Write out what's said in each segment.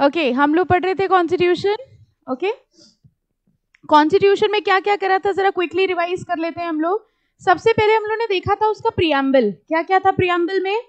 Okay हम लोग पढ़ रहे थे कॉन्स्टिट्यूशन। ओके कॉन्स्टिट्यूशन में क्या क्या करा था जरा क्विकली रिवाइज कर लेते हैं हम लोग। सबसे पहले हम लोगों ने देखा था उसका प्रियम्बल, क्या क्या था प्रियम्बल में,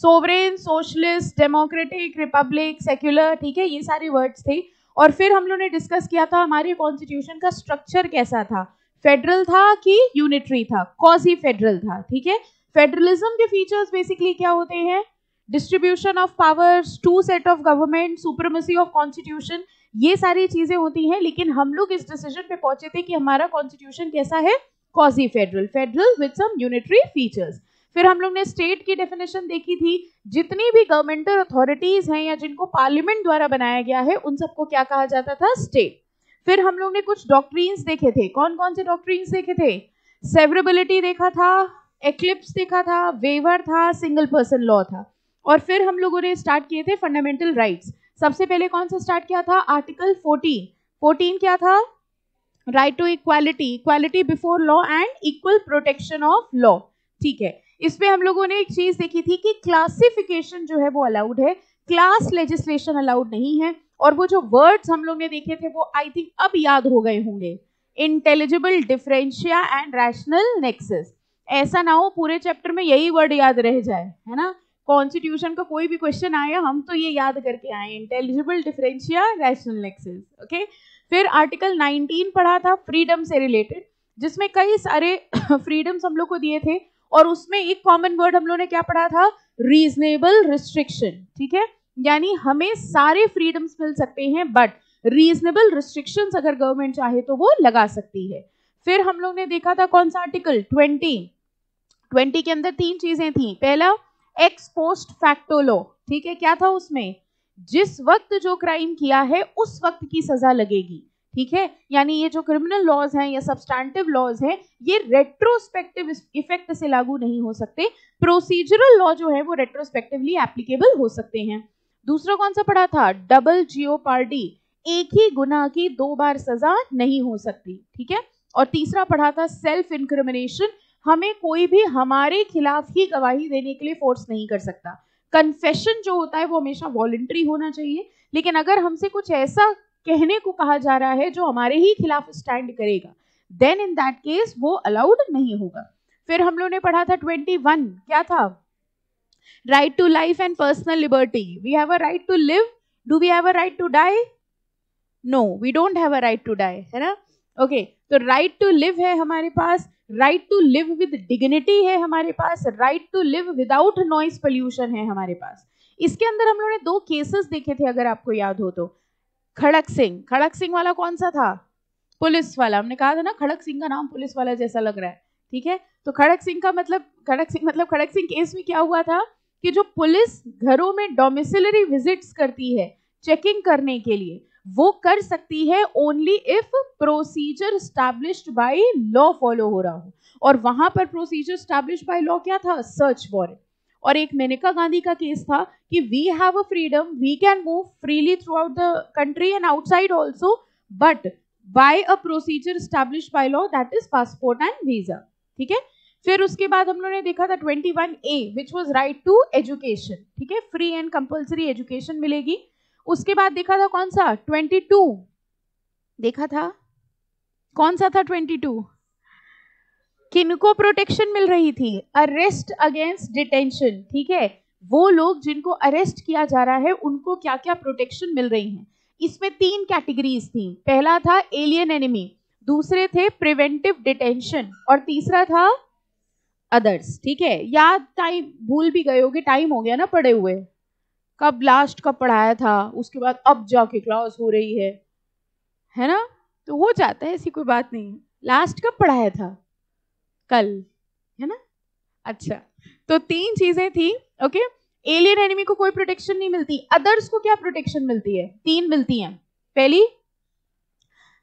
sovereign, socialist, democratic, Republic, secular, ठीक है, ये सारे वर्ड्स थे। और फिर हम लोगों ने डिस्कस किया था हमारे कॉन्स्टिट्यूशन का स्ट्रक्चर कैसा था, फेडरल था कि यूनिटरी था, क्वाजी फेडरल था, ठीक है। फेडरलिज्म के फीचर्स बेसिकली क्या होते हैं, distribution of powers, two set of government, supremacy of constitution, ये सारी चीजें होती हैं। लेकिन हम लोग इस डिसीजन पे पहुंचे थे कि हमारा कॉन्स्टिट्यूशन कैसा है, quasi federal, federal with some unitary features. फिर हम लोग ने स्टेट की डेफिनेशन देखी थी, जितनी भी गवर्नमेंटल अथॉरिटीज हैं या जिनको पार्लियामेंट द्वारा बनाया गया है उन सबको क्या कहा जाता था, स्टेट। फिर हम लोग ने कुछ डॉक्ट्रीन्स देखे थे, कौन कौन से डॉक्ट्रीन्स देखे थे, सेवरेबिलिटी देखा था, एक्लिप्स देखा था, वेवर था, सिंगल पर्सन लॉ था। और फिर हम लोगों ने स्टार्ट किए थे फंडामेंटल राइट्स। सबसे पहले कौन सा स्टार्ट किया था, आर्टिकल 14 क्या था, right to equality, equality before law and equal protection of law, ठीक है। इसमें हम लोगों ने एक चीज देखी थी कि क्लासिफिकेशन जो है वो अलाउड है, क्लास लेजिस्लेशन अलाउड नहीं है। और वो जो वर्ड्स हम लोग ने देखे थे वो आई थिंक अब याद हो गए होंगे, intelligible, differentia and rational nexus. ऐसा ना हो पूरे चैप्टर में यही वर्ड याद रह जाए, है ना, कॉन्स्टिट्यूशन का कोई भी क्वेश्चन आया हम तो ये याद करके आए, intelligible, differentia, rational nexus, okay. फिर आर्टिकल 19 पढ़ा था, फ्रीडम से रिलेटेड, जिसमें कई सारे फ्रीडम्स हम लोग को दिए थे। और उसमें एक कॉमन वर्ड हम लोग ने क्या पढ़ा था, रीजनेबल रिस्ट्रिक्शन, ठीक है, यानी हमें सारे फ्रीडम्स मिल सकते हैं बट रीजनेबल रिस्ट्रिक्शंस अगर गवर्नमेंट चाहे तो वो लगा सकती है। फिर हम लोग ने देखा था कौन सा आर्टिकल 20 के अंदर तीन चीजें थी, पहला एक्स पोस्ट फैक्टो लॉ, ठीक है, क्या था उसमें, जिस वक्त जो क्राइम किया है उस वक्त की सजा लगेगी, ठीक है। यानी ये जो क्रिमिनल लॉज हैं या सब्सटैंटिव लॉज हैं ये रेट्रोस्पेक्टिव इफेक्ट से लागू नहीं हो सकते, प्रोसीजरल लॉ जो है वो रेट्रोस्पेक्टिवली एप्लीकेबल हो सकते हैं। दूसरा कौन सा पढ़ा था, डबल जियोपार्डी, एक ही गुनाह की दो बार सजा नहीं हो सकती, ठीक है। और तीसरा पढ़ा था सेल्फ इंक्रिमिनेशन, हमें कोई भी हमारे खिलाफ ही गवाही देने के लिए फोर्स नहीं कर सकता। कन्फेशन जो होता है वो हमेशा वॉलंटरी होना चाहिए, लेकिन अगर हमसे कुछ ऐसा कहने को कहा जा रहा है जो हमारे ही खिलाफ स्टैंड करेगा, देन इन दैट केस वो अलाउड नहीं होगा। फिर हम लोग ने पढ़ा था 21, क्या था, right to life and personal liberty, we have a right to live, do we have a right to die, no we don't have a right to die, है ना, ओके। तो राइट टू लिव है हमारे पास, right to live with dignity है हमारे पास, right to live without noise pollution है हमारे पास। इसके अंदर हम लोगों ने दो केसेस देखे थे अगर आपको याद हो तो, खड़क सिंह, खड़क सिंह वाला कौन सा था, पुलिस वाला, हमने कहा था ना खड़क सिंह का नाम पुलिस वाला जैसा लग रहा है, ठीक है। तो खड़क सिंह का मतलब खड़क सिंह केस में क्या हुआ था कि जो पुलिस घरों में डोमिसिलरी विजिट्स करती है चेकिंग करने के लिए, वो कर सकती है only if procedure established by law follow हो रहा हो। और वहां पर प्रोसीजर स्टैब्लिश्ड बाय लॉ क्या था, सर्च वारंट। और एक मेनका गांधी का केस था कि we have a freedom, we can move freely throughout the country and outside also, but by a procedure established by law, that is passport and visa, ठीक है। फिर उसके बाद हम लोगों ने देखा था 21A which was right to education, ठीक है, फ्री एंड कंपल्सरी एजुकेशन मिलेगी। उसके बाद देखा था कौन सा, 22 देखा था, कौन सा था 22, किनको प्रोटेक्शन मिल रही थी, अरेस्ट अगेंस्ट डिटेंशन, ठीक है, वो लोग जिनको अरेस्ट किया जा रहा है उनको क्या क्या प्रोटेक्शन मिल रही है। इसमें तीन कैटेगरीज थी, पहला था एलियन एनिमी, दूसरे थे प्रिवेंटिव डिटेंशन और तीसरा था अदर्स, ठीक है। याद टाइम भूल भी गए होगे, टाइम हो गया ना पढ़े हुए, कब लास्ट कब पढ़ाया था, उसके बाद अब जाके क्लास हो रही है ना, तो हो जाता है, ऐसी कोई बात नहीं। लास्ट कब पढ़ाया था, कल, है ना, अच्छा। तो तीन चीजें थी, ओके। एलियन एनिमी को कोई प्रोटेक्शन नहीं मिलती, अदर्स को क्या प्रोटेक्शन मिलती है, तीन मिलती हैं।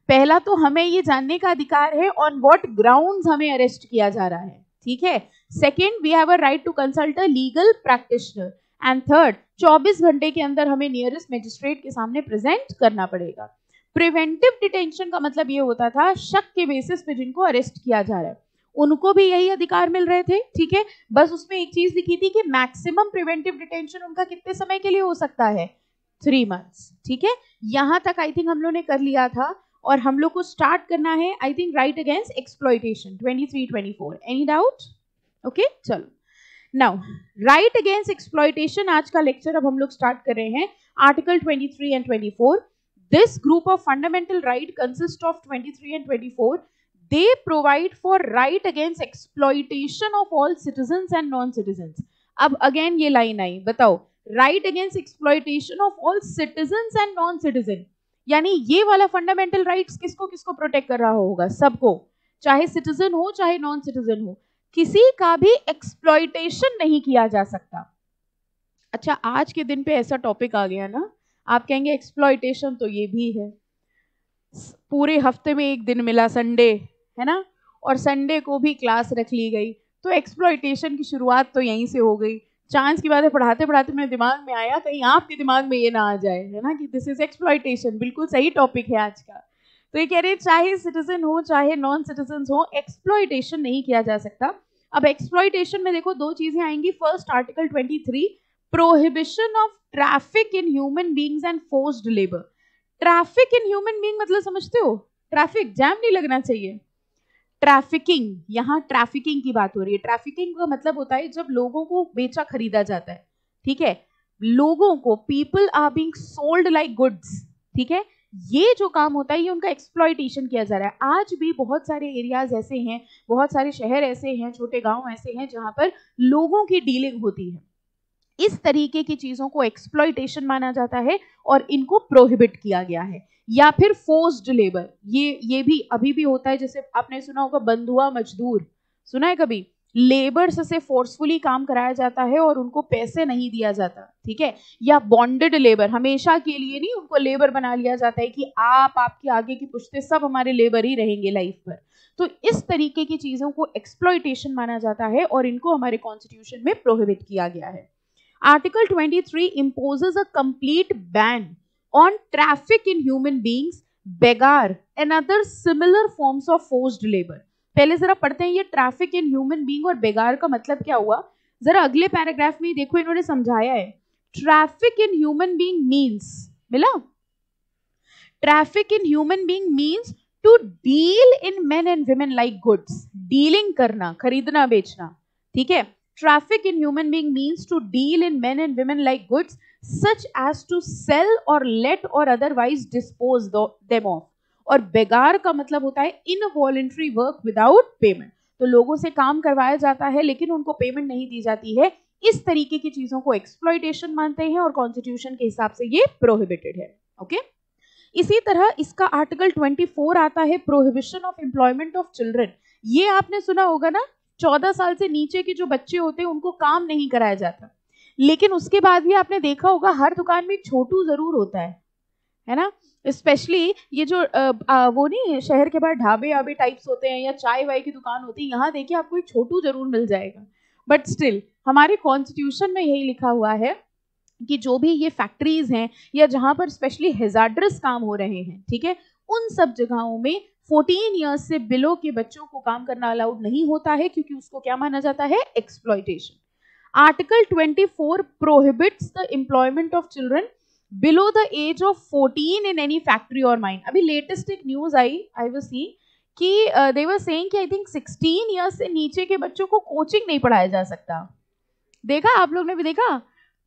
पहला तो हमें ये जानने का अधिकार है ऑन व्हाट ग्राउंड्स हमें अरेस्ट किया जा रहा है, ठीक है। Second, we have a right to consult a legal practitioner, and third, 24 घंटे के अंदर हमें नियरेस्ट मजिस्ट्रेट के सामने प्रेजेंट करना पड़ेगा। प्रिवेंटिव डिटेंशन का मतलब ये होता था शक के बेसिस पे जिनको अरेस्ट किया जा रहा है उनको भी यही अधिकार मिल रहे थे, ठीक है। बस उसमें एक चीज लिखी थी कि मैक्सिमम प्रिवेंटिव डिटेंशन उनका कितने समय के लिए हो सकता है, 3 months, ठीक है। यहां तक आई थिंक हम लोग ने कर लिया था और हम लोग को स्टार्ट करना है I think right against exploitation 23-24। Any doubt? Okay, चलो नाउ राइट अगेंस्ट एक्सप्लॉइटेशन आज का लेक्चर अब हम लोग स्टार्ट कर रहे हैं। Article 23 and 24, this group of fundamental right consist of 23 and 24. They provide for right against exploitation of all citizens and non-citizens. अब अगेन ये लाइन आई, बताओ, right against exploitation of all citizens and non citizen, यानी ये वाला fundamental rights किसको किसको protect कर रहा होगा? सबको, चाहे सिटीजन हो चाहे नॉन सिटीजन हो, किसी का भी एक्सप्लॉइटेशन नहीं किया जा सकता। अच्छा, आज के दिन पे ऐसा टॉपिक आ गया ना, आप कहेंगे एक्सप्लॉइटेशन तो ये भी है, पूरे हफ्ते में एक दिन मिला संडे, है ना, और संडे को भी क्लास रख ली गई, तो एक्सप्लॉइटेशन की शुरुआत तो यहीं से हो गई। चांस की बात है, पढ़ाते पढ़ाते मेरे दिमाग में आया, कहीं आपके दिमाग में ये ना आ जाए, है ना, कि दिस इज एक्सप्लॉइटेशन। बिल्कुल सही टॉपिक है आज का। तो ये कह रहे हैं चाहे सिटीजन हो चाहे नॉन सिटीजन हो, एक्सप्लॉइटेशन नहीं किया जा सकता। अब एक्सप्लॉइटेशन में देखो दो चीजें आएंगी। First, article 23, prohibition of traffic in human beings and forced labour. Traffic in human being मतलब समझते हो? ट्रैफिक जैम नहीं लगना चाहिए। ट्रैफिकिंग, यहाँ ट्रैफिकिंग की बात हो रही है। ट्रैफिकिंग का मतलब होता है जब लोगों को बेचा खरीदा जाता है, ठीक है, लोगों को, people are being sold like goods, ठीक है, ये जो काम होता है ये उनका एक्सप्लॉइटेशन किया जा रहा है। आज भी बहुत सारे एरियाज ऐसे हैं, बहुत सारे शहर ऐसे हैं, छोटे गांव ऐसे हैं जहां पर लोगों की डीलिंग होती है। इस तरीके की चीजों को एक्सप्लॉइटेशन माना जाता है और इनको प्रोहिबिट किया गया है। या फिर फोर्स्ड लेबर, ये भी अभी भी होता है। जैसे आपने सुना होगा बंधुआ मजदूर, सुना है कभी? लेबर्स से फोर्सफुली काम कराया जाता है और उनको पैसे नहीं दिया जाता, ठीक है। या बॉन्डेड लेबर, हमेशा के लिए नहीं, उनको लेबर बना लिया जाता है कि आप, आपके आगे की पुश्ते सब हमारे लेबर ही रहेंगे लाइफ पर। तो इस तरीके की चीजों को एक्सप्लॉइटेशन माना जाता है और इनको हमारे कॉन्स्टिट्यूशन में प्रोहिबिट किया गया है। Article 23 imposes a complete ban on traffic in human beings, begar and other similar forms of forced labor. पहले जरा पढ़ते हैं ये ट्रैफिक इन ह्यूमन बीइंग और बेगार का मतलब क्या हुआ। जरा अगले पैराग्राफ में देखो, इन्होंने समझाया है। Traffic in human being means, मिला, traffic in human being means to deal in men and women like goods, dealing करना, खरीदना बेचना, ठीक है। Traffic in human being means to deal in men and women like goods, such as to sell or let or otherwise dispose them of. और बेगार का मतलब होता है involuntary work without payment. तो लोगों से काम करवाया जाता है लेकिन उनको पेमेंट नहीं दी जाती है। इस तरीके की चीजों को एक्सप्लॉइटेशन मानते हैं और कॉन्स्टिट्यूशन के हिसाब से ये प्रोहिबिटेड है। ओके, इसी तरह इसका आर्टिकल 24 आता है, prohibition of employment of children. ये आपने सुना होगा ना, 14 साल से नीचे के जो बच्चे होते हैं उनको काम नहीं कराया जाता। लेकिन उसके बाद भी आपने देखा होगा हर दुकान में छोटू जरूर होता है ना। स्पेशली ये जो वो नहीं, शहर के बाहर ढाबे आबे टाइप्स होते हैं या चाय वाय की दुकान होती है, यहाँ देखिए आपको एक छोटू जरूर मिल जाएगा। बट स्टिल हमारे कॉन्स्टिट्यूशन में यही लिखा हुआ है कि जो भी ये फैक्ट्रीज हैं या जहाँ पर स्पेशली हैजार्डस काम हो रहे हैं, ठीक है, उन सब जगहों में 14 ईयर्स से बिलो के बच्चों को काम करना अलाउड नहीं होता है, क्योंकि उसको क्या माना जाता है? Exploitation. Article 24 prohibits the employment of children below the age of 14 in any factory और माइन। अभी लेटेस्ट एक न्यूज आई वाज सीइंग कि दे वर सेइंग कि आई थिंक 16 ईयर्स से नीचे के बच्चों को कोचिंग नहीं पढ़ाया जा सकता। देखा, आप लोग ने भी देखा?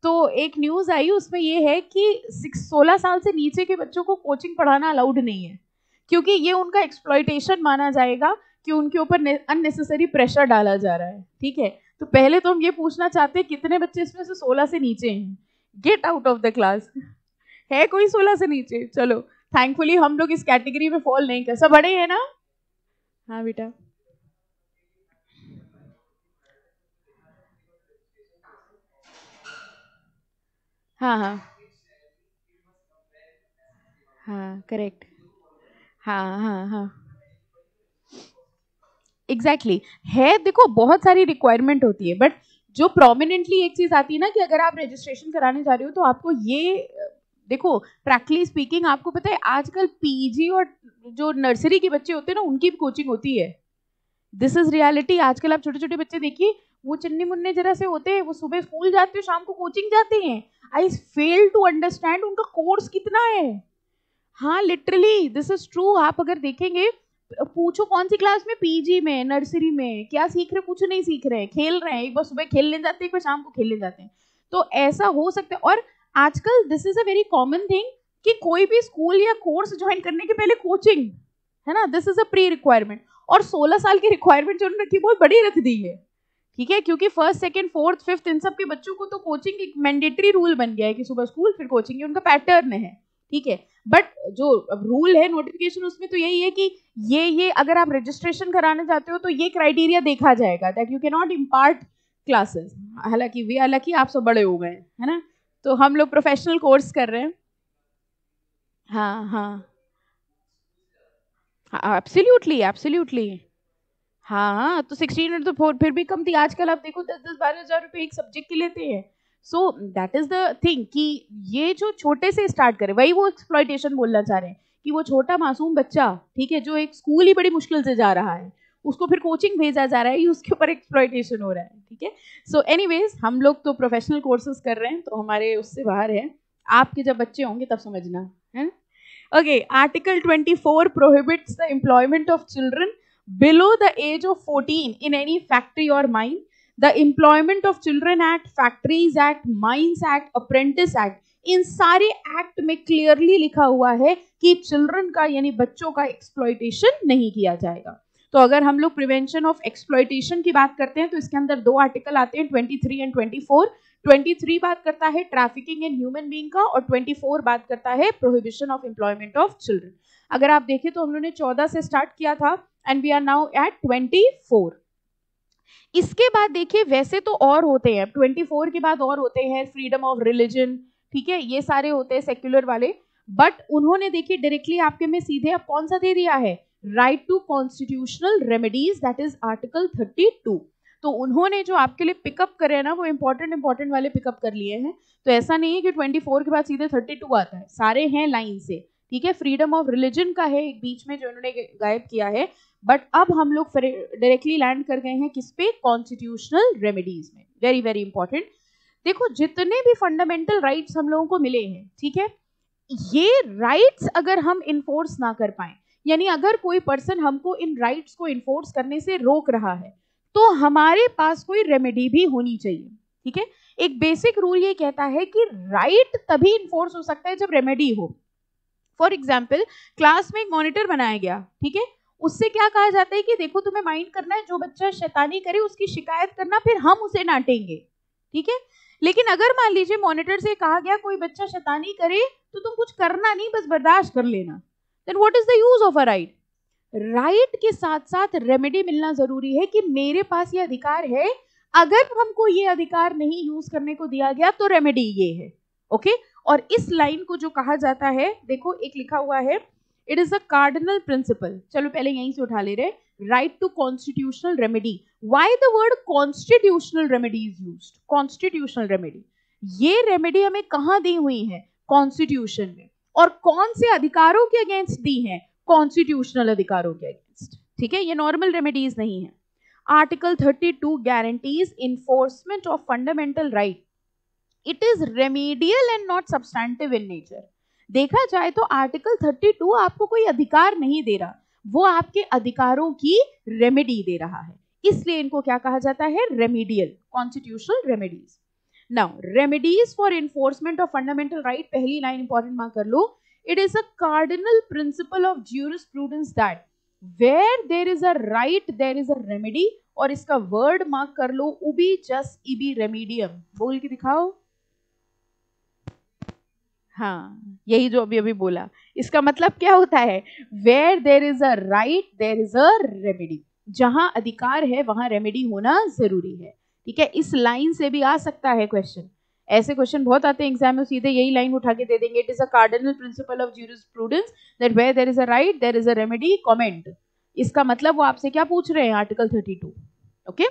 तो एक न्यूज आई, उसमें ये है कि 16 साल से नीचे के बच्चों को कोचिंग पढ़ाना अलाउड नहीं है, क्योंकि ये उनका एक्सप्लॉइटेशन माना जाएगा कि उनके ऊपर अननेसेसरी प्रेशर डाला जा रहा है, ठीक है। तो पहले तो हम ये पूछना चाहते हैं कितने बच्चे इसमें से 16 से नीचे हैं? Get out of the class. है कोई 16 से नीचे? चलो, थैंकफुली हम लोग इस कैटेगरी में फॉल नहीं कर, सब बड़े हैं ना? हाँ बेटा, हाँ हाँ हाँ, करेक्ट, हाँ हाँ हाँ, एग्जैक्टली है। देखो बहुत सारी रिक्वायरमेंट होती है, बट जो प्रोमिनेंटली एक चीज आती है ना कि अगर आप रजिस्ट्रेशन कराने जा रहे हो तो आपको ये देखो, प्रैक्टिकली स्पीकिंग आपको पता है आजकल पीजी और जो नर्सरी के बच्चे होते हैं ना, उनकी भी कोचिंग होती है। This is reality. आजकल आप छोटे छोटे बच्चे देखिए, वो चन्नी मुन्ने जरा से होते हैं, वो सुबह स्कूल जाते हैं, शाम को कोचिंग जाते हैं. आई फेल टू अंडरस्टैंड उनका कोर्स कितना है. हाँ लिटरली दिस इज ट्रू. आप अगर देखेंगे, पूछो कौन सी क्लास में, पीजी में, नर्सरी में, क्या सीख रहे, कुछ नहीं सीख रहे हैं, खेल रहे हैं. एक बार सुबह खेलने जाते हैं, एक बार शाम को खेलने जाते हैं. तो ऐसा हो सकता है. और आजकल this is a very common thing कि कोई भी स्कूल या कोर्स ज्वाइन करने के पहले कोचिंग है ना, this is a pre requirement. और 16 साल की रिक्वायरमेंट जो उन्होंने रखी बहुत बड़ी रख दी है. ठीक है, क्योंकि फर्स्ट सेकंड फोर्थ फिफ्थ इन सब के बच्चों को तो कोचिंग एक मैंडेटरी रूल बन गया है कि सुबह स्कूल फिर कोचिंग, ये उनका पैटर्न है. ठीक है, बट जो अब रूल है नोटिफिकेशन उसमें तो यही है कि ये अगर आप रजिस्ट्रेशन कराने जाते हो तो ये क्राइटेरिया देखा जाएगा that you can not impart classes. हालांकि आप सब बड़े हो गए है ना, तो हम लोग प्रोफेशनल कोर्स कर रहे हैं. हाँ हाँ एब्सोल्युटली एब्सोल्युटली. हाँ तो 16 तो फिर भी कम थी. आजकल आप देखो 10-12 हज़ार रुपए एक सब्जेक्ट के लेते हैं. So that is the thing कि ये जो छोटे से स्टार्ट करे, वही वो एक्सप्लॉइटेशन बोलना चाह रहे हैं कि वो छोटा मासूम बच्चा, ठीक है, जो एक स्कूल ही बड़ी मुश्किल से जा रहा है, उसको फिर कोचिंग भेजा जा रहा है, उसके ऊपर एक्सप्लॉइटेशन हो रहा है. ठीक है, सो एनीवेज हम लोग तो प्रोफेशनल कोर्सेज कर रहे हैं तो हमारे उससे बाहर है. आपके जब बच्चे होंगे तब समझना है. Okay, article 24 prohibits the employment of children below the age of 14 in any factory or mine. The employment of children act, factories act, mines act, apprentice act, इन सारे एक्ट में क्लियरली लिखा हुआ है कि चिल्ड्रन का यानी बच्चों का एक्सप्लॉइटेशन नहीं किया जाएगा. तो अगर हम लोग प्रिवेंशन ऑफ एक्सप्लॉइटेशन की बात करते हैं तो इसके अंदर 2 आर्टिकल आते हैं, 23 एंड 24. 23 बात करता है ट्रैफिकिंग इन ह्यूमन बीइंग का और 24 बात करता है prohibition of employment of children. अगर आप देखें तो हम लोगों ने 14 से स्टार्ट किया था and we are now at 24. इसके बाद देखिए वैसे तो और होते हैं, 24 के बाद और होते हैं फ्रीडम ऑफ रिलीजन, ठीक है, ये सारे होते हैं सेक्युलर वाले. बट उन्होंने देखिए डायरेक्टली आपके में सीधे अब कौन सा दे दिया है, right to constitutional remedies, that is article 32. तो उन्होंने जो आपके लिए पिकअप करे हैं ना वो इंपॉर्टेंट वाले पिकअप कर लिए हैं. तो ऐसा नहीं है कि 24 के बाद सीधे 32 आता है, सारे हैं लाइन से. ठीक है, फ्रीडम ऑफ रिलीजन का है एक बीच में जो उन्होंने गायब किया है. बट अब हम लोग डायरेक्टली लैंड कर गए हैं किस पे, कॉन्स्टिट्यूशनल रेमेडीज में. Very very important. देखो जितने भी फंडामेंटल राइट्स हम लोगों को मिले हैं, ठीक है, ये राइट्स अगर हम इन्फोर्स ना कर पाए, यानी अगर कोई पर्सन हमको इन राइट्स को इन्फोर्स करने से रोक रहा है तो हमारे पास कोई रेमेडी भी होनी चाहिए. ठीक है, एक बेसिक रूल ये कहता है कि राइट तभी इन्फोर्स हो सकता है जब रेमेडी हो. फॉर एग्जाम्पल क्लास में एक मॉनिटर बनाया गया, ठीक है, उससे क्या कहा जाता है कि देखो तुम्हें माइंड करना है, जो बच्चा शैतानी करे उसकी शिकायत करना, फिर हम उसे डांटेंगे. ठीक है, लेकिन अगर मान लीजिए मॉनिटर से कहा गया कोई बच्चा शैतानी करे तो तुम कुछ करना नहीं, बस बर्दाश्त कर लेना, then what is the use of a right. Right के साथ साथ रेमेडी मिलना जरूरी है कि मेरे पास ये अधिकार है, अगर हमको ये अधिकार नहीं यूज करने को दिया गया तो रेमेडी ये है. ओके, और इस लाइन को जो कहा जाता है, देखो एक लिखा हुआ है, it is a cardinal principle. चलो पहले यहीं से उठा ले रहे, right to constitutional remedy. Why the word constitutional remedy is used. Constitutional remedy, ये रेमेडी हमें कहाँ दी हुई है, कॉन्स्टिट्यूशन में. और कौन से अधिकारों के अगेंस्ट दी है, कॉन्स्टिट्यूशनल अधिकारों के अगेंस्ट. ठीक है, ये नॉर्मल रेमेडीज नहीं है. Article 32 guarantees enforcement of fundamental right. It is remedial and not substantive in nature. देखा जाए तो आर्टिकल 32 आपको कोई अधिकार नहीं दे रहा, वो आपके अधिकारों की रेमेडी दे रहा है. इसलिए इनको क्या कहा जाता है, remedial, constitutional remedies. Now remedies for enforcement of fundamental right, पहली लाइन इंपॉर्टेंट मार्क कर लो. It is a cardinal principle of jurisprudence that where there is a right there is a remedy. और इसका वर्ड मार्क कर लो, ubi jus ibi remedium. बोल के दिखाओ. हाँ, यही जो अभी बोला, इसका मतलब क्या होता है, where there is a right there is a remedy. जहां अधिकार है वहां रेमेडी होना जरूरी है. ठीक है, इस लाइन से भी आ सकता है क्वेश्चन. ऐसे क्वेश्चन बहुत आते हैं एग्जाम में, सीधे यही लाइन उठा के दे देंगे, it is a cardinal principle of jurisprudence that where there is a right there is a remedy, comment. इसका मतलब वो आपसे क्या पूछ रहे हैं, article 32. Okay,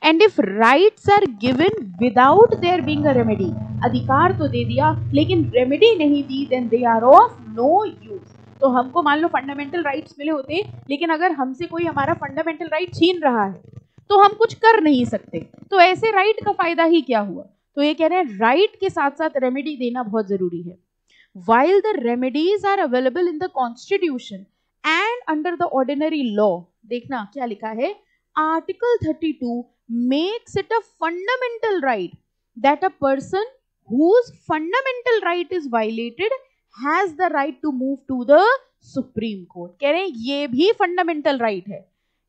and if rights are given without their being a remedy, अधिकार तो दे दिया लेकिन रेमेडी नहीं दी, then they are of no use. तो हमको मान लो फंडामेंटल राइट्स मिले होते, लेकिन अगर हमसे कोई हमारा फंडामेंटल राइट छीन रहा है तो हम कुछ कर नहीं सकते, तो ऐसे राइट का फायदा ही क्या हुआ। तो ये कह रहे हैं राइट के साथ साथ रेमेडी देना बहुत जरूरी है। While the remedies are available in the Constitution and under the ordinary law, देखना क्या लिखा है, Article 32 makes it a fundamental right that a person whose fundamental right is violated has the right to move to the Supreme Court। कह रहे हैं ये भी fundamental right है,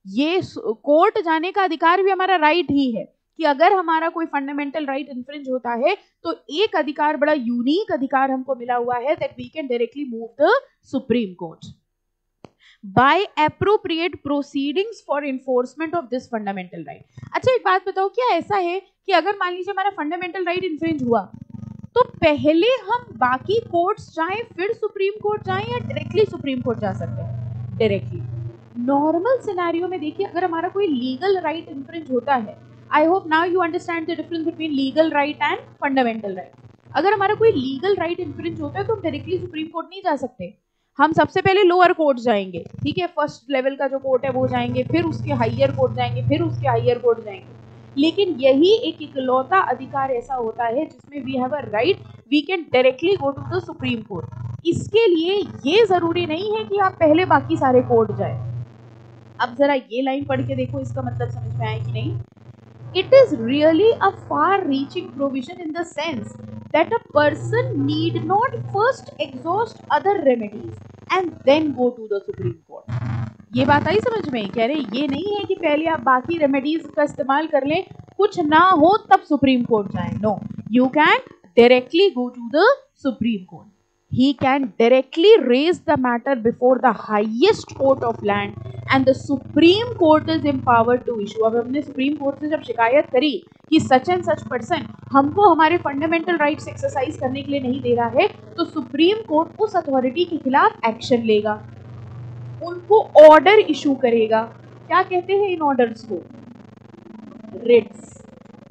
ये कोर्ट जाने का अधिकार भी हमारा राइट ही है कि अगर हमारा कोई फंडामेंटल राइट इन्फ्रिंज होता है तो एक अधिकार, बड़ा यूनिक अधिकार हमको मिला हुआ है, that we can directly move the supreme court by appropriate proceedings for enforcement of this fundamental right. अच्छा एक बात बताओ, क्या ऐसा है कि अगर मान लीजिए हमारा फंडामेंटल राइट इन्फ्रिंज हुआ तो पहले हम बाकी कोर्ट्स जाएं फिर सुप्रीम कोर्ट जाएं या डायरेक्टली सुप्रीम कोर्ट जा सकते हैं? डायरेक्टली। नॉर्मल सिनेरियो में देखिए, अगर हमारा कोई लीगल राइट इन्फ्रिंज होता है, I hope now you understand the difference between legal right and fundamental right. अगर हमारा कोई लीगल राइट इन्फ्रिंज होता है तो हम डायरेक्टली सुप्रीम कोर्ट नहीं जा सकते, हम सबसे पहले लोअर कोर्ट जाएंगे, ठीक है, फर्स्ट लेवल का जो कोर्ट है वो जाएंगे, फिर उसके हायर कोर्ट जाएंगे, फिर उसके हायर कोर्ट जाएंगे। लेकिन यही एक इकलौता अधिकार ऐसा होता है जिसमें we have a right, we can directly go to the supreme court. इसके लिए ये जरूरी नहीं है कि आप पहले बाकी सारे कोर्ट जाए। अब जरा ये लाइन पढ़ के देखो, इसका मतलब समझ में आया कि नहीं? It is really a far-reaching provision in the sense that a person need not first exhaust other remedies and then go to the Supreme Court. ये बात आई समझ में? कह रहे ये नहीं है कि पहले आप बाकी रेमेडीज का इस्तेमाल कर लें, कुछ ना हो तब सुप्रीम कोर्ट जाएं। No, you can directly go to the Supreme Court. He can directly raise the matter before the highest court of land and the Supreme Court is empowered to issue. अब हमने supreme court से जब शिकायत करी कि such and such person हमको हमारे fundamental rights exercise करने के लिए नहीं दे रहा है, तो सुप्रीम कोर्ट उस अथॉरिटी के खिलाफ एक्शन लेगा, उनको ऑर्डर इशू करेगा। क्या कहते हैं इन ऑर्डर्स को? रिट्स।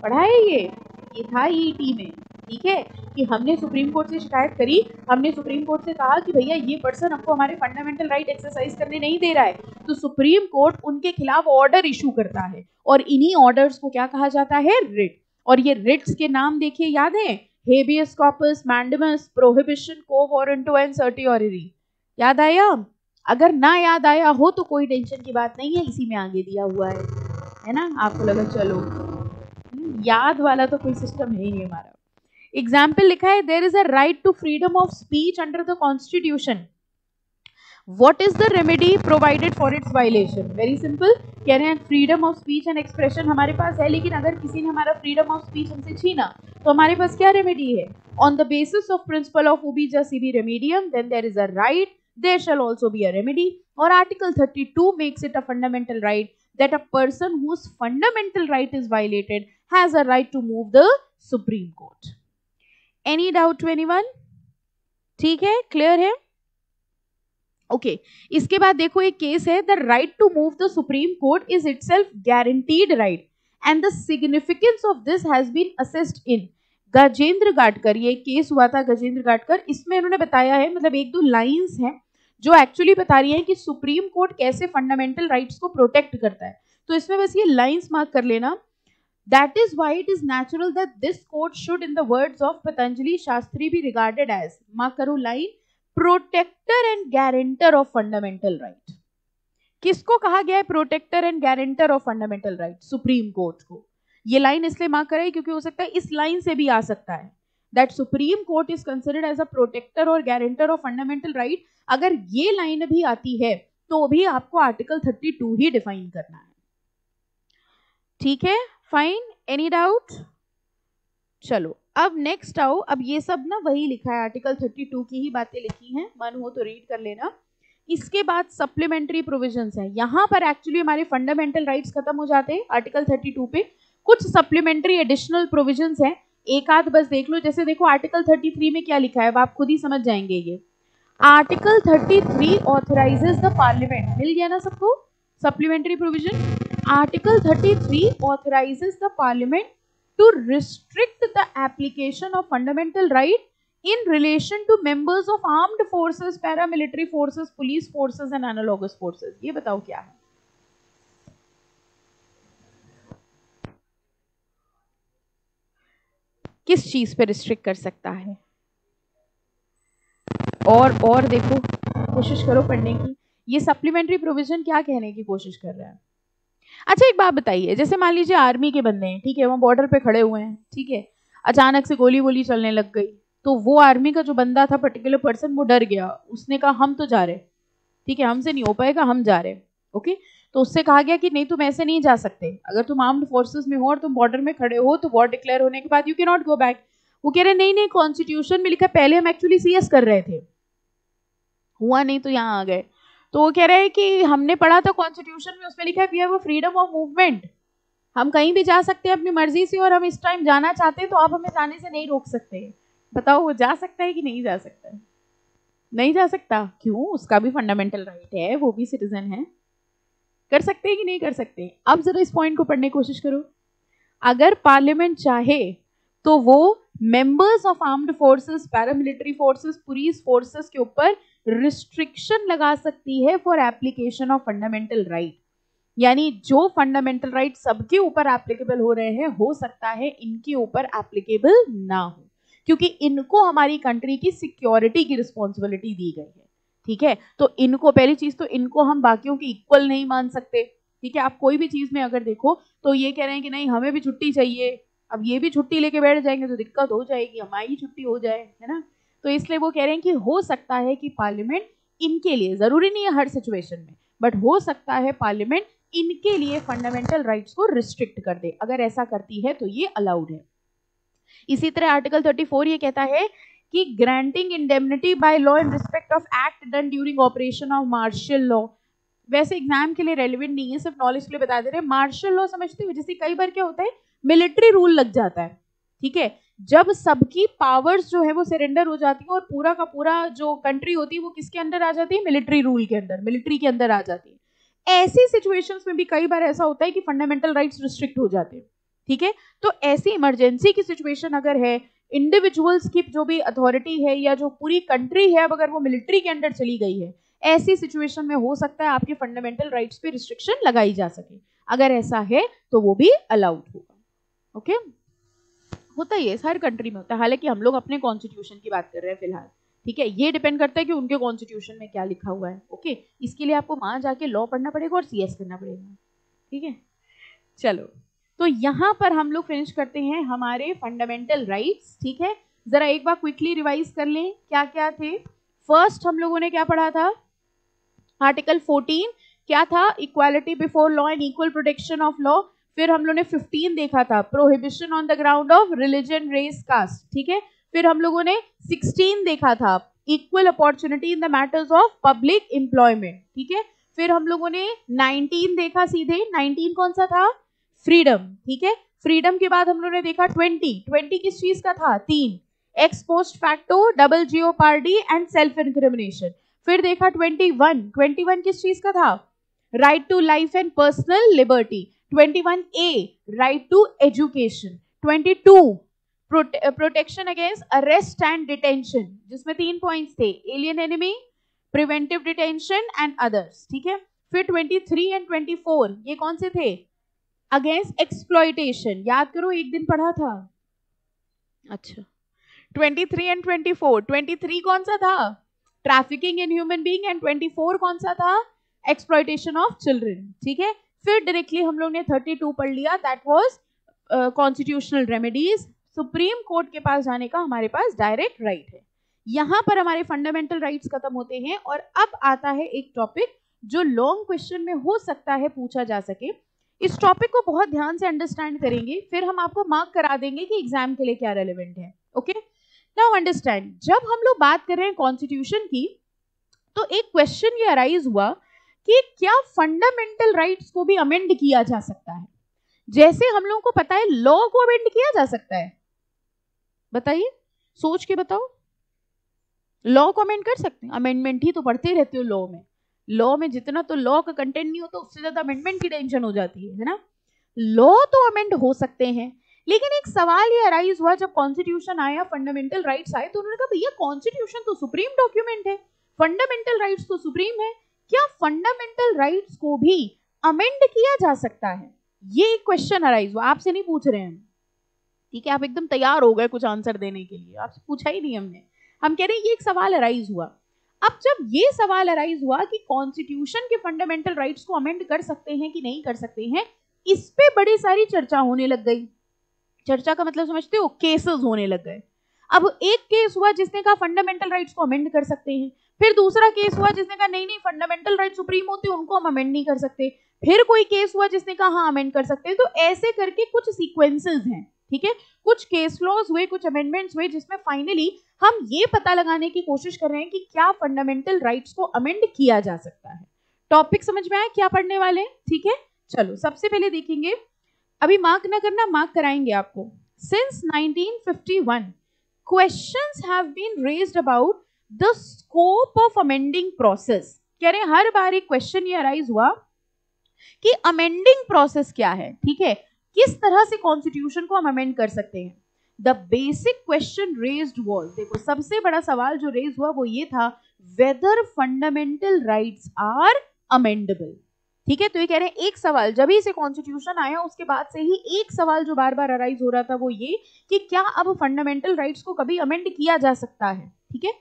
पढ़ा है ये था ईटी में, ठीक है, कि हमने सुप्रीम कोर्ट से शिकायत करी, हमने सुप्रीम कोर्ट से कहा कि भैया ये पर्सन हमको हमारे फंडामेंटल राइट एक्सरसाइज करने नहीं दे रहा है, तो सुप्रीम कोर्ट उनके खिलाफ ऑर्डर इशू करता है और इन्हीं ऑर्डर्स को क्या कहा जाता है? रिट। और ये रिट्स के नाम देखिए, याद है? Habeas corpus, mandamus, prohibition, quo warranto and certiorari. याद आया? अगर ना याद आया हो तो कोई टेंशन की बात नहीं है, इसी में आगे दिया हुआ है ना? आपको लगा चलो याद वाला तो कोई सिस्टम है ही नहीं हमारा। एग्जाम्पल लिखा है, there is a right to freedom of speech under the constitution, what is the remedy provided for its violation? Very simple, कह रहे हैं freedom of speech and expression हमारे पास है, लेकिन अगर किसी ने हमारा फ्रीडम ऑफ स्पीच हमसे छीना तो हमारे पास क्या रेमेडी है? On the basis of principle of ubi jus ibi remedium, then there is a right, there shall also be a remedy. और article 32 makes it a fundamental right that a person whose fundamental right is violated has a right to move the Supreme Court. Any doubt to anyone? ठीक है, clear है? Okay, इसके बाद देखो एक case है, the right to move the supreme court is itself guaranteed right and the significance of this has been assessed in Gajendra Gadkar. ये case हुआ था गजेंद्र गाटकर, इसमें उन्होंने बताया है, मतलब एक दो लाइंस हैं जो एक्चुअली बता रही है कि सुप्रीम कोर्ट कैसे फंडामेंटल राइट्स को प्रोटेक्ट करता है। तो इसमें बस ये लाइंस मार्क कर लेना, that is why it is natural that this court should in the words of Patanjali Shastri be regarded as, mark करो line, protector and guarantor of fundamental right. किसको कहा गया है protector and guarantor of fundamental right? Supreme Court को। ये line इसलिए mark करें क्योंकि हो सकता है इस लाइन से भी आ सकता है, that supreme court is considered as a protector और गारंटर ऑफ फंडामेंटल राइट। अगर ये लाइन भी आती है तो भी आपको आर्टिकल 32 ही डिफाइन करना है, ठीक है? Fine, any doubt? चलो अब नेक्स्ट आओ, अब ये सब ना वही लिखा है, आर्टिकल 32 की ही बातें लिखी हैं, मन हो तो रीड कर लेना। इसके बाद सप्लीमेंट्री प्रोविजंस है, यहाँ पर एक्चुअली हमारे फंडामेंटल राइट्स खत्म हो जाते हैं आर्टिकल 32 पे, कुछ सप्लीमेंट्री एडिशनल प्रोविजंस हैं, एक आध बस देख लो। जैसे देखो आर्टिकल 33 में क्या लिखा है, आप खुद ही समझ जाएंगे। ये आर्टिकल 33 ऑथराइजेस द पार्लियामेंट, मिल गया ना सबको supplementary provision? Article 33 authorises the parliament to restrict the application of fundamental right in relation to members of armed forces, paramilitary forces, police forces and analogous forces। ये बताओ क्या है? किस चीज पे रिस्ट्रिक्ट कर सकता है? और देखो, कोशिश करो पढ़ने की। ये सप्लीमेंट्री प्रोविजन क्या कहने की कोशिश कर रहा है? अच्छा एक बात बताइए, जैसे मान लीजिए आर्मी के बंदे हैं, ठीक है, वो बॉर्डर पे खड़े हुए हैं, ठीक है, अचानक से गोली वोली चलने लग गई, तो वो आर्मी का जो बंदा था, पर्टिकुलर पर्सन, वो डर गया, उसने कहा हम तो जा रहे, ठीक है, हमसे नहीं हो पाएगा, हम जा रहे, ओके। तो उससे कहा गया कि नहीं तुम ऐसे नहीं जा सकते, अगर तुम आर्म्ड फोर्सेस में हो और तुम बॉर्डर में खड़े हो तो वॉर डिक्लेयर होने के बाद you can not go back. वो कह रहे नहीं नहीं, कॉन्स्टिट्यूशन में लिखा, पहले हम एक्चुअली सीएस कर रहे थे, हुआ नहीं तो यहाँ आ गए। तो वो कह रहे हैं कि हमने पढ़ा था कॉन्स्टिट्यूशन में, उसमें लिखा है we have a freedom of movement, हम कहीं भी जा सकते हैं अपनी मर्जी से, और हम इस टाइम जाना चाहते हैं तो आप हमें जाने से नहीं रोक सकते। बताओ वो जा सकता है कि नहीं जा सकता है? नहीं जा सकता। क्यों? उसका भी फंडामेंटल राइट है, वो भी सिटीजन है, कर सकते हैं कि नहीं कर सकते? अब जरा इस पॉइंट को पढ़ने की कोशिश करो। अगर पार्लियामेंट चाहे तो वो members of armed forces, paramilitary forces, police forces के ऊपर रिस्ट्रिक्शन लगा सकती है for application of fundamental right. यानी जो फंडामेंटल राइट सबके ऊपर एप्लीकेबल हो रहे हैं, हो सकता है इनके ऊपर एप्लीकेबल ना हो, क्योंकि इनको हमारी कंट्री की सिक्योरिटी की रिस्पॉन्सिबिलिटी दी गई है, ठीक है। तो इनको, पहली चीज तो इनको हम बाकियों के इक्वल नहीं मान सकते, ठीक है। आप कोई भी चीज में अगर देखो तो ये कह रहे हैं कि नहीं हमें भी छुट्टी चाहिए, अब ये भी छुट्टी लेके बैठ जाएंगे तो दिक्कत हो जाएगी, हमारी छुट्टी हो जाए, है ना। तो इसलिए वो कह रहे हैं कि हो सकता है कि पार्लियामेंट इनके लिए, जरूरी नहीं है हर सिचुएशन में, बट हो सकता है पार्लियामेंट इनके लिए फंडामेंटल राइट्स को रिस्ट्रिक्ट कर दे। अगर ऐसा करती है तो ये अलाउड है। इसी तरह आर्टिकल 34 ये कहता है कि granting indemnity by law in respect of act done during operation of martial law. वैसे एग्जाम के लिए रेलिवेंट नहीं है, सिर्फ नॉलेज के लिए बता दे रहे हैं। मार्शल लॉ समझते हो? जैसे कई बार क्या होता है, मिलिट्री रूल लग जाता है, ठीक है, जब सबकी पावर्स जो है वो सरेंडर हो जाती है और पूरा का पूरा जो कंट्री होती है वो किसके अंदर आ जाती है? मिलिट्री रूल के अंदर, मिलिट्री के अंदर आ जाती है। ऐसी सिचुएशंस में भी कई बार ऐसा होता है कि फंडामेंटल राइट्स रिस्ट्रिक्ट हो जाते हैं, ठीक है। तो ऐसी इमरजेंसी की सिचुएशन अगर है, इंडिविजुअल्स की जो भी अथॉरिटी है या जो पूरी कंट्री है, अब अगर वो मिलिट्री के अंडर चली गई है, ऐसी सिचुएशन में हो सकता है आपके फंडामेंटल राइट्स पे रिस्ट्रिक्शन लगाई जा सके। अगर ऐसा है तो वो भी अलाउड होगा, ओके। होता ही है, हर कंट्री में होता है, हालांकि हम लोग अपने कॉन्स्टिट्यूशन की बात कर रहे हैं फिलहाल, ठीक है। ये डिपेंड करता है कि उनके कॉन्स्टिट्यूशन में क्या लिखा हुआ है, ओके। इसके लिए आपको वहां जाके लॉ पढ़ना पड़ेगा और सीएस करना पड़ेगा, ठीक है। चलो, तो यहां पर हम लोग फिनिश करते हैं हमारे फंडामेंटल राइट्स, ठीक है। जरा एक बार क्विकली रिवाइज कर लें क्या क्या थे। फर्स्ट हम लोगों ने क्या पढ़ा था? आर्टिकल 14 क्या था? Equality before law and equal protection of law. फिर हम लोगों ने 15 देखा था, prohibition on the ground of religion, race, caste, ठीक है। फिर हम लोगों ने 16 देखा था, equal opportunity in the matters of public employment, ठीक है। फिर हम लोगों ने 19 देखा सीधे, 19 कौन सा था? फ्रीडम, ठीक है। फ्रीडम के बाद हम लोगों ने देखा 20 किस चीज का था? 3, ex post facto, double jeopardy and self incrimination. फिर देखा 21 किस चीज का था? Right to life and personal liberty. 21A right to education. 22 protection against arrest and detention, जिसमें 3 पॉइंट्स थे, alien enemy, preventive detention and others, ठीक है। फिर 23 एंड 24 ये कौन से थे? अगेंस्ट एक्सप्लॉइटेशन, याद करो एक दिन पढ़ा था। अच्छा, 23 एंड 24, 23 कौन सा था? Trafficking in human being, and 24 कौन सा था? एक्सप्लॉइटेशन ऑफ चिल्ड्रन, ठीक है। फिर डायरेक्टली हम लोग ने 32 पढ़ लिया, that was constitutional remedies. Supreme court के पास जाने का हमारे पास डायरेक्ट राइट है। यहां पर हमारे फंडामेंटल राइट्स खत्म होते हैं और अब आता है एक टॉपिक जो लॉन्ग क्वेश्चन में हो सकता है पूछा जा सके। इस टॉपिक को बहुत ध्यान से अंडरस्टैंड करेंगे, फिर हम आपको मार्क करा देंगे कि एग्जाम के लिए क्या रेलेवेंट है, ओके। नाउ अंडरस्टैंड, जब हम लोग बात कर रहे हैं कॉन्स्टिट्यूशन की, तो एक क्वेश्चन ये अराइज हुआ कि क्या फंडामेंटल राइट्स को भी अमेंड किया जा सकता है? जैसे हम लोगों को पता है लॉ को अमेंड किया जा सकता है, बताइए, सोच के बताओ। लॉ को अमेंड कर सकते हैं? अमेंडमेंट ही तो पढ़ते रहते हो लॉ में। लॉ में जितना तो लॉ का कंटेंट नहीं होता, उससे ज्यादा अमेंडमेंट की टेंशन हो जाती है ना। लॉ तो अमेंड हो सकते हैं, लेकिन एक सवाल ये अराइज हुआ जब कॉन्स्टिट्यूशन आया, फंडामेंटल राइट्स आए, तो उन्होंने कहा भैया कॉन्स्टिट्यूशन तो सुप्रीम डॉक्यूमेंट है, फंडामेंटल राइट्स तो सुप्रीम है, क्या फंडामेंटल राइट्स को भी अमेंड किया जा सकता है? ये एक क्वेश्चन अराइज हुआ, आपसे नहीं पूछ रहे हैं, ठीक है, आप एकदम तैयार हो गए कुछ आंसर देने के लिए, आपसे पूछा ही नहीं हमने, हम कह रहे हैं ये एक सवाल अराइज हुआ। अब जब ये सवाल अराइज हुआ कि कॉन्स्टिट्यूशन के फंडामेंटल राइट्स को अमेंड कर सकते हैं कि नहीं कर सकते हैं, इस पे बड़ी सारी चर्चा होने लग गई। चर्चा का मतलब समझते हो, केसेस होने लग गए। अब एक केस हुआ जिसने कहा फंडामेंटल राइट्स को अमेंड कर सकते हैं, फिर दूसरा केस हुआ जिसने कहा नहीं नहीं फंडामेंटल राइट सुप्रीम होते हैं उनको हम अमेंड नहीं कर सकते, फिर कोई केस हुआ जिसने कहा हाँ अमेंड कर सकते हैं। तो ऐसे करके कुछ सीक्वेंसेस हैं, ठीक है, कुछ केस लॉज हुए, कुछ अमेंडमेंट्स हुए, जिसमें फाइनली हम ये पता लगाने की कोशिश कर रहे हैं कि क्या फंडामेंटल राइट्स को अमेंड किया जा सकता है। टॉपिक समझ में आया क्या पढ़ने वाले, ठीक है। चलो सबसे पहले देखेंगे, अभी मार्क ना करना, मार्क कराएंगे आपको। Since 1951 questions have been raised about the scope of amending process। कह रहे हैं हर बार एक क्वेश्चन ये अराइज हुआ कि अमेंडिंग प्रोसेस क्या है, ठीक है, किस तरह से कॉन्स्टिट्यूशन को हम अमेंड कर सकते हैं। The basic question raised was, देखो सबसे बड़ा सवाल जो रेज हुआ वो ये था, whether fundamental rights are amendable. ठीक है, तो ये कह रहे हैं एक सवाल, जब ही से कॉन्स्टिट्यूशन आया उसके बाद से ही एक सवाल जो बार बार अराइज हो रहा था वो ये कि क्या अब फंडामेंटल राइट्स को कभी अमेंड किया जा सकता है। ठीक है,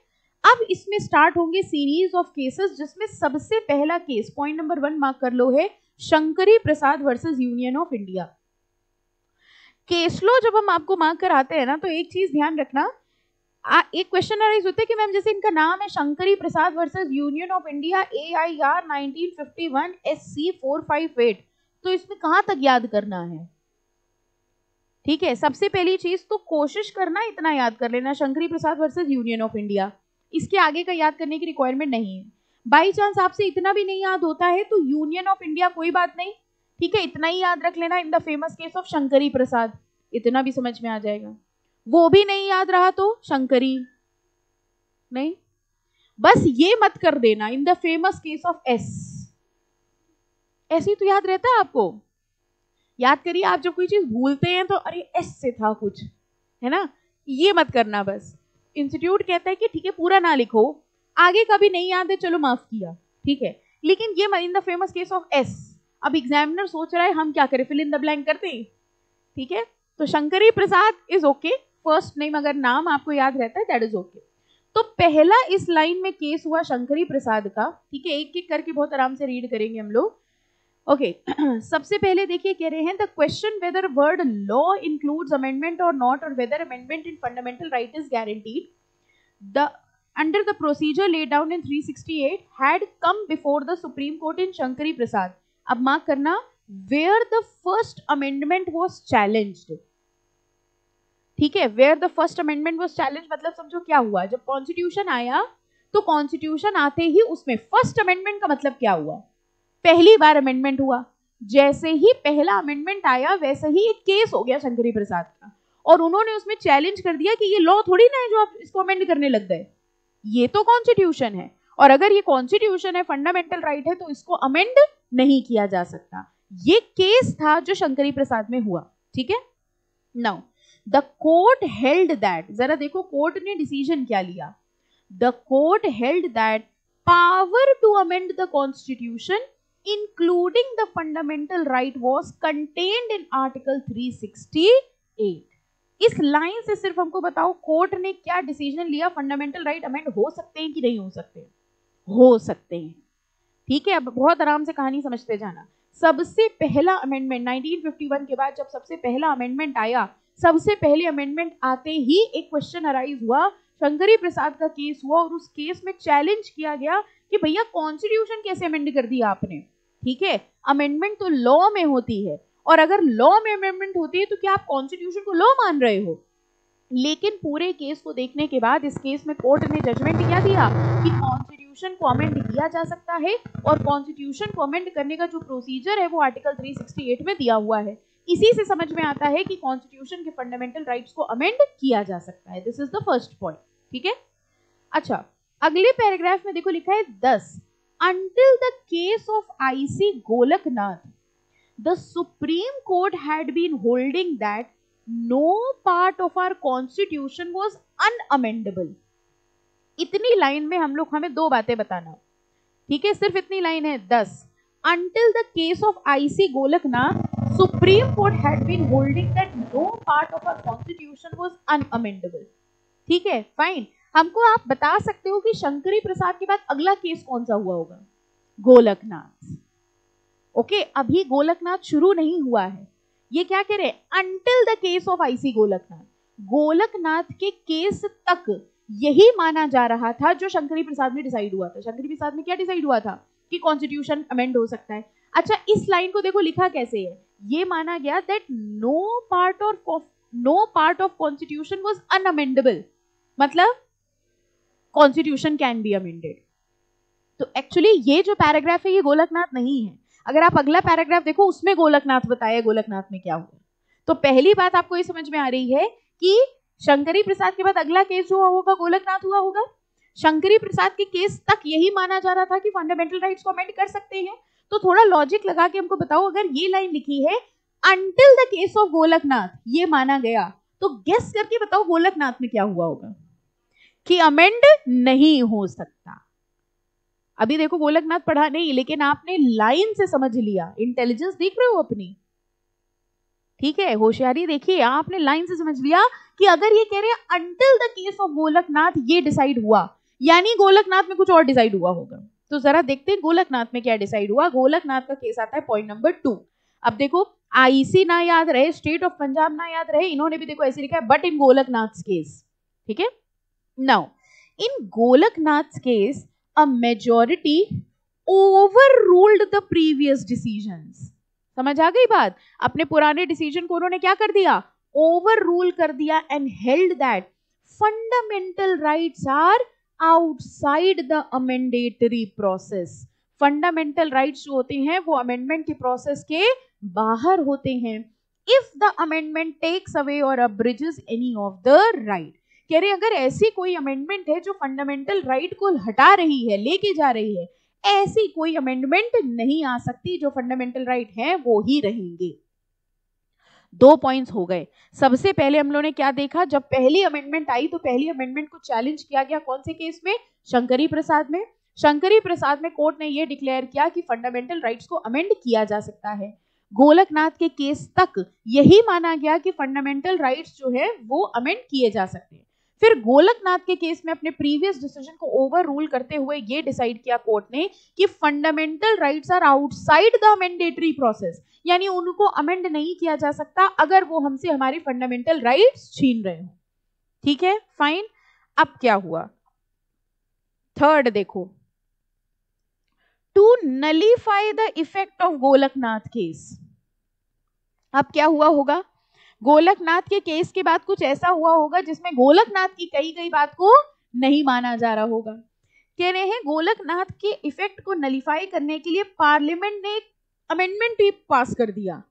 अब इसमें स्टार्ट होंगे सीरीज ऑफ केसेस, जिसमें सबसे पहला केस, पॉइंट नंबर 1 मार्क कर लो, है Shankari Prasad versus Union of India. Case लो जब हम आपको मार्क कराते हैं ना, तो एक चीज ध्यान रखना, एक क्वेश्चन अराइज होता है कि मैम जैसे इनका नाम है Shankari Prasad versus Union of India AIR 1951 SC 458, तो इसमें कहां तक याद करना है। ठीक है, सबसे पहली चीज तो कोशिश करना इतना याद कर लेना, Shankari Prasad versus Union of India, इसके आगे का याद करने की रिक्वायरमेंट नहीं है। बाई चांस आपसे इतना भी नहीं याद होता है तो यूनियन ऑफ इंडिया कोई बात नहीं, ठीक है, इतना ही याद रख लेना, in the famous case of Shankari Prasad, इतना भी समझ में आ जाएगा। वो भी नहीं याद रहा तो शंकरी नहीं, बस ये मत कर देना इन the famous case of S, ऐसे ही तो याद रहता है आपको। याद करिए, आप जब कोई चीज भूलते हैं तो अरे S से था कुछ, है ना, ये मत करना। बस इंस्टीट्यूट कहता है कि ठीक है पूरा ना लिखो, आगे का भी नहीं याद है चलो माफ किया, ठीक है, लेकिन ये इन the famous case of S। अब एग्जामिनर सोच रहा है हम क्या करें, फिल इन द ब्लैंक करते हैं, ठीक है, तो शंकरी प्रसाद इज ओके, फर्स्ट नेम अगर नाम आपको याद रहता है दैट इज ओके। तो पहला इस लाइन में केस हुआ शंकरी प्रसाद का, ठीक है, एक एक करके बहुत आराम से रीड करेंगे हम लोग। ओके सबसे पहले देखिए, कह रहे हैं the question whether word law includes amendment और नॉट, और whether amendment in fundamental right is guaranteed the under the procedure laid down in 368 had come before the Supreme Court in Shankari Prasad। अब mark करना, where the first amendment was challenged, ठीक है, where the first amendment was challenged मतलब समझो क्या हुआ, जब constitution आया तो कॉन्स्टिट्यूशन आते ही उसमें फर्स्ट अमेंडमेंट का मतलब क्या हुआ, पहली बार अमेंडमेंट हुआ। जैसे ही पहला अमेंडमेंट आया वैसे ही एक केस हो गया शंकरी प्रसाद का, और उन्होंने उसमें चैलेंज कर दिया कि ये लॉ थोड़ी ना है जो आप इसको अमेंड करने लग गए, ये तो कॉन्स्टिट्यूशन है, और अगर ये कॉन्स्टिट्यूशन है, फंडामेंटल राइट है, तो इसको अमेंड नहीं किया जा सकता। ये केस था जो शंकरी प्रसाद में हुआ, ठीक है। Now the court held that, जरा देखो कोर्ट ने डिसीजन क्या लिया, the court held that power to amend the constitution including the fundamental right was contained in article 368। इस लाइन से सिर्फ हमको बताओ कोर्ट ने क्या डिसीजन लिया, फंडामेंटल राइट अमेंड हो सकते हैं कि नहीं हो सकते, हो सकते हैं, ठीक है। अब बहुत आराम से कहानी समझते जाना। सबसे पहला अमेंडमेंट 1951 के बाद जब सबसे पहला अमेंडमेंट आया, सबसे पहले अमेंडमेंट आते ही एक क्वेश्चन अराइज हुआ, शंकरी प्रसाद का केस हुआ, और उस केस में चैलेंज किया गया कि भैया कॉन्स्टिट्यूशन कैसे अमेंड कर दिया आपने, ठीक है, अमेंडमेंट तो लॉ में होती है, और अगर लॉ में अमेंडमेंट होती है तो क्या आप कॉन्स्टिट्यूशन को लॉ मान रहे हो। लेकिन पूरे केस को देखने के बाद इस केस में कोर्ट ने जजमेंट क्या दिया कि कॉन्स्टिट्यूशन को अमेंड किया जा सकता है, और कॉन्स्टिट्यूशन को अमेंड करने का जो प्रोसीजर है वो आर्टिकल 368 में दिया हुआ है। इसी से समझ में आता है कि कॉन्स्टिट्यूशन के फंडामेंटल राइट्स को अमेंड किया जा सकता है। This is the first point, ठीक है। अच्छा, अगले पैराग्राफ में देखो लिखा है 10, until the case of IC Golaknath the Supreme Court had been holding that no part of our constitution was unamendable। इतनी लाइन में हम लोग, हमें दो बातें बताना, ठीक है, सिर्फ इतनी लाइन है 10, until the case of IC Golaknath Supreme Court had been holding that no part of our constitution was unamendable. ठीक है, फाइन. हमको आप बता सकते हो कि शंकरी प्रसाद के बाद अगला केस कौन सा हुआ होगा? गोलकनाथ. ओके, अभी गोलकनाथ शुरू नहीं हुआ है. ये क्या कह रहे हैं? Until the case of IC Golaknath. Golaknath के केस तक यही माना जा रहा था जो शंकरी प्रसाद में डिसाइड हुआ था. शंकरी प्रसाद में क्या डिसाइड हुआ था? कि कॉन्स्टिट्यूशन अमेंड हो सकता है. अच्छा, इस लाइन को देखो लिखा कैसे है. ये माना गया that no part of constitution was unamendable. मतलब कॉन्स्टिट्यूशन कैन बी अमेंडेड. तो एक्चुअली ये जो पैराग्राफ है ये गोलकनाथ नहीं है. अगर आप अगला पैराग्राफ देखो उसमें गोलकनाथ बताया, गोलकनाथ में क्या हुआ. तो पहली बात आपको ये समझ में आ रही है कि शंकरी प्रसाद के बाद अगला केस जो हुआ होगा गोलकनाथ हुआ होगा. शंकरी प्रसाद के केस तक यही माना जा रहा था कि फंडामेंटल राइट्स को अमेंड कर सकते हैं. तो थोड़ा लॉजिक लगा के हमको बताओ, अगर ये लाइन लिखी है until the case of Golaknath ये माना गया, तो गेस करके बताओ गोलकनाथ में क्या हुआ होगा? कि अमेंड नहीं हो सकता. अभी देखो गोलकनाथ पढ़ा नहीं, लेकिन आपने लाइन से समझ लिया. इंटेलिजेंस देख रहे हो अपनी? ठीक है, होशियारी देखिए. आपने लाइन से समझ लिया कि अगर ये कह रहे हैं until the case of Golaknath ये डिसाइड हुआ, यानी गोलकनाथ में कुछ और डिसाइड हुआ होगा. तो जरा देखते हैं गोलकनाथ में क्या डिसाइड हुआ. गोलकनाथ का केस आता है पॉइंट नंबर 2. अब देखो, आईसी ना याद रहे, स्टेट ऑफ पंजाब ना याद रहे, इन्होंने भी देखो ऐसे लिखा है बट इन गोलकनाथ केस. ठीक है, now in Golaknath case a majority overruled the previous decisions. समझ आ गई बात? अपने पुराने डिसीजन को उन्होंने क्या कर दिया? ओवर रूल कर दिया. And held that fundamental rights are outside the amendatory process. Fundamental rights जो होते हैं वो अमेंडमेंट के प्रोसेस के बाहर होते हैं. If the amendment takes away और abridges any of the right. कह रहे अगर ऐसी कोई अमेंडमेंट है जो फंडामेंटल राइट को हटा रही है, लेके जा रही है, ऐसी कोई अमेंडमेंट नहीं आ सकती. जो फंडामेंटल राइट है वो ही रहेंगे. 2 पॉइंट्स हो गए. सबसे पहले हम लोगों ने क्या देखा? जब पहली अमेंडमेंट आई तो पहली अमेंडमेंट को चैलेंज किया गया. कौन से केस में? शंकरी प्रसाद में. शंकरी प्रसाद में कोर्ट ने यह डिक्लेयर किया कि फंडामेंटल राइट्स को अमेंड किया जा सकता है. गोलकनाथ के केस तक यही माना गया कि फंडामेंटल राइट्स जो है वो अमेंड किए जा सकते हैं. फिर गोलकनाथ के केस में अपने प्रीवियस डिसीजन को ओवर रूल करते हुए ये डिसाइड किया कोर्ट ने कि fundamental rights are outside the amendatory process, यानी उनको अमेंड नहीं किया जा सकता अगर वो हमसे हमारी फंडामेंटल राइट्स छीन रहे हो. ठीक है, फाइन. अब क्या हुआ? थर्ड देखो, to nullify the effect of Golaknath case. अब क्या हुआ होगा? गोलकनाथ के केस के बाद कुछ ऐसा हुआ होगा जिसमें गोलकनाथ की कही गई बात को नहीं माना जा रहा होगा. कह रहे हैं गोलकनाथ के इफेक्ट को नलीफाई करने के लिए पार्लियामेंट ने एक अमेंडमेंट भी पास कर दिया.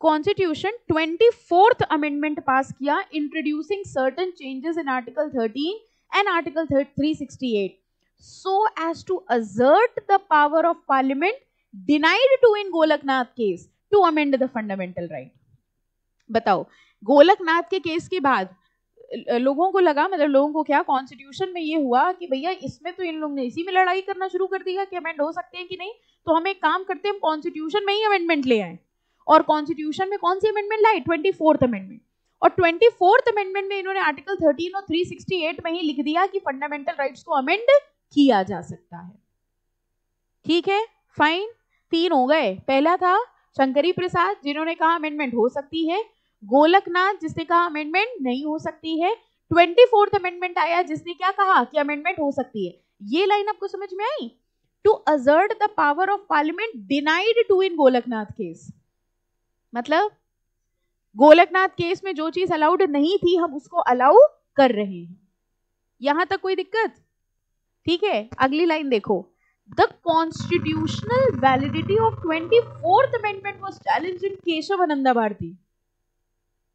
कॉन्स्टिट्यूशन 24th अमेंडमेंट पास किया, introducing certain changes in article 13 and article 368 so as to assert the power of parliament denied to in Golaknath case to amend the fundamental right. बताओ, गोलकनाथ के केस के बाद लोगों को लगा, मतलब लोगों को क्या, कॉन्स्टिट्यूशन में ये हुआ कि भैया इसमें तो इन लोगों ने इसी में लड़ाई करना शुरू कर दिया कि अमेंड हो सकते हैं कि नहीं, तो हम एक काम करते हैं, हम कॉन्स्टिट्यूशन में ही अमेंडमेंट ले आए. और कॉन्स्टिट्यूशन में कौन सी अमेंडमेंट लाई? 24th amendment. और 24th अमेंडमेंट में इन्होंने आर्टिकल 13 और 368 में ही लिख दिया कि फंडामेंटल राइट्स को अमेंड किया जा सकता है. ठीक है, फाइन. 3 हो गए. पहला था शंकरी प्रसाद जिन्होंने कहा अमेंडमेंट हो सकती है. गोलकनाथ जिसने कहा अमेंडमेंट नहीं हो सकती है. 24th अमेंडमेंट आया जिसने क्या कहा कि अमेंडमेंट हो सकती है. ये लाइन आपको समझ में आई? To assert the power of parliament denied to in Golaknath case. मतलब गोलकनाथ केस में जो चीज अलाउड नहीं थी हम उसको अलाउ कर रहे हैं. यहां तक कोई दिक्कत? ठीक है, अगली लाइन देखो. The constitutional validity of 24th amendment was challenged in Keshavananda Bharti.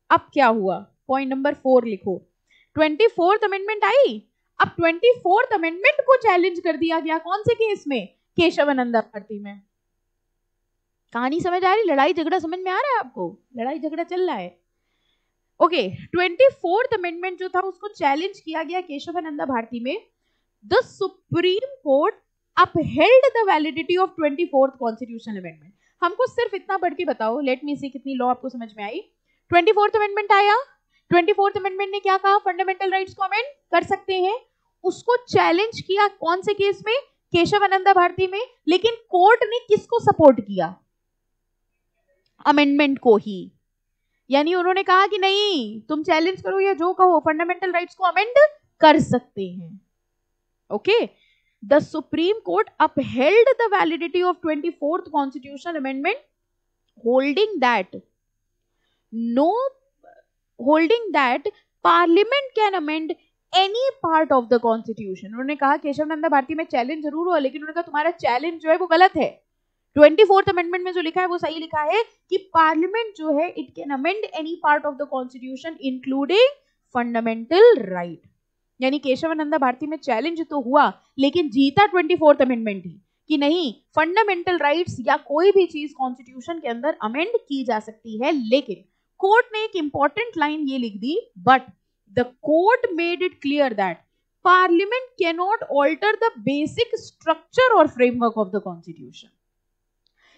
अब क्या हुआ? पॉइंट नंबर 4 लिखो. 24th अमेंडमेंट आई. अब 24th अमेंडमेंट को चैलेंज कर दिया गया. कौन से केस में? केशवानंद भारती में. कहानी समझ आ रही? लड़ाई झगड़ा समझ में आ रहा है आपको? लड़ाई झगड़ा चल रहा है. ओके, 24th अमेंडमेंट जो था उसको चैलेंज किया गया केशवानंद भारती में. The supreme court upheld the validity of 24th constitutional amendment. हमको सिर्फ इतना पढ़ के बताओ, लेट मी सी कितनी लॉ आपको समझ में आई। 24th अमेंडमेंट आया, 24th अमेंडमेंट ने क्या कहा, फंडामेंटल राइट्स को अमेंड कर सकते हैं। उसको चैलेंज किया कौन से केस में, केशवानंद भारती में, लेकिन कोर्ट ने किसको सपोर्ट किया, अमेंडमेंट को ही। यानी उन्होंने कहा कि नहीं तुम चैलेंज करो या जो कहो, फंडामेंटल राइट्स को अमेंड कर सकते हैं। Okay, the supreme court upheld the validity of 24th constitutional amendment, holding that parliament can amend any part of the constitution। उन्होंने कहा केशवानंद भारती में चैलेंज जरूर हुआ, लेकिन उन्होंने कहा तुम्हारा चैलेंज जो है वो गलत है। 24th अमेंडमेंट में जो लिखा है वो सही लिखा है कि पार्लियामेंट जो है it can amend any part of the constitution including fundamental right. यानी केशवानंद भारती में चैलेंज तो हुआ, लेकिन जीता 24th अमेंडमेंट ही कि नहीं फंडामेंटल राइट्स या कोई भी चीज कॉन्स्टिट्यूशन के अंदर अमेंड की जा सकती है। लेकिन कोर्ट ने एक इंपॉर्टेंट लाइन ये लिख दी, but the court made it clear that parliament can not alter the basic structure और फ्रेमवर्क ऑफ द कॉन्स्टिट्यूशन।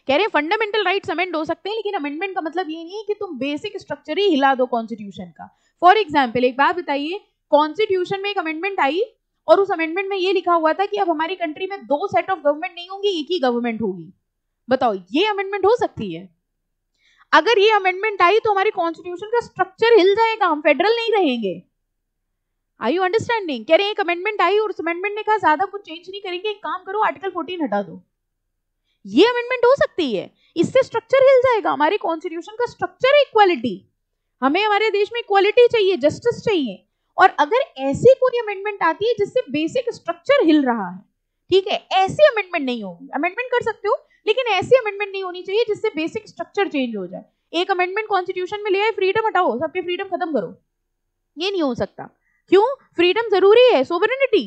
कह रहे हैं फंडामेंटल राइट्स अमेंड हो सकते हैं, लेकिन अमेंडमेंट का मतलब ये नहीं है कि तुम बेसिक स्ट्रक्चर ही हिला दो कॉन्स्टिट्यूशन का। फॉर एग्जाम्पल एक बात बताइए, कॉन्स्टिट्यूशन में एक अमेंडमेंट आई और उस अमेंडमेंट में ये लिखा हुआ था कि अब हमारी कंट्री में 2 सेट ऑफ गवर्नमेंट नहीं होंगी, एक ही गवर्नमेंट होगी। बताओ ये अमेंडमेंट हो सकती है? अगर ये अमेंडमेंट आई तो हमारी कॉन्स्टिट्यूशन का स्ट्रक्चर हिल जाएगा, हम फेडरल नहीं रहेंगे। Are you understanding? कह रहे हैं एक अमेंडमेंट आई और उस अमेंडमेंट ने कहा ज्यादा कुछ चेंज नहीं करेंगे, एक काम करो आर्टिकल 14 हटा दो। ये अमेंडमेंट हो सकती है, इससे स्ट्रक्चर हिल जाएगा। हमारे कॉन्स्टिट्यूशन का स्ट्रक्चर है इक्वालिटी, हमें हमारे देश में इक्वालिटी चाहिए, जस्टिस चाहिए। और अगर ऐसी कोई अमेंडमेंट आती है जिससे बेसिक स्ट्रक्चर हिल रहा है, ठीक है, ऐसी अमेंडमेंट नहीं होगी। अमेंडमेंट कर सकते हो, लेकिन ऐसी अमेंडमेंट नहीं होनी चाहिए जिससे बेसिक स्ट्रक्चर चेंज हो जाए। एक अमेंडमेंट कॉन्स्टिट्यूशन में ले आए, फ्रीडम हटाओ, सबके फ्रीडम खत्म करो, ये नहीं हो सकता। क्यों? फ्रीडम जरूरी है, सोवरेनिटी।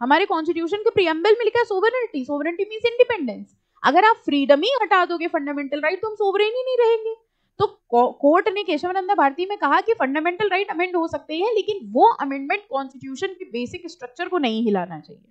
हमारे कॉन्स्टिट्यूशन के प्रीएम्बल में लिखा है सोवरेनिटी, सोवरेनिटी मींस इंडिपेंडेंस। अगर आप फ्रीडम ही हटा दोगे फंडामेंटल राइट तो हम सोवरेन ही नहीं रहेंगे। तो कोर्ट ने केशवानंद भारती में कहा कि फंडामेंटल राइट अमेंड हो सकते हैं, लेकिन वो अमेंडमेंट कॉन्स्टिट्यूशन के बेसिक स्ट्रक्चर को नहीं हिलाना चाहिए।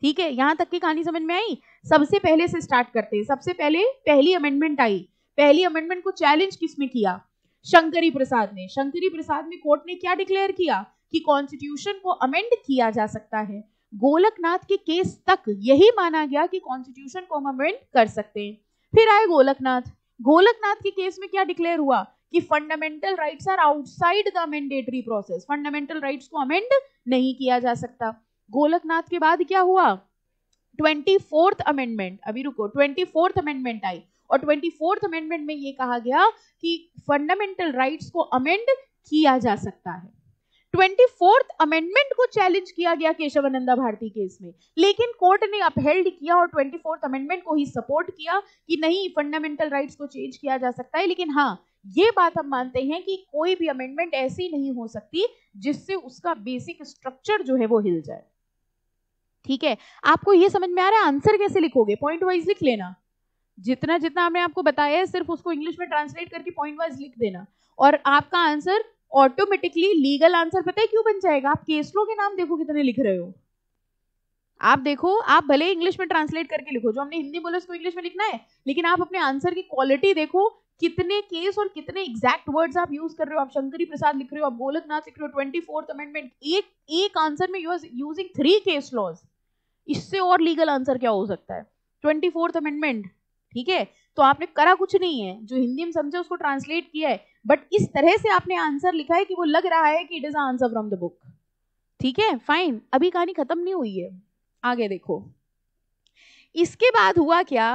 ठीक है, यहां तक की कहानी समझ में आई? सबसे पहले से स्टार्ट करते हैं। सबसे पहले पहली अमेंडमेंट आई, पहली अमेंडमेंट को चैलेंज किसने किया? शंकरी प्रसाद ने। शंकरी प्रसाद में कोर्ट ने क्या डिक्लेयर किया कि कॉन्स्टिट्यूशन को अमेंड किया जा सकता है। गोलकनाथ के केस तक यही माना गया कि कॉन्स्टिट्यूशन को हम अमेंड कर सकते हैं। फिर आए गोलकनाथ। गोलकनाथ के केस में क्या डिक्लेयर हुआ कि fundamental rights are outside the mandatory process, fundamental rights को अमेंड नहीं किया जा सकता। गोलकनाथ के बाद क्या हुआ? 24th amendment. अभी रुको, 24th अमेंडमेंट आई और 24th अमेंडमेंट में ये कहा गया कि फंडामेंटल राइट्स को अमेंड किया जा सकता है। 24th अमेंडमेंट को चैलेंज किया गया केशवानंद भारती केस में, लेकिन कोर्ट ने अपहेल्ड किया और 24th अमेंडमेंट को ही सपोर्ट किया कि नहीं फंडामेंटल राइट्स को चेंज किया जा सकता है। लेकिन हाँ, ये बात हम मानते हैं कि कोई भी अमेंडमेंट ऐसी नहीं हो सकती जिससे उसका बेसिक स्ट्रक्चर जो है वो हिल जाए। ठीक है, आपको ये समझ में आ रहा है? आंसर कैसे लिखोगे? पॉइंट वाइज लिख लेना, जितना जितना हमने आपको बताया है सिर्फ उसको इंग्लिश में ट्रांसलेट करके पॉइंट वाइज लिख देना और आपका आंसर ऑटोमेटिकली लीगल आंसर पता है क्यों बन जाएगा? आप केस लो के नाम देखो कितने लिख रहे हो। आप देखो, आप भले इंग्लिश में ट्रांसलेट करके लिखो, जो हमने हिंदी बोला उसको इंग्लिश में लिखना है, लेकिन आप अपने आंसर की क्वालिटी देखो, कितने केस और कितने एग्जैक्ट वर्ड्स आप यूज कर रहे हो। आप शंकरी प्रसाद लिख रहे हो, आप गोलकनाथ लिख रहे हो, 24th अमेंडमेंट, एक आंसर में you are using 3 case laws. इससे और लीगल आंसर क्या हो सकता है? 24th amendment. ठीक है, तो आपने करा कुछ नहीं है, जो हिंदी में समझे उसको ट्रांसलेट किया है, बट इस तरह से आपने आंसर लिखा है कि वो लग रहा है कि it is answer from the book. ठीक है, फाइन। अभी कहानी खत्म नहीं हुई है, आगे देखो। इसके बाद हुआ क्या?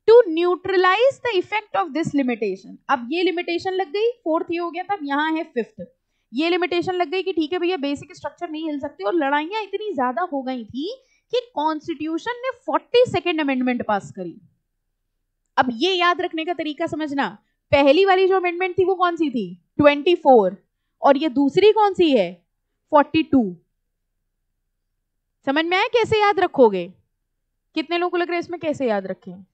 To neutralise the effect of this limitation. अब ये लिमिटेशन लग गई, 4th ये हो गया, तब यहाँ है 5th। ये लिमिटेशन लग गई कि ठीक है भैया बेसिक स्ट्रक्चर नहीं हिल सकते, और लड़ाइयां इतनी ज्यादा हो गई थी कि कॉन्स्टिट्यूशन ने 42nd अमेंडमेंट पास करी। अब ये याद रखने का तरीका समझना, पहली वाली जो अमेंडमेंट थी वो कौन सी थी? 24, और ये दूसरी कौन सी है? 42। समझ में आया कैसे याद रखोगे? कितने लोगों को लग रहा है इसमें कैसे याद रखें?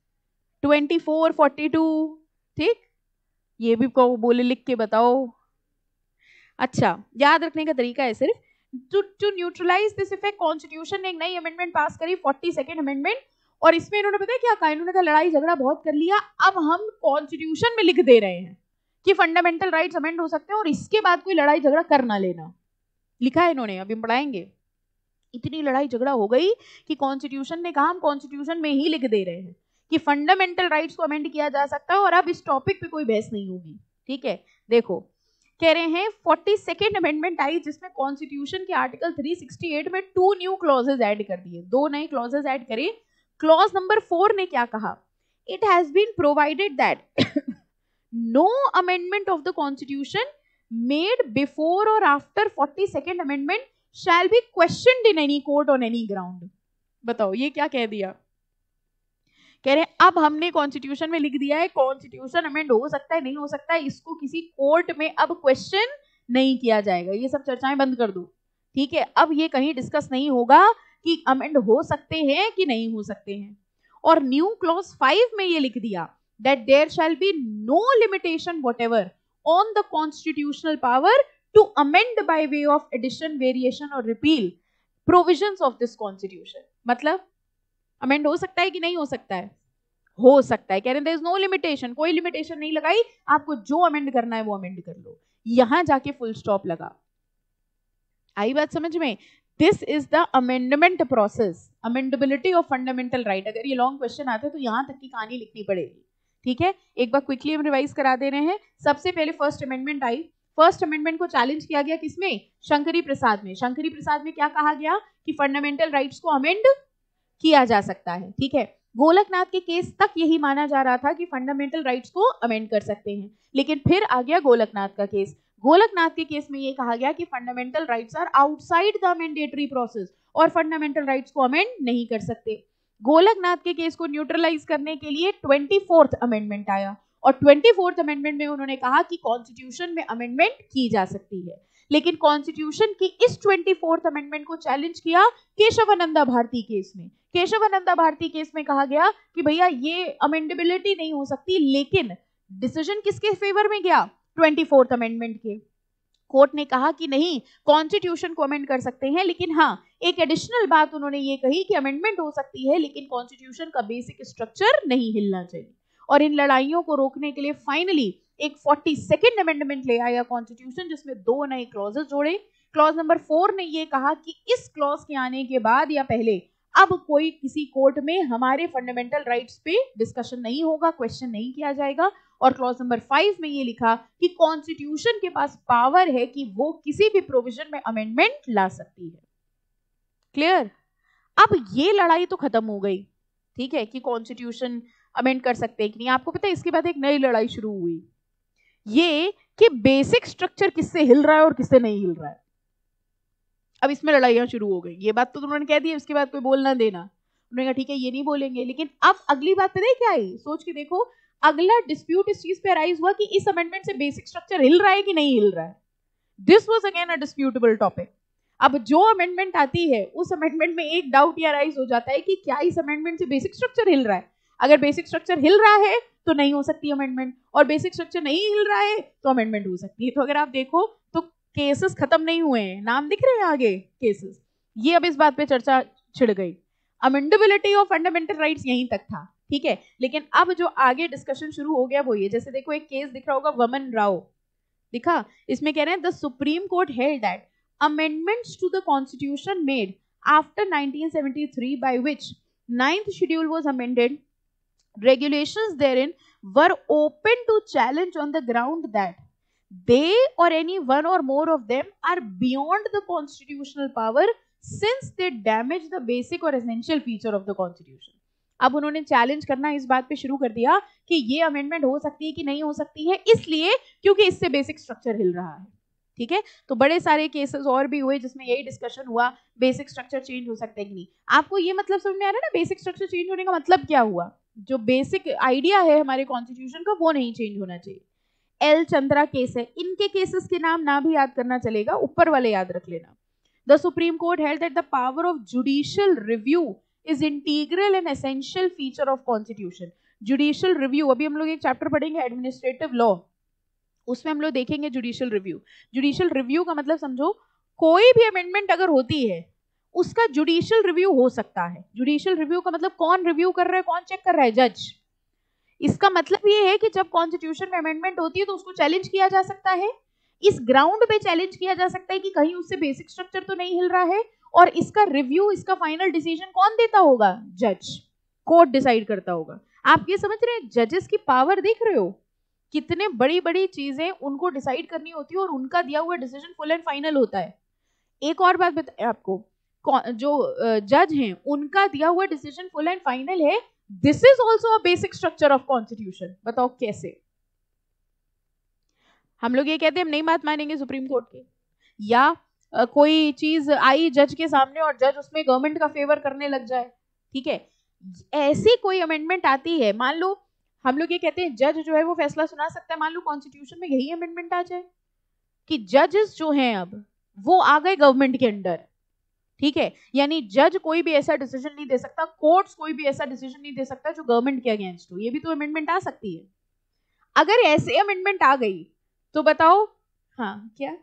24, 42, ठीक, ये भी बोले लिख के बताओ। अच्छा, याद रखने का तरीका है सिर्फ to neutralise this effect, constitution ने एक नई अमेंडमेंट पास करी, 42nd अमेंडमेंट, और इसमें इन्होंने पता है क्या कहा, इन्होंने कहा लड़ाई झगड़ा बहुत कर लिया, अब हम कॉन्स्टिट्यूशन में लिख दे रहे हैं कि फंडामेंटल राइट्स अमेंड हो सकते हैं और इसके बाद कोई लड़ाई झगड़ा कर ना लेना। लिखा है इन्होंने, अभी हम पढ़ाएंगे। इतनी लड़ाई झगड़ा हो गई कि कॉन्स्टिट्यूशन ने कहा हम कॉन्स्टिट्यूशन में ही लिख दे रहे हैं कि फंडामेंटल राइट्स को अमेंड किया जा सकता है और अब इस टॉपिक पे कोई बहस नहीं होगी। ठीक है, देखो कह रहे हैं 42nd अमेंडमेंट आई जिसमें कॉन्स्टिट्यूशन के आर्टिकल 368 में 2 न्यू क्लॉजेज ऐड कर दिए, 2 नए क्लॉजेज ऐड करे। क्लॉज नंबर 4 ने क्या कहा, it has been provided that no amendment of the constitution made before और after 42nd amendment shall be questioned in any court on any ground। बताओ ये क्या कह दिया, कह रहे हैं अब हमने कॉन्स्टिट्यूशन में लिख दिया है कॉन्स्टिट्यूशन अमेंड हो सकता है नहीं हो सकता है, इसको किसी कोर्ट में अब क्वेश्चन नहीं किया जाएगा, ये सब चर्चाएं बंद कर दो। ठीक है, अब ये कहीं डिस्कस नहीं होगा कि अमेंड हो सकते हैं कि नहीं हो सकते हैं। और न्यू क्लॉज 5 में ये लिख दिया that there shall be no limitation whatever on the constitutional power to amend by way of addition, variation or repeal provisions of this constitution। मतलब amend हो सकता है कि नहीं हो सकता है, हो सकता है। कह रहे हैं there is no limitation, कोई लिमिटेशन नहीं लगाई, आपको जो अमेंड करना है वो अमेंड कर लो, यहां जाके फुल स्टॉप लगा। आई बात समझ में? This is the amendment process, amendability of fundamental right. अगर ये लॉन्ग क्वेश्चन आते तो यहां तक की कहानी लिखनी पड़ेगी। ठीक है, एक बार क्विकली हम रिवाइज करा दे रहे हैं। सबसे पहले फर्स्ट अमेंडमेंट आई, फर्स्ट अमेंडमेंट को चैलेंज किया गया किसमें, शंकरी प्रसाद में। शंकरी प्रसाद में क्या कहा गया कि फंडामेंटल राइट्स को अमेंड किया जा सकता है। ठीक है, गोलकनाथ के केस तक यही माना जा रहा था कि फंडामेंटल राइट्स को अमेंड कर सकते हैं, लेकिन फिर आ गया गोलकनाथ का केस। गोलकनाथ के केस में ये कहा गया कि fundamental rights are outside the mandatory process और फंडामेंटल राइट्स को अमेंड नहीं कर सकते। गोलकनाथ के केस को न्यूट्रलाइज करने के लिए 24th अमेंडमेंट आया और 24th अमेंडमेंट में उन्होंने कहा कि कॉन्स्टिट्यूशन में अमेंडमेंट की जा सकती है। लेकिन कॉन्स्टिट्यूशन की इस 24th अमेंडमेंट को चैलेंज किया केशवानंदा भारती केस में। केशवानंदा भारती केस में कहा गया कि भैया ये अमेंडेबिलिटी नहीं हो सकती, लेकिन डिसीजन किसके फेवर में गया, 24th अमेंडमेंट के। कोर्ट ने कहा कि नहीं, कॉन्स्टिट्यूशन को अमेंड कर सकते हैं, लेकिन हाँ एक एडिशनल बात उन्होंने ये कही कि अमेंडमेंट हो सकती है लेकिन कॉन्स्टिट्यूशन का बेसिक स्ट्रक्चर नहीं हिलना चाहिए। और इन लड़ाइयों को रोकने के लिए फाइनली एक 42nd अमेंडमेंट ले आया कॉन्स्टिट्यूशन, जिसमें 2 नए क्लॉजेस जोड़े। क्लॉज नंबर 4 ने ये कहा कि इस क्लॉज के आने के बाद या पहले अब कोई किसी कोर्ट में हमारे फंडामेंटल राइट्स पे डिस्कशन नहीं होगा, क्वेश्चन नहीं किया जाएगा। और क्लॉज नंबर 5 में ये लिखा कि कॉन्स्टिट्यूशन के पास पावर है कि वो किसी भी प्रोविजन में अमेंडमेंट ला सकती है। क्लियर? अब ये लड़ाई तो खत्म हो गई, ठीक है, कि कॉन्स्टिट्यूशन अमेंड कर सकते हैं कि नहीं। आपको पता है इसके बाद एक नई लड़ाई शुरू हुई, ये कि बेसिक स्ट्रक्चर किससे हिल रहा है और किससे नहीं हिल रहा है। अब इसमें लड़ाइयां शुरू हो गई। ये बात तो उन्होंने कह दी, उसके बाद कोई बोलना देना, उन्होंने कहा ठीक है ये नहीं बोलेंगे। लेकिन अब अगली बात पता है क्या आई, सोच के देखो, अगला डिस्प्यूट इस चीज पे अराइज हुआ कि इस अमेंडमेंट से बेसिक स्ट्रक्चर हिल रहा है कि नहीं हिल रहा है। This was again a disputable topic. अब जो अमेंडमेंट आती है उस अमेंडमेंट में एक डाउट ये अराइज हो जाता है कि क्या इस अमेंडमेंट से बेसिक स्ट्रक्चर हिल रहा है। अगर बेसिक स्ट्रक्चर हिल रहा है तो नहीं हो सकती अमेंडमेंट, और बेसिक स्ट्रक्चर नहीं हिल रहा है तो अमेंडमेंट हो सकती है। तो अगर आप देखो तो केसेस खत्म नहीं हुए हैं, नाम दिख रहे हैं आगे केसेस। ये अब इस बात पे चर्चा छिड़ गई, अमेंडेबिलिटी ऑफ फंडामेंटल राइट्स यहीं तक था, ठीक है। लेकिन अब जो आगे डिस्कशन शुरू हो गया वो ये, जैसे देखो एक केस दिख रहा होगा वमन राव, दिखा, इसमें कह रहे हैं the supreme court held that amendments to the constitution made after 1973 by which 9th schedule was amended, regulations therein were open to challenge on the ground that they or any one or more of them are beyond the constitutional power since they damage the basic or essential feature of the constitution। अब उन्होंने challenge करना इस बात पे शुरू कर दिया कि ये अमेंडमेंट हो सकती है कि नहीं हो सकती है, इसलिए क्योंकि इससे बेसिक स्ट्रक्चर हिल रहा है, ठीक है। तो बड़े सारे केसेस और भी हुए जिसमें यही डिस्कशन हुआ, बेसिक स्ट्रक्चर चेंज हो सकता है कि नहीं। आपको ये मतलब समझ में आ रहा है ना, बेसिक स्ट्रक्चर चेंज होने का मतलब क्या हुआ, जो बेसिक आइडिया है हमारे कॉन्स्टिट्यूशन का वो नहीं चेंज होना चाहिए। एल चंद्रा केस है, इनके केसेस के नाम ना भी याद करना चलेगा, ऊपर वाले याद रख लेना। The supreme court held that the power of judicial review is integral and essential feature of constitution. Judicial review, अभी हम लोग एक चैप्टर पढ़ेंगे एडमिनिस्ट्रेटिव लॉ, उसमें हम लोग देखेंगे जुडिशियल रिव्यू। जुडिशियल रिव्यू का मतलब समझो, कोई भी अमेंडमेंट अगर होती है उसका जुडिशियल रिव्यू हो सकता है। जुडिशियल रिव्यू का मतलब कौन रिव्यू कर रहा है, कौन चेक कर रहा है, जज। इसका मतलब ये है कि जब कॉन्स्टिट्यूशन में अमेंडमेंट होती है तो उसको चैलेंज किया जा सकता है, इस ग्राउंड पे चैलेंज किया जा सकता है कि कहीं उससे बेसिक स्ट्रक्चर तो नहीं हिल रहा है, और इसका रिव्यू, इसका फाइनल डिसीजन कौन देता होगा, जज, कोर्ट डिसाइड करता होगा। आप ये समझ रहे हैं, जजेस की पावर देख रहे हो, कितने बड़ी बड़ी चीजें उनको डिसाइड करनी होती है और उनका दिया हुआ डिसीजन फुल एंड फाइनल होता है। एक और बात बताए आपको, जो जज हैं उनका दिया हुआ डिसीजन फुल एंड फाइनल है। This is also a basic structure of constitution. बताओ कैसे? हम लोग ये कहते हैं हम नहीं बात मानेंगे सुप्रीम कोर्ट की, या कोई चीज आई जज के सामने और जज उसमें गवर्नमेंट का फेवर करने लग जाए, ठीक है, ऐसी कोई अमेंडमेंट आती है, मान लो हम लोग ये कहते हैं जज जो है वो फैसला सुना सकता है, मान लो कॉन्स्टिट्यूशन में यही अमेंडमेंट आ जाए कि जजेस जो हैं अब वो आ गए गवर्नमेंट के अंडर, ठीक है, यानी जज कोई भी ऐसा डिसीजन नहीं दे सकता, कोर्ट्स कोई भी ऐसा डिसीजन नहीं दे सकता जो गवर्नमेंट के अगेंस्ट हो। ये भी तो अमेंडमेंट आ सकती है। अगर ऐसे अमेंडमेंट आ गई तो बताओ, हाँ क्या,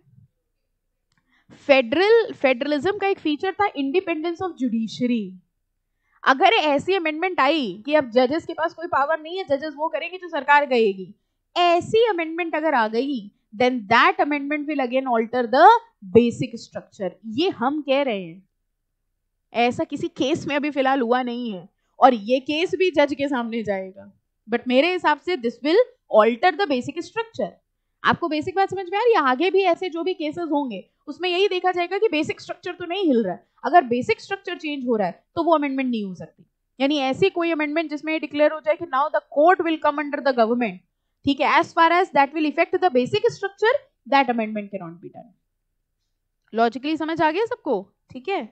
फेडरलिज्म का एक फीचर था इंडिपेंडेंस ऑफ जुडिशरी। अगर ऐसी अमेंडमेंट आई कि अब जजेस के पास कोई पावर नहीं है, जजेस वो करेंगे जो सरकार कहेगी, ऐसी अमेंडमेंट अगर आ गई, then that amendment will again alter the basic structure। ये हम कह रहे हैं, ऐसा किसी केस में अभी फिलहाल हुआ नहीं है, और ये केस भी जज के सामने जाएगा, बट मेरे हिसाब से this will alter the basic structure. आपको बेसिक बात समझ में आ रही है? आगे भी ऐसे जो भी केसेस होंगे उसमें यही देखा जाएगा कि बेसिक स्ट्रक्चर तो नहीं हिल रहा है, अगर बेसिक स्ट्रक्चर चेंज हो रहा है तो वो अमेंडमेंट नहीं हो सकती। यानी ऐसी कोई अमेंडमेंट जिसमें डिक्लेयर हो जाए कि now the court will come under the government, ठीक है, as far as that will affect the basic structure, that amendment can not be done. Logically समझ आ गया सबको? ठीक है,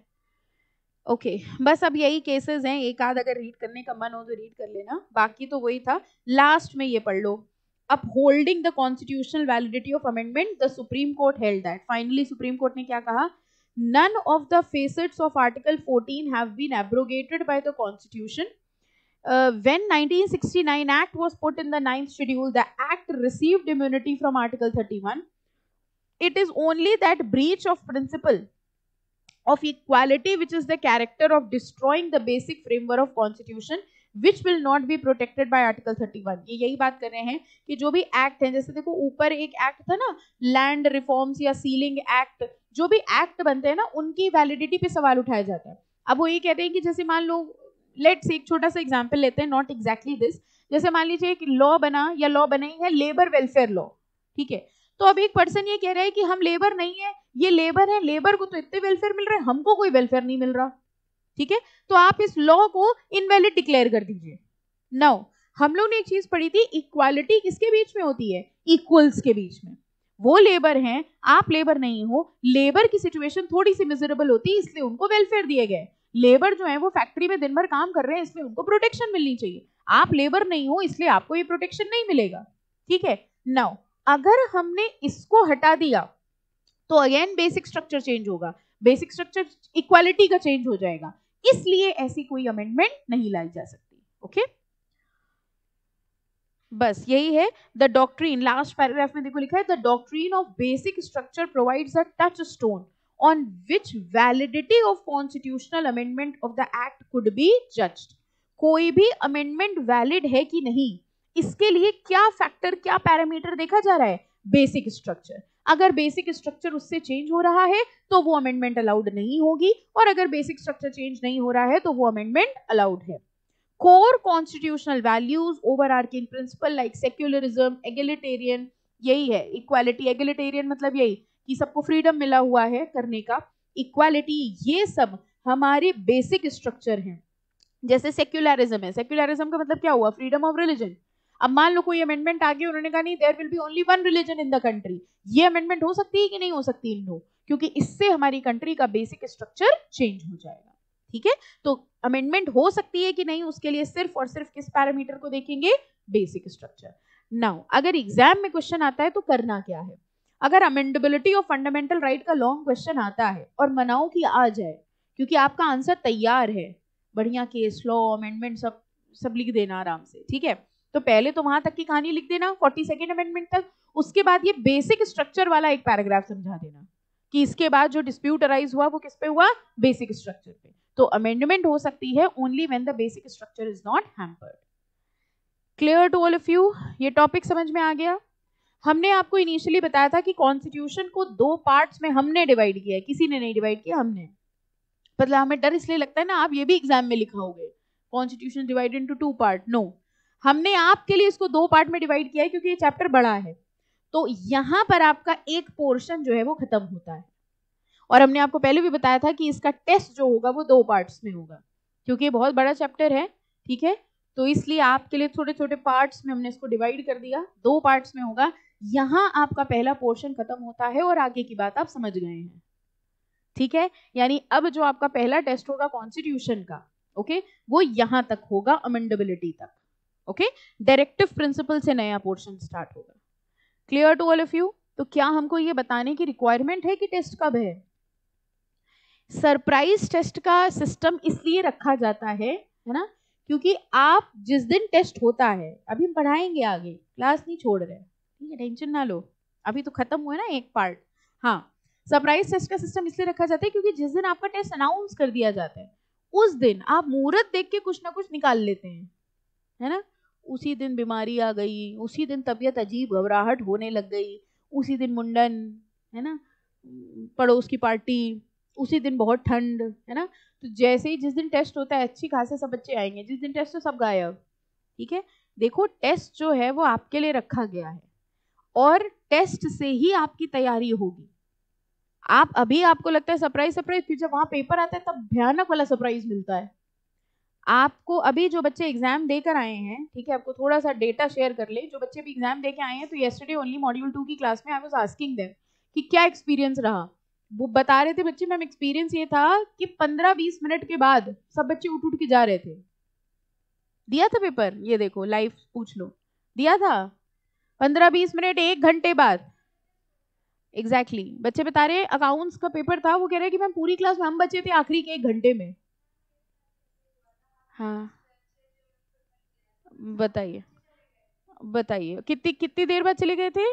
ओके बस अब यही केसेस हैं, एक आध अगर रीड करने का मन हो तो रीड कर लेना, बाकी तो वही था। लास्ट में ये पढ़ लो, upholding the constitutional validity of amendment, the supreme court held that. Finally Supreme Court ने क्या कहा? None of the facets of Article 14 have been abrogated by the Constitution. When 1969 Act was put in the 9th schedule, the Act received immunity from Article 31. It is only that breach of principle of equality which is the character of destroying the basic framework of Constitution, which will not be protected by Article 31. ये यही बात कर रहे हैं कि जो भी act है, जैसे देखो ऊपर एक एक्ट था ना, लैंड रिफॉर्म्स या सीलिंग एक्ट, जो भी एक्ट बनते हैं ना उनकी वैलिडिटी पे सवाल उठाया जाता है। अब वो ये कहते हैं कि जैसे मान लो, लेट्स एक छोटा सा एग्जांपल लेते हैं, नॉट एग्जैक्टली दिस, जैसे मान लीजिए एक लॉ बना या लॉ बनी है लेबर वेलफेयर लॉ, ठीक है, तो अब एक पर्सन ये कह रहा है कि हम लेबर नहीं है, ये लेबर है, लेबर को तो इतने वेलफेयर मिल रहे हैं, हमको कोई वेलफेयर नहीं मिल रहा, ठीक है, तो आप इस लॉ को इनवैलिड डिक्लेयर कर दीजिए। नाउ हम लोग ने एक चीज पढ़ी थी, इक्वालिटी किसके बीच में होती है? इक्वल्स के बीच में। वो लेबर हैं, आप लेबर नहीं हो, लेबर की सिचुएशन थोड़ी सी मिजरेबल होती है इसलिए उनको वेलफेयर दिए गए। लेबर जो है वो फैक्ट्री में दिन भर काम कर रहे हैं इसलिए उनको प्रोटेक्शन मिलनी चाहिए, आप लेबर नहीं हो इसलिए आपको ये प्रोटेक्शन नहीं मिलेगा, ठीक है। नाउ अगर हमने इसको हटा दिया तो अगेन बेसिक स्ट्रक्चर चेंज होगा, बेसिक स्ट्रक्चर इक्वालिटी का चेंज हो जाएगा, इसलिए ऐसी कोई अमेंडमेंट नहीं लाई जा सकती। ओके बस यही है। द डॉक्ट्रीन, लास्ट पैराग्राफ में देखो लिखा है, the doctrine of basic structure provides a touch stone on which validity of constitutional amendment of the act could be judged. कोई भी अमेंडमेंट वैलिड है कि नहीं, इसके लिए क्या फैक्टर, क्या पैरामीटर देखा जा रहा है? Basic structure. अगर बेसिक स्ट्रक्चर उससे चेंज हो रहा है तो वो अमेंडमेंट अलाउड नहीं होगी, और अगर बेसिक स्ट्रक्चर चेंज नहीं हो रहा है तो वो अमेंडमेंट अलाउड है। core constitutional values, overarching principle like secularism, egalitarian, यही है इक्वालिटी, egalitarian मतलब यही कि सबको फ्रीडम मिला हुआ है करने का, इक्वालिटी, ये सब हमारे बेसिक स्ट्रक्चर हैं। जैसे सेक्युलरिज्म है, सेक्युलरिज्म का मतलब क्या हुआ? Freedom of religion. अब मान लो कोई अमेंडमेंट आ गई, उन्होंने कहा नहीं, there will be only one religion in the country, ये अमेंडमेंट हो सकती है कि नहीं हो सकती? नो, क्योंकि इससे हमारी कंट्री का बेसिक स्ट्रक्चर चेंज हो जाएगा, ठीक है। तो अमेंडमेंट हो सकती है कि नहीं, उसके लिए सिर्फ और सिर्फ किस पैरामीटर को देखेंगे? Basic structure. नाउ अगर एग्जाम में क्वेश्चन आता है तो करना क्या है? अगर अमेंडेबिलिटी ऑफ फंडामेंटल राइट का लॉन्ग क्वेश्चन आता है और मनाओ कि आ जाए, क्योंकि आपका आंसर तैयार है, बढ़िया केस लॉ अमेंडमेंट सब लिख देना आराम से, ठीक है। तो पहले तो वहां तक की कहानी लिख देना 42nd अमेंडमेंट तक, उसके बाद ये बेसिक स्ट्रक्चर वाला एक पैराग्राफ समझा देना, कि इसके बाद जो डिस्प्यूट अराइज हुआ वो किस पे हुआ, बेसिक स्ट्रक्चर पे। तो अमेंडमेंट हो सकती है only when the basic structure is not hampered. Clear to all of you? ये टॉपिक समझ में आ गया? हमने आपको इनिशियली बताया था कि कॉन्स्टिट्यूशन को 2 पार्ट्स में हमने डिवाइड किया है, किसी ने नहीं डिवाइड किया, हमने। मतलब हमें डर इसलिए लगता है ना, आप ये भी एग्जाम में लिखाओगे constitution divided into 2 part. No, हमने आपके लिए इसको 2 पार्ट में डिवाइड किया है क्योंकि ये चैप्टर बड़ा है। तो यहां पर आपका एक पोर्शन जो है वो खत्म होता है, और हमने आपको पहले भी बताया था कि इसका टेस्ट जो होगा वो 2 पार्ट्स में होगा, क्योंकि ये बहुत बड़ा चैप्टर है, ठीक है। तो इसलिए आपके लिए छोटे छोटे पार्ट्स में हमने इसको डिवाइड कर दिया, 2 पार्ट्स में होगा। यहां आपका पहला पोर्शन खत्म होता है और आगे की बात आप समझ गए हैं, ठीक है। यानी अब जो आपका पहला टेस्ट होगा कॉन्स्टिट्यूशन का, ओके, वो यहां तक होगा, अमेंडेबिलिटी तक, ओके। डायरेक्टिव प्रिंसिपल से नया पोर्शन स्टार्ट होगा। Clear to all of you? तो क्या हमको ये बताने की रिक्वायरमेंट है कि टेस्ट कब है? सरप्राइज टेस्ट का सिस्टम इसलिए रखा जाता है ना, क्योंकि आप जिस दिन टेस्ट होता है, अभी हम पढ़ाएंगे आगे, क्लास नहीं छोड़ रहे, ठीक है, टेंशन ना लो, अभी तो खत्म हुआ ना एक पार्ट। हाँ, सरप्राइज टेस्ट का सिस्टम इसलिए रखा जाता है क्योंकि जिस दिन आपका टेस्ट अनाउंस कर दिया जाता है उस दिन आप मुहूर्त देख के कुछ ना कुछ निकाल लेते हैं, है ना। उसी दिन बीमारी आ गई, उसी दिन तबीयत अजीब घबराहट होने लग गई, उसी दिन मुंडन, है ना, पड़ोस की पार्टी, उसी दिन बहुत ठंड, है ना। तो जैसे ही जिस दिन टेस्ट होता है अच्छी खासे सब बच्चे आएंगे, जिस दिन टेस्ट हो सब गायब, ठीक है। देखो, टेस्ट जो है वो आपके लिए रखा गया है और टेस्ट से ही आपकी तैयारी होगी। आप अभी आपको लगता है सरप्राइज सरप्राइज, फिर जब वहां पेपर आता है तब भयानक वाला सरप्राइज मिलता है आपको। अभी जो बच्चे एग्जाम देकर आए हैं, ठीक है, आपको थोड़ा सा डेटा शेयर कर ले, जो बच्चे भी एग्जाम देके आए हैं, तो येस्टरडे ओनली मॉड्यूल 2 की क्लास में आई वाज आस्किंग देम कि क्या एक्सपीरियंस रहा। वो बता रहे थे बच्चे, मैम एक्सपीरियंस ये था कि 15-20 मिनट के बाद सब बच्चे उठ उठ के जा रहे थे। दिया था पेपर, ये देखो लाइव पूछ लो, दिया था 15-20 मिनट, 1 घंटे बाद एग्जैक्टली बच्चे बता रहे। अकाउंट्स का पेपर था, वो कह रहे कि मैम पूरी क्लास में हम बचे थे आखिरी के 1 घंटे में। हाँ, बताइए बताइए, कितनी कितनी देर बाद चले गए थे?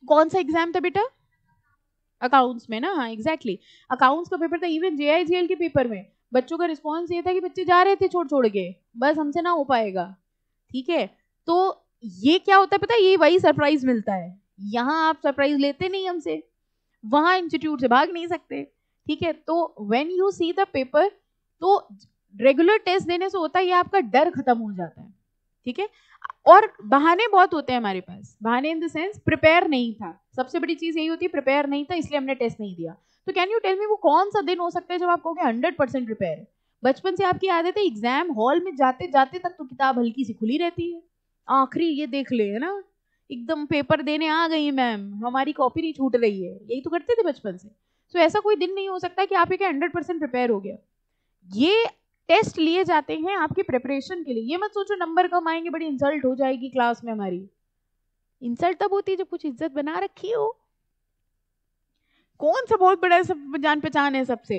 कौन सा एग्जाम था बेटा? अकाउंट्स में ना, हाँ एग्जैक्टली, अकाउंट्स का पेपर था। इवन JIGL के पेपर में बच्चों का रिस्पॉन्स ये था कि बच्चे जा रहे थे छोड़ छोड़ के, बस हमसे ना हो पाएगा, ठीक है। तो ये क्या होता है पता है, ये वही सरप्राइज मिलता है। यहाँ आप सरप्राइज लेते नहीं हमसे, वहां इंस्टीट्यूट से भाग नहीं सकते, ठीक है। तो when you see the paper, तो रेगुलर टेस्ट देने से होता है ये आपका डर खत्म हो जाता है, ठीक है। और बहाने बहुत होते हैं हमारे पास, बहाने इन द सेंस प्रिपेयर नहीं था, सबसे बड़ी चीज यही होती है, प्रिपेयर नहीं था इसलिए हमने टेस्ट नहीं दिया। तो कैन यू टेल मी वो कौन सा दिन हो सकता है जब आप कहोगे 100% प्रिपेयर है? बचपन से आपकी आदत है एग्जाम हॉल में जाते जाते तक तो किताब हल्की सी खुली रहती है, आखिरी ये देख ले, है ना, एकदम पेपर देने आ गई मैम, हमारी कॉपी नहीं छूट रही है, यही तो करते थे बचपन से। तो ऐसा कोई दिन नहीं हो सकता कि आप 100% प्रिपेयर हो गया। ये टेस्ट लिए जाते हैं आपकी प्रिपरेशन के लिए। ये मत सोचो नंबर कम आएंगे बड़ी इंसल्ट हो जाएगी क्लास में हमारी। इंसल्ट तब होती है जब कुछ इज्जत बना रखी हो। कौन सा बहुत बड़ा सब जान पहचान है सबसे?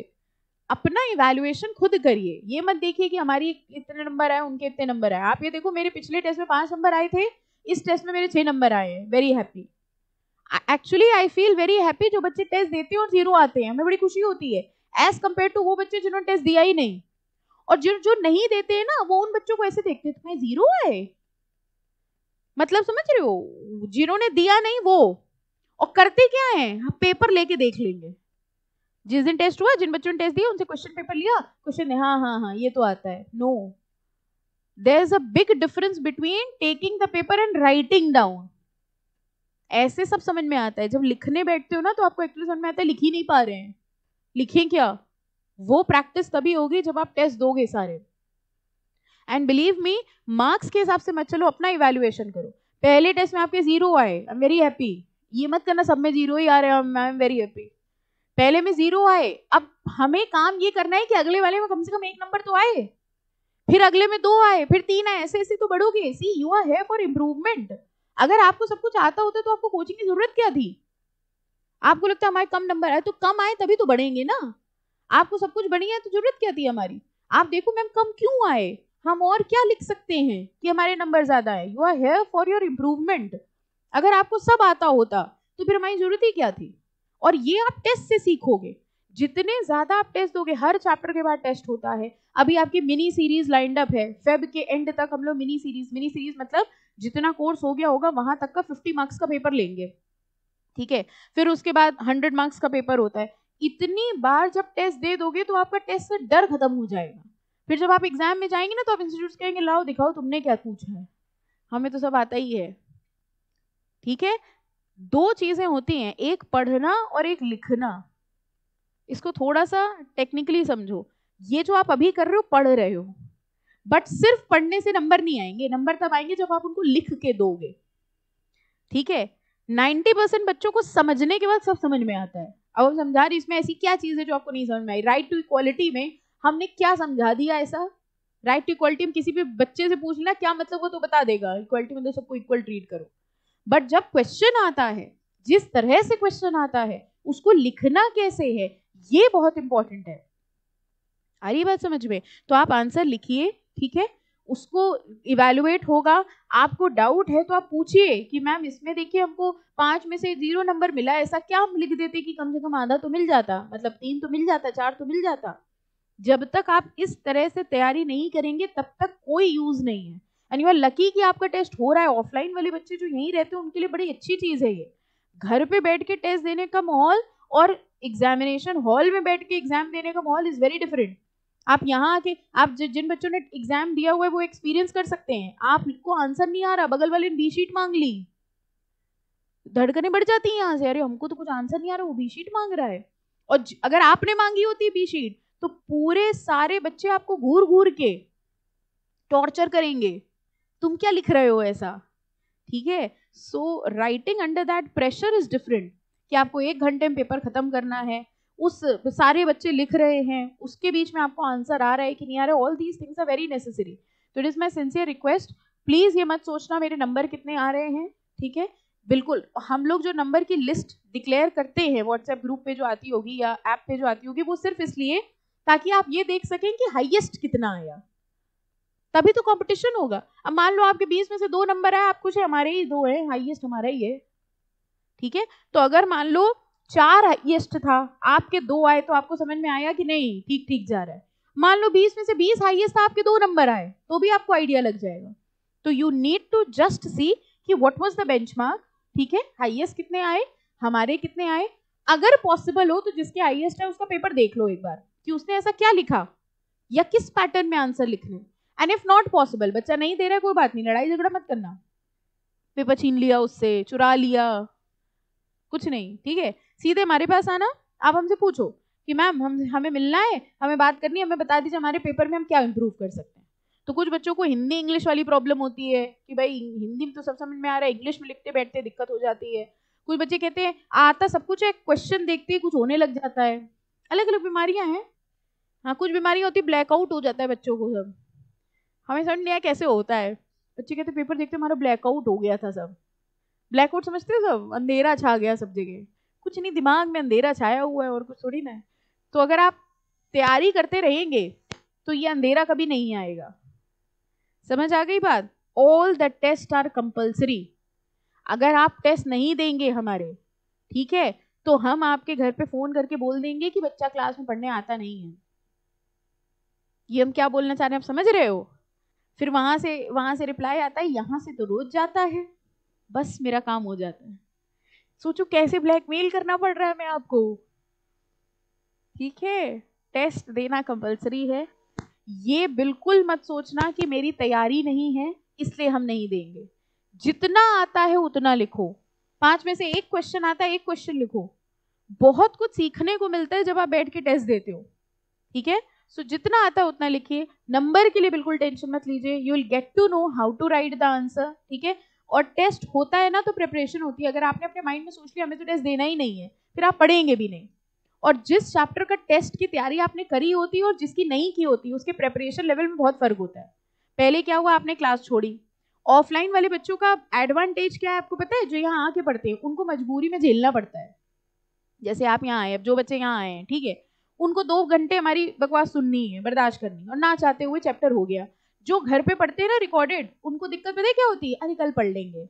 अपना इवैल्यूएशन खुद करिए, ये मत देखिए कि हमारी इतने नंबर आए उनके इतने नंबर आए। आप ये देखो, मेरे पिछले टेस्ट में 5 नंबर आए थे, इस टेस्ट में मेरे 6 नंबर आए हैं, very happy. Actually I feel very happy, जो बच्चे टेस्ट देते हैं और 0 आते हैं, हमें बड़ी खुशी होती है, एज कम्पेयर टू वो बच्चे जिन्होंने टेस्ट दिया ही नहीं। और जो नहीं देते हैं ना, वो उन बच्चों को ऐसे देखते हैं, तुम्हें 0 आए, मतलब समझ रहे हो, जिन्होंने दिया नहीं वो। और करते क्या है, हम पेपर लेके देख लेंगे, जिस दिन टेस्ट हुआ जिन बच्चों ने टेस्ट दिया उनसे क्वेश्चन पेपर लिया, क्वेश्चन हाँ हाँ हाँ ये तो आता है। No, there is a big difference between taking the paper and writing down. ऐसे सब समझ में आता है, जब लिखने बैठते हो ना तो आपको एक्चुअली समझ में आता है लिख ही नहीं पा रहे हैं, लिखें क्या। वो प्रैक्टिस तभी होगी जब आप टेस्ट दोगे सारे। एंड बिलीव मी, मार्क्स के हिसाब से मत चलो, अपना इवैल्यूएशन करो। पहले टेस्ट में आपके 0 आए, आई एम वेरी हैप्पी, ये मत करना सब में 0 ही आ रहे हैं, आई एम वेरी हैप्पी। पहले में 0 आए, अब हमें काम ये करना है कि अगले वाले में कम से कम 1 नंबर तो आए, फिर अगले में 2 आए, फिर 3 आए, ऐसे ऐसे तो बढ़ोगे। See, you are here for improvement. अगर आपको सब कुछ आता होता तो आपको कोचिंग की जरूरत क्या थी? आपको लगता है हमारे कम नंबर आए, तो कम आए तभी तो बढ़ेंगे ना। आपको सब कुछ बढ़िया है तो जरूरत क्या थी हमारी? आप देखो मैम कम क्यों आए, हम और क्या लिख सकते हैं कि हमारे नंबर ज्यादा है। You are here for your improvement. अगर आपको सब आता होता तो फिर हमारी जरूरत ही क्या थी? और ये आप टेस्ट से सीखोगे। जितने ज्यादा आप टेस्ट दोगे, हर चैप्टर के बाद टेस्ट होता है। अभी आपकी मिनी सीरीज लाइंड अप है, फेब के एंड तक हम लोग मिनी सीरीज मतलब जितना कोर्स हो गया होगा वहां तक का 50 मार्क्स का पेपर लेंगे, ठीक है। फिर उसके बाद 100 मार्क्स का पेपर होता है। इतनी बार जब टेस्ट दे दोगे तो आपका टेस्ट से डर खत्म हो जाएगा। फिर जब आप एग्जाम में जाएंगे ना तो आप इंस्टीट्यूट कहेंगे लाओ दिखाओ तुमने क्या पूछा है, हमें तो सब आता ही है, ठीक है। दो चीजें होती हैं, एक पढ़ना और एक लिखना। इसको थोड़ा सा टेक्निकली समझो। ये जो आप अभी कर रहे हो, पढ़ रहे हो, बट सिर्फ पढ़ने से नंबर नहीं आएंगे। नंबर तब आएंगे जब आप उनको लिख के दोगे, ठीक है। 90% बच्चों को समझने के बाद सब समझ में आता है। अब हम समझा रही इसमें ऐसी क्या चीज है जो आपको नहीं समझ में आई। राइट टू इक्वालिटी में हमने क्या समझा दिया ऐसा? राइट टू इक्वालिटी में किसी भी बच्चे से पूछ लेना क्या मतलब, वो तो बता देगा, इक्वालिटी में तो सबको इक्वल ट्रीट करो। बट जब क्वेश्चन आता है, जिस तरह से क्वेश्चन आता है उसको लिखना कैसे है, ये बहुत इंपॉर्टेंट है। आ रही बात समझ में? तो आप आंसर लिखिए, ठीक है, उसको इवैल्यूएट होगा। आपको डाउट है तो आप पूछिए कि मैम इसमें देखिए हमको 5 में से 0 नंबर मिला, ऐसा क्या हम लिख देते कि कम से कम आधा तो मिल जाता, मतलब 3 तो मिल जाता, 4 तो मिल जाता। जब तक आप इस तरह से तैयारी नहीं करेंगे तब तक कोई यूज नहीं है। एंड यू आर लकी कि आपका टेस्ट हो रहा है। ऑफलाइन वाले बच्चे जो यहीं रहते हैं उनके लिए बड़ी अच्छी चीज है ये। घर पे बैठ के टेस्ट देने का माहौल और एग्जामिनेशन हॉल में बैठ के एग्जाम देने का माहौल इज वेरी डिफरेंट। आप यहाँ आके, आप जिन बच्चों ने एग्जाम दिया हुआ है वो एक्सपीरियंस कर सकते हैं। आपको आंसर नहीं आ रहा, बगल वाले ने बी शीट मांग ली, धड़कने बढ़ जाती है यहाँ से, अरे हमको तो कुछ आंसर नहीं आ रहा, वो बी शीट मांग रहा है। और अगर आपने मांगी होती बी शीट तो पूरे सारे बच्चे आपको घूर घूर के टॉर्चर करेंगे, तुम क्या लिख रहे हो ऐसा, ठीक है। So writing under that pressure is different, कि आपको 1 घंटे में पेपर खत्म करना है, उस सारे बच्चे लिख रहे हैं, उसके बीच में आपको आंसर आ रहा है कि नहीं आ रहा है। All these things are very necessary. तो it is my sincere request, please ये मत सोचना मेरे नंबर कितने आ रहे हैं, ठीक है। बिल्कुल, हम लोग जो नंबर की लिस्ट डिक्लेयर करते हैं व्हाट्सएप ग्रुप पे जो आती होगी या ऐप पे जो आती होगी, वो सिर्फ इसलिए ताकि आप ये देख सकें कि हाईएस्ट कितना आया, तभी तो कंपटीशन होगा। अब मान लो आपके 20 में से 2 नंबर आए, आप खुश है, हमारे ही 2 है, हाईएस्ट हमारा ही है, ठीक है। तो अगर मान लो 4 हाईएस्ट था, आपके 2 आए, तो आपको समझ में आया कि नहीं ठीक ठीक जा रहा है। मान लो 20 में से 20 हाईएस्ट था, आपके 2 नंबर आए, तो भी आपको आइडिया लग जाएगा। तो you need to just see कि व्हाट वाज द बेंचमार्क, ठीक है, हाईएस्ट कितने आए, हमारे कितने आए। अगर पॉसिबल हो तो जिसके हाईएस्ट है उसका पेपर देख लो एक बार कि उसने ऐसा क्या लिखा या किस पैटर्न में आंसर लिखने। एंड इफ नॉट पॉसिबल, बच्चा नहीं दे रहा है, कोई बात नहीं, लड़ाई झगड़ा मत करना, पेपर छीन लिया उससे, चुरा लिया, कुछ नहीं, ठीक है। सीधे हमारे पास आना, आप हमसे पूछो कि मैम हमें मिलना है, हमें बात करनी है, हमें बता दीजिए हमारे पेपर में हम क्या इंप्रूव कर सकते हैं। तो कुछ बच्चों को हिंदी इंग्लिश वाली प्रॉब्लम होती है कि भाई हिंदी में तो सब समझ में आ रहा है, इंग्लिश में लिखते बैठते दिक्कत हो जाती है। कुछ बच्चे कहते हैं आता सब कुछ है, क्वेश्चन देखते ही कुछ होने लग जाता है। अलग अलग बीमारियां हैं। हाँ, कुछ बीमारियां होती है ब्लैकआउट हो जाता है बच्चों को, सब हमें समझ नहीं आया कैसे होता है। बच्चे कहते पेपर देखते हमारा ब्लैकआउट हो गया था, सब ब्लैकआउट समझते हो, सब अंधेरा छा गया सब जगह। कुछ नहीं, दिमाग में अंधेरा छाया हुआ है और कुछ थोड़ी ना है। तो अगर आप तैयारी करते रहेंगे तो ये अंधेरा कभी नहीं आएगा। समझ आ गई बात? All the test are compulsory. अगर आप टेस्ट नहीं देंगे हमारे, ठीक है, तो हम आपके घर पे फोन करके बोल देंगे कि बच्चा क्लास में पढ़ने आता नहीं है। ये हम क्या बोलना चाह रहे हैं, आप समझ रहे हो? फिर वहां से रिप्लाई आता है यहाँ से तो रोज जाता है, बस मेरा काम हो जाता है। सोचो कैसे ब्लैकमेल करना पड़ रहा है मैं आपको, ठीक है। टेस्ट देना कंपलसरी है। ये बिल्कुल मत सोचना कि मेरी तैयारी नहीं है इसलिए हम नहीं देंगे। जितना आता है उतना लिखो। 5 में से 1 क्वेश्चन आता है, 1 क्वेश्चन लिखो। बहुत कुछ सीखने को मिलता है जब आप बैठ के टेस्ट देते हो, ठीक है। सो जितना आता है उतना लिखिए। नंबर के लिए बिल्कुल टेंशन मत लीजिए, you will get to know how to write the answer, ठीक है। और टेस्ट होता है ना तो प्रिपरेशन होती है। अगर आपने अपने माइंड में सोच लिया हमें तो टेस्ट देना ही नहीं है, फिर आप पढ़ेंगे भी नहीं। और जिस चैप्टर का टेस्ट की तैयारी आपने करी होती है और जिसकी नहीं की होती है, उसके प्रिपरेशन लेवल में बहुत फर्क होता है। पहले क्या हुआ, आपने क्लास छोड़ी। ऑफलाइन वाले बच्चों का एडवांटेज क्या है आपको पता है? जो यहाँ आके पढ़ते हैं उनको मजबूरी में झेलना पड़ता है। जैसे आप यहाँ आए, अब जो बच्चे यहाँ आए हैं, ठीक है, उनको 2 घंटे हमारी बकवास सुननी है, बर्दाश्त करनी है, और ना चाहते हुए चैप्टर हो गया। जो घर पे पढ़ते हैं ना रिकॉर्डेड, उनको दिक्कत पता है क्या होती है? अरे कल पढ़ लेंगे,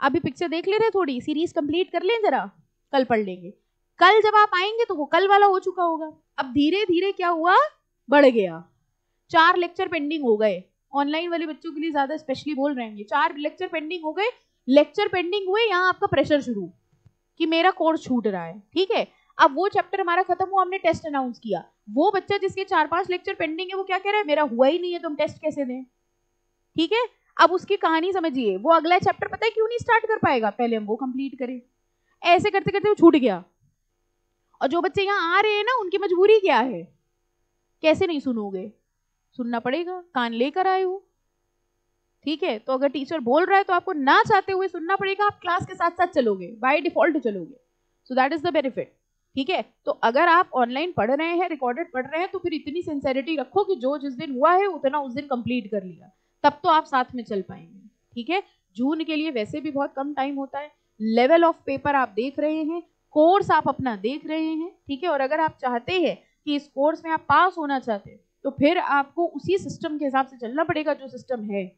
अभी पिक्चर देख ले रहे, थोड़ी सीरीज कंप्लीट कर लें जरा, कल पढ़ लेंगे। कल जब आप आएंगे तो वो कल वाला हो चुका होगा। अब धीरे धीरे क्या हुआ, बढ़ गया, 4 लेक्चर पेंडिंग हो गए। ऑनलाइन वाले बच्चों के लिए ज्यादा स्पेशली बोल रहे हैं, 4 लेक्चर पेंडिंग हो गए। लेक्चर पेंडिंग हुए, यहाँ आपका प्रेशर शुरू कि मेरा कोर्स छूट रहा है, ठीक है। अब वो चैप्टर हमारा खत्म हुआ, हमने टेस्ट अनाउंस किया। वो बच्चा जिसके 4-5 लेक्चर पेंडिंग है वो क्या कह रहा है, मेरा हुआ ही नहीं है, तुम टेस्ट कैसे दें, ठीक है। अब उसकी कहानी समझिए, वो अगला चैप्टर पता है क्यों नहीं स्टार्ट कर पाएगा, पहले हम वो कंप्लीट करें। ऐसे करते करते वो छूट गया। और जो बच्चे यहाँ आ रहे हैं ना, उनकी मजबूरी क्या है, कैसे नहीं सुनोगे, सुनना पड़ेगा, कान लेकर आए हो, ठीक है। तो अगर टीचर बोल रहा है तो आपको ना चाहते हुए सुनना पड़ेगा, आप क्लास के साथ साथ चलोगे, बाय डिफॉल्ट चलोगे। So that is the benefit, ठीक है। तो अगर आप ऑनलाइन पढ़ रहे हैं, रिकॉर्डेड पढ़ रहे हैं, तो फिर इतनी सिंसेरिटी रखो कि जो जिस दिन हुआ है उतना उस दिन कंप्लीट कर लिया, तब तो आप साथ में चल पाएंगे, ठीक है। जून के लिए वैसे भी बहुत कम टाइम होता है, लेवल ऑफ पेपर आप देख रहे हैं, कोर्स आप अपना देख रहे हैं, ठीक है। और अगर आप चाहते हैं कि इस कोर्स में आप पास होना चाहते हैं, तो फिर आपको उसी सिस्टम के हिसाब से चलना पड़ेगा जो सिस्टम है।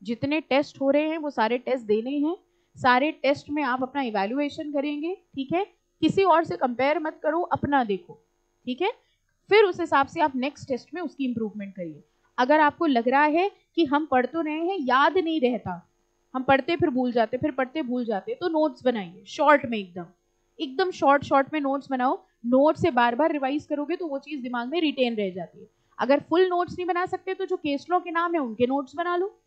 जितने टेस्ट हो रहे हैं वो सारे टेस्ट देने हैं, सारे टेस्ट में आप अपना इवैल्यूएशन करेंगे, ठीक है। किसी और से कंपेयर मत करो, अपना देखो, ठीक है। फिर उस हिसाब से आप नेक्स्ट टेस्ट में उसकी इंप्रूवमेंट करिए। अगर आपको लग रहा है कि हम पढ़ तो रहे हैं, याद नहीं रहता, हम पढ़ते फिर भूल जाते, फिर पढ़ते भूल जाते, तो नोट्स बनाइए शॉर्ट में, एकदम शॉर्ट में नोट्स बनाओ। नोट से बार बार रिवाइज करोगे तो वो चीज दिमाग में रिटेन रह जाती है। अगर फुल नोट्स नहीं बना सकते तो जो केस लॉ के नाम है उनके नोट्स बना लो,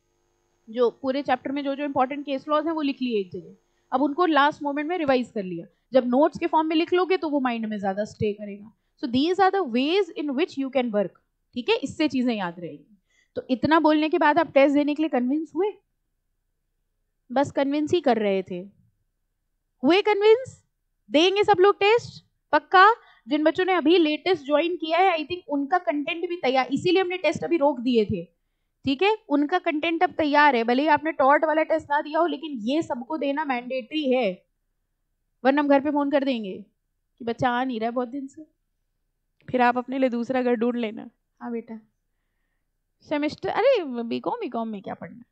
जो पूरे चैप्टर में जो जो इंपॉर्टेंट केस लॉज हैं वो लिख लिए एक जगह, अब उनको लास्ट मोमेंट में रिवाइज कर लिया। जब नोट्स के फॉर्म में लिख लोगे तो वो माइंड में ज्यादा स्टे करेगा। So these are the ways in which you can work, ठीक है। इससे चीजें याद रहेगी। तो इतना बोलने के बाद आप टेस्ट देने के लिए कन्विंस हुए, बस कन्विंस ही कर रहे थे, हुए कन्विंस, देंगे सब लोग टेस्ट पक्का। जिन बच्चों ने अभी लेटेस्ट ज्वाइन किया है, आई थिंक उनका कंटेंट भी तैयार, इसीलिए हमने टेस्ट अभी रोक दिए थे, ठीक है। उनका कंटेंट अब तैयार है, भले ही आपने टॉट वाला टेस्ट ना दिया हो, लेकिन ये सबको देना मैंडेटरी है, वरना हम घर पे फोन कर देंगे कि बच्चा आ नहीं रहा है बहुत दिन से, फिर आप अपने लिए दूसरा घर ढूंढ लेना। हाँ बेटा, सेमेस्टर, अरे बीकॉम में क्या पढ़ना।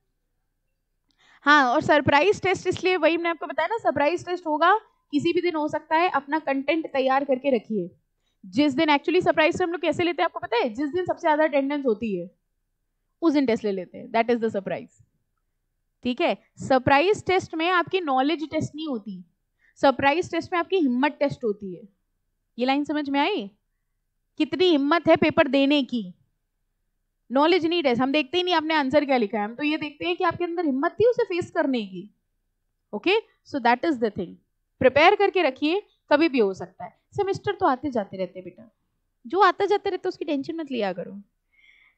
हाँ, और सरप्राइज टेस्ट इसलिए, वही मैंने आपको बताया ना, सरप्राइज टेस्ट होगा, किसी भी दिन हो सकता है। अपना कंटेंट तैयार करके रखिए। जिस दिन एक्चुअली सरप्राइज टेस्ट हम लोग कैसे लेते हैं आपको पता है, जिस दिन सबसे ज्यादा अटेंडेंस होती है उस दिन टेस्ट ले लेते हैं, दैट इज द सरप्राइज, ठीक है। सरप्राइज टेस्ट में आपकी नॉलेज टेस्ट नहीं होती, सरप्राइज टेस्ट में आपकी हिम्मत टेस्ट होती है। ये लाइन समझ में आई, कितनी हिम्मत है पेपर देने की, नॉलेज नहीं टेस्ट। हम देखते ही नहीं आपने आंसर क्या लिखा है, हम तो ये देखते हैं कि आपके अंदर हिम्मत थी उसे फेस करने की, okay. So that is the thing, prepare करके रखिए, कभी भी हो सकता है। सेमेस्टर तो आते जाते रहते बेटा, जो आता जाते रहते उसकी टेंशन मत लिया करो,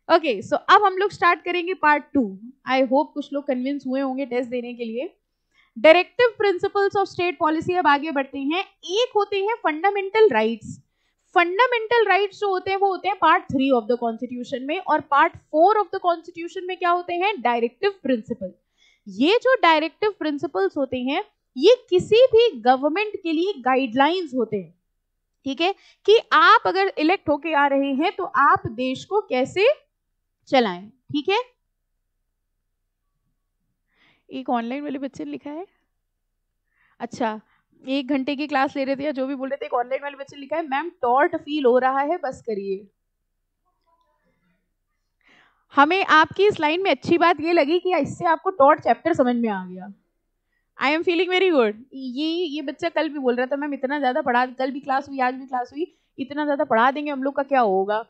ओके। सो अब हम लोग स्टार्ट करेंगे पार्ट 2। आई होप कुछ लोग कन्विंस हुए होंगे टेस्ट देने के लिए। Directive principles of state policy, अब आगे बढ़ते हैं। एक होते हैं फंडामेंटल राइट्स। फंडामेंटल राइट्स जो होते हैं वो होते हैं पार्ट 3 ऑफ द कॉन्स्टिट्यूशन में, और पार्ट 4 ऑफ द कॉन्स्टिट्यूशन में क्या होते हैं, डायरेक्टिव प्रिंसिपल। ये जो डायरेक्टिव प्रिंसिपल्स होते हैं ये किसी भी गवर्नमेंट के लिए गाइडलाइंस होते हैं, ठीक है, कि आप अगर इलेक्ट होके आ रहे हैं तो आप देश को कैसे चलाएं, ठीक है। एक ऑनलाइन वाले बच्चे ने लिखा है, अच्छा 1 घंटे की क्लास ले रहे थे या जो भी बोल रहे थे, एक ऑनलाइन वाले बच्चे ने लिखा है, मैम टॉर्ट फील हो रहा है, बस करिए। हमें आपकी इस लाइन में अच्छी बात ये लगी कि इससे आपको टॉर्ट चैप्टर समझ में आ गया। I am feeling very good. ये बच्चा कल भी बोल रहा था, मैम इतना ज्यादा पढ़ा, कल भी क्लास हुई आज भी क्लास हुई, इतना ज्यादा पढ़ा देंगे हम लोग का क्या होगा।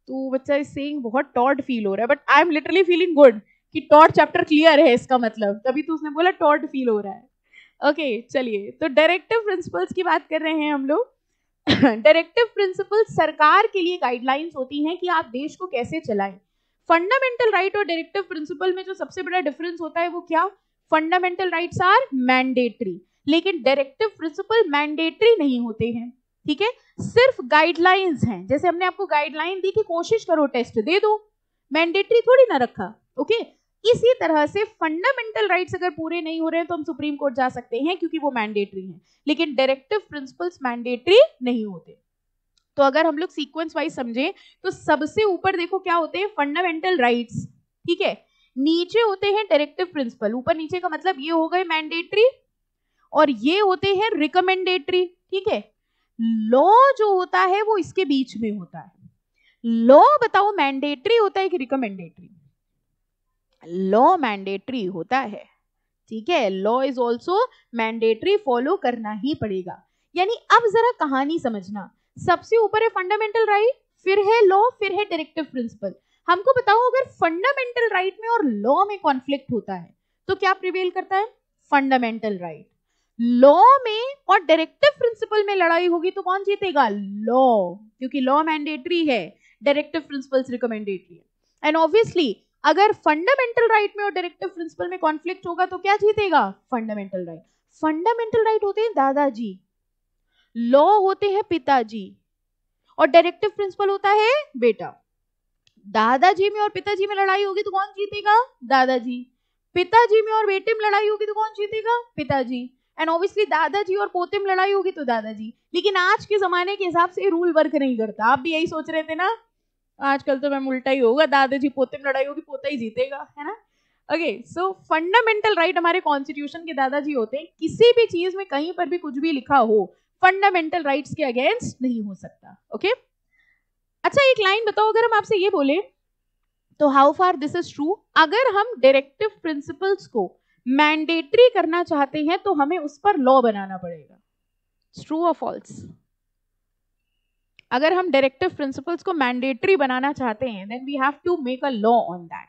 तो बच्चा इज सेइंग बहुत टॉर्ट फील हो रहा है, but I am literally feeling good कि टॉर्ट चैप्टर क्लियर है, इसका मतलब तभी तो उसने बोला टॉर्ट फील हो रहा है, ओके। चलिए, तो डायरेक्टिव प्रिंसिपल्स की बात कर रहे हैं हम लोग। डायरेक्टिव प्रिंसिपल्स सरकार के लिए गाइडलाइंस होती हैं कि आप देश को कैसे चलाएं। फंडामेंटल राइट और डायरेक्टिव प्रिंसिपल में जो सबसे बड़ा डिफरेंस होता है वो क्या, फंडामेंटल राइट्स आर मैंडेटरी, लेकिन डायरेक्टिव प्रिंसिपल मैंडेटरी नहीं होते हैं, ठीक है, सिर्फ गाइडलाइंस हैं। जैसे हमने आपको गाइडलाइन दी कि कोशिश करो टेस्ट दे दो, मैंडेटरी थोड़ी ना रखा, ओके। इसी तरह से फंडामेंटल राइट्स अगर पूरे नहीं हो रहे हैं तो हम सुप्रीम कोर्ट जा सकते हैं क्योंकि वो मैंडेटरी हैं, लेकिन डायरेक्टिव प्रिंसिपल्स मैंडेटरी नहीं होते। तो अगर हम लोग सीक्वेंस वाइज समझें तो सबसे ऊपर देखो क्या होते हैं, फंडामेंटल राइट्स, ठीक है, नीचे होते हैं डायरेक्टिव प्रिंसिपल, ऊपर नीचे का मतलब ये हो गए मैंडेटरी, और ये होते हैं रिकमेंडेटरी, ठीक है। लॉ जो होता है वो इसके बीच में होता है। लॉ बताओ मैंडेटरी होता है कि रिकमेंडेटरी? लॉ मैंडेटरी होता है, ठीक है। Law is also mandatory, follow करना ही पड़ेगा। यानी अब जरा कहानी समझना, सबसे ऊपर है फंडामेंटल राइट, फिर है लॉ, फिर है डायरेक्टिव प्रिंसिपल। हमको बताओ अगर फंडामेंटल राइट में और लॉ में कॉन्फ्लिक्ट होता है तो क्या प्रिवेल करता है? Fundamental right. लॉ में और डायरेक्टिव प्रिंसिपल में लड़ाई होगी तो कौन जीतेगा? लॉ, क्योंकि लॉ मैंडेटरी है, डायरेक्टिव प्रिंसिपल्स रिकमेंडेटरी है। एंड ऑब्वियसली अगर फंडामेंटल राइट में और डायरेक्टिव प्रिंसिपल में कॉन्फ्लिक्ट होगा तो क्या जीतेगा? Fundamental right. फंडामेंटल राइट होते हैं दादाजी, लॉ होते हैं पिताजी, और डायरेक्टिव प्रिंसिपल होता है बेटा। दादाजी में और पिताजी में लड़ाई होगी तो कौन जीतेगा? दादाजी। पिताजी में और बेटे में लड़ाई होगी तो कौन जीतेगा? पिताजी। एंड ऑब्वियसली दादाजी और पोते में लड़ाई होगी तो दादाजी। लेकिन आज के जमाने के हिसाब से रूल वर्क नहीं करता। आप भी यही सोच रहे थे ना, आजकल तो मैम उल्टा ही होगा, दादाजी पोते में लड़ाई होगी, पोता ही जीतेगा, है ना। ओके, सो फंडामेंटल राइट हमारे कॉन्स्टिट्यूशन के दादाजी होते हैं। किसी भी चीज में कहीं पर भी कुछ भी लिखा हो फंडामेंटल राइट्स के अगेंस्ट नहीं हो सकता। ओके, अच्छा एक लाइन बताओ, अगर हम आपसे ये बोले तो how far this is true, अगर हम डायरेक्टिव प्रिंसिपल्स को मैंडेटरी करना चाहते हैं तो हमें उस पर लॉ बनाना पड़ेगा। ट्रू और फॉल्स? अगर हम डायरेक्टिव प्रिंसिपल्स को मैंडेटरी बनाना चाहते हैं then we have to make a law on that,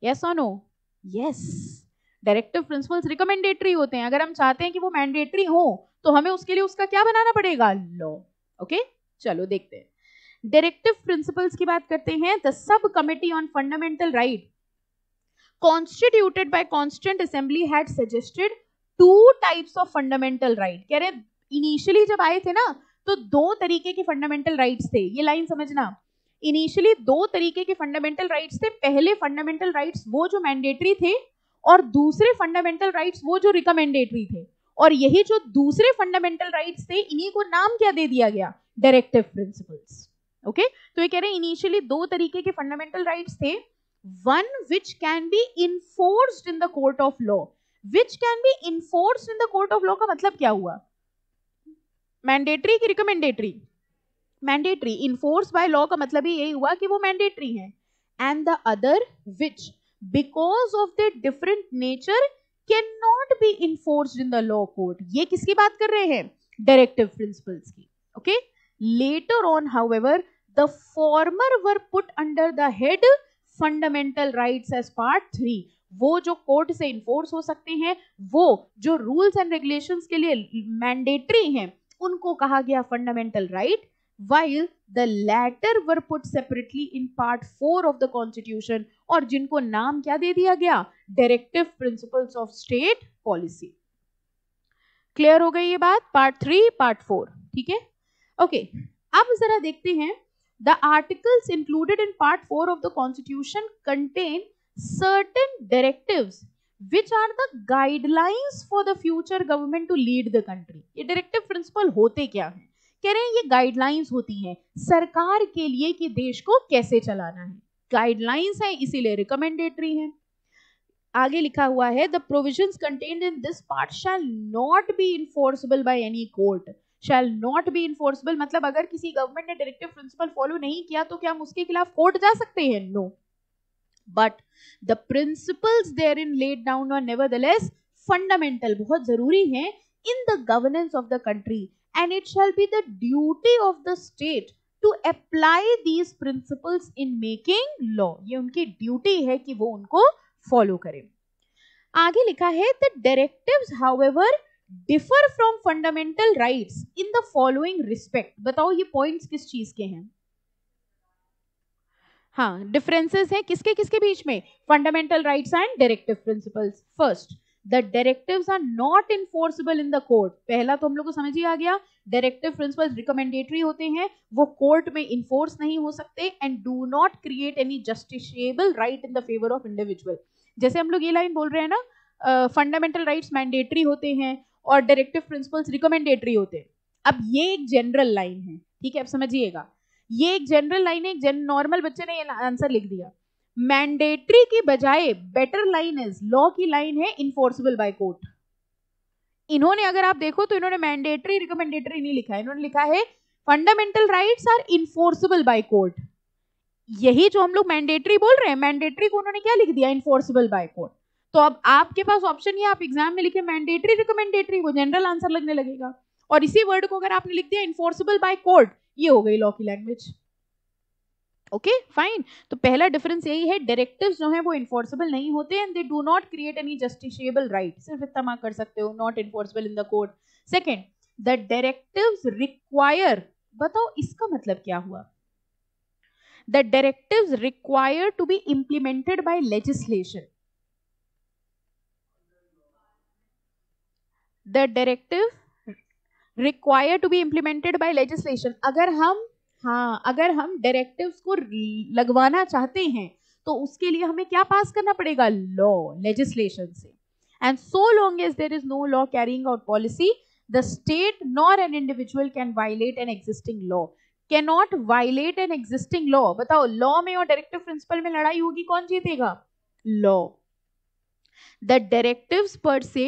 yes और no? Yes, directive principles recommendatory होते हैं, अगर हम चाहते हैं कि वो मैंडेटरी हो तो हमें उसके लिए उसका क्या बनाना पड़ेगा? लॉ। ओके, चलो देखते हैं। डायरेक्टिव प्रिंसिपल्स की बात करते हैं। The sub committee on fundamental right constituted by Constituent Assembly had suggested two types of fundamental right। कह रहे इनिशियली जब आए थे ना तो दो तरीके के फंडामेंटल राइट्स थे, ये लाइन समझना। इनिशियली दो तरीके के फंडामेंटल राइट्स थे। पहले फंडामेंटल राइट्स वो जो मैंडेटरी थे और दूसरे फंडामेंटल राइट्स वो जो रिकमेंडेटरी थे। और यही जो दूसरे फंडामेंटल राइट्स थे इन्हीं को नाम क्या दे दिया गया? Directive principles. ओके, तो ये कह रहे हैं इनिशियली दो तरीके के फंडामेंटल राइट्स थे। One which can be enforced in the court of law। Which can be enforced in the court of law का मतलब क्या हुआ? मैंडेटरी की recommendatory? Mandatory. Enforce by law का मतलब ही यही हुआ कि वो मैंडेटरी है। And the other which because of their different nature cannot be enforced in the law court। ये किसकी बात कर रहे हैं? डायरेक्टिव प्रिंसिपल्स की। Okay, later on however the former were put under the head fundamental rights as part 3। वो जो court से इन्फोर्स हो सकते हैं, वो जो रूल्स एंड रेगुलेशंस के लिए मैंडेटरी हैं, उनको कहा गया fundamental right, while the latter were put separately in part 4 of the constitution, और जिनको नाम क्या दे दिया गया? Directive principles of state policy. Clear हो गई ये बात? पार्ट 3 पार्ट 4, ठीक है। ओके, अब जरा देखते हैं। The articles included in part 4 of the Constitution contain certain directives which are the guidelines for the future government to lead the country। ये डायरेक्टिव प्रिंसिपल होते क्या हैं? कह रहे हैं ये गाइडलाइंस होती हैं सरकार के लिए कि देश को कैसे चलाना है। गाइडलाइंस है इसीलिए रिकमेंडेटरी है। आगे लिखा हुआ है the provisions contained in this part shall not be enforceable by any court। shall not be enforceable मतलब अगर किसी गवर्नमेंट ने डायरेक्टिव प्रिंसिपल फॉलो नहीं किया तो क्या हम उसके खिलाफ कोर्ट जा सकते हैं? No, but the principles therein laid down are nevertheless fundamental, बहुत जरूरी है in the governance of the country, and it shall be the duty of the state to apply these principles in making law. ये उनकी duty है कि वो उनको follow करें। आगे लिखा है the directives however differ from fundamental rights in the following respect. बताओ ये पॉइंट्स किस चीज के हैं? हाँ, डिफरेंसेस हैं किसके किसके बीच में? Fundamental rights and directive principles. First, the directives are not enforceable in the court. पहला तो हम लोग को समझ ही आ गया, डायरेक्टिव प्रिंसिपल्स रिकमेंडेटरी होते हैं, वो कोर्ट में इन्फोर्स नहीं हो सकते, and do not create any justiciable right in the favour of individual. जैसे हम लोग ये लाइन बोल रहे हैं ना, फंडामेंटल राइट्स मैंडेटरी होते हैं और डायरेक्टिव प्रिंसिपल्स रिकमेंडेटरी होते हैं। अब ये एक जनरल लाइन है, ठीक है, अब समझिएगा, ये एक जनरल लाइन है। एक नॉर्मल बच्चे ने ये आंसर लिख दिया। मैंडेटरी की बजाय बेटर लाइन इज, लॉ की लाइन है इन्फोर्सेबल बाय कोर्ट। इन्होंने अगर आप देखो तो इन्होंने मैंडेटरी रिकमेंडेटरी नहीं लिखा है, इन्होंने लिखा है fundamental rights are enforceable by court. यही जो हम लोग मैंडेटरी बोल रहे हैं, मैंडेटरी को उन्होंने क्या लिख दिया, इन्फोर्सेबल बाय कोर्ट। तो अब आपके पास ऑप्शन ये, आप एग्जाम में लिखे मैंडेटरी रिकमेंडेटरी, वो जनरल आंसर लगने लगेगा। और इसी वर्ड को अगर आपने लिख दिया इन्फोर्सेबल बाय कोर्ट, ये हो गई लॉ की लैंग्वेज। Okay fine. तो पहला डिफरेंस यही है, डायरेक्टिव्स जो है वो इन्फोर्सेबल नहीं होते and they do not create any justiciable right, सिर्फ इतना मार्क कर सकते हो, not enforceable in the court. Second, the directives require, बताओ इसका मतलब क्या हुआ? The directives required to be implemented by legislation. The directive required to be implemented by legislation. अगर हम directives को लगवाना चाहते हैं तो उसके लिए हमें क्या पास करना पड़ेगा? लॉ, legislation से। And so long as there is no law carrying out policy, the state nor an individual can violate an existing law. Cannot violate an existing law. बताओ, लॉ में और डायरेक्टिव प्रिंसिपल में लड़ाई होगी, कौन जीतेगा? Law. The directives per se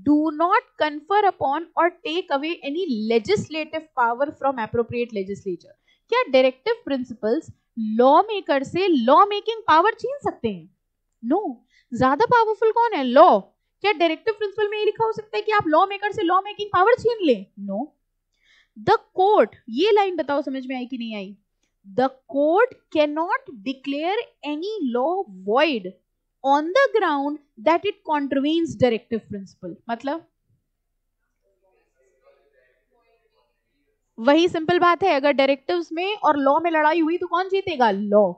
do not confer upon or take away any legislative power from appropriate legislature. क्या directive principles law maker से लॉ मेकिंग पावर छीन सकते हैं? नो। ज्यादा पावरफुल कौन है? लॉ। क्या डायरेक्टिव प्रिंसिपल में ये लिखा हो सकता है कि आप लॉ मेकर से लॉ मेकिंग पावर छीन ले? नो। द कोर्ट, ये लाइन बताओ समझ में आई कि नहीं आई? The court can not declare any law void on the ground that it contravenes directive principle. मतलब वही सिंपल बात है, अगर डायरेक्टिव्स में और लॉ में लड़ाई हुई तो कौन जीतेगा? लॉ।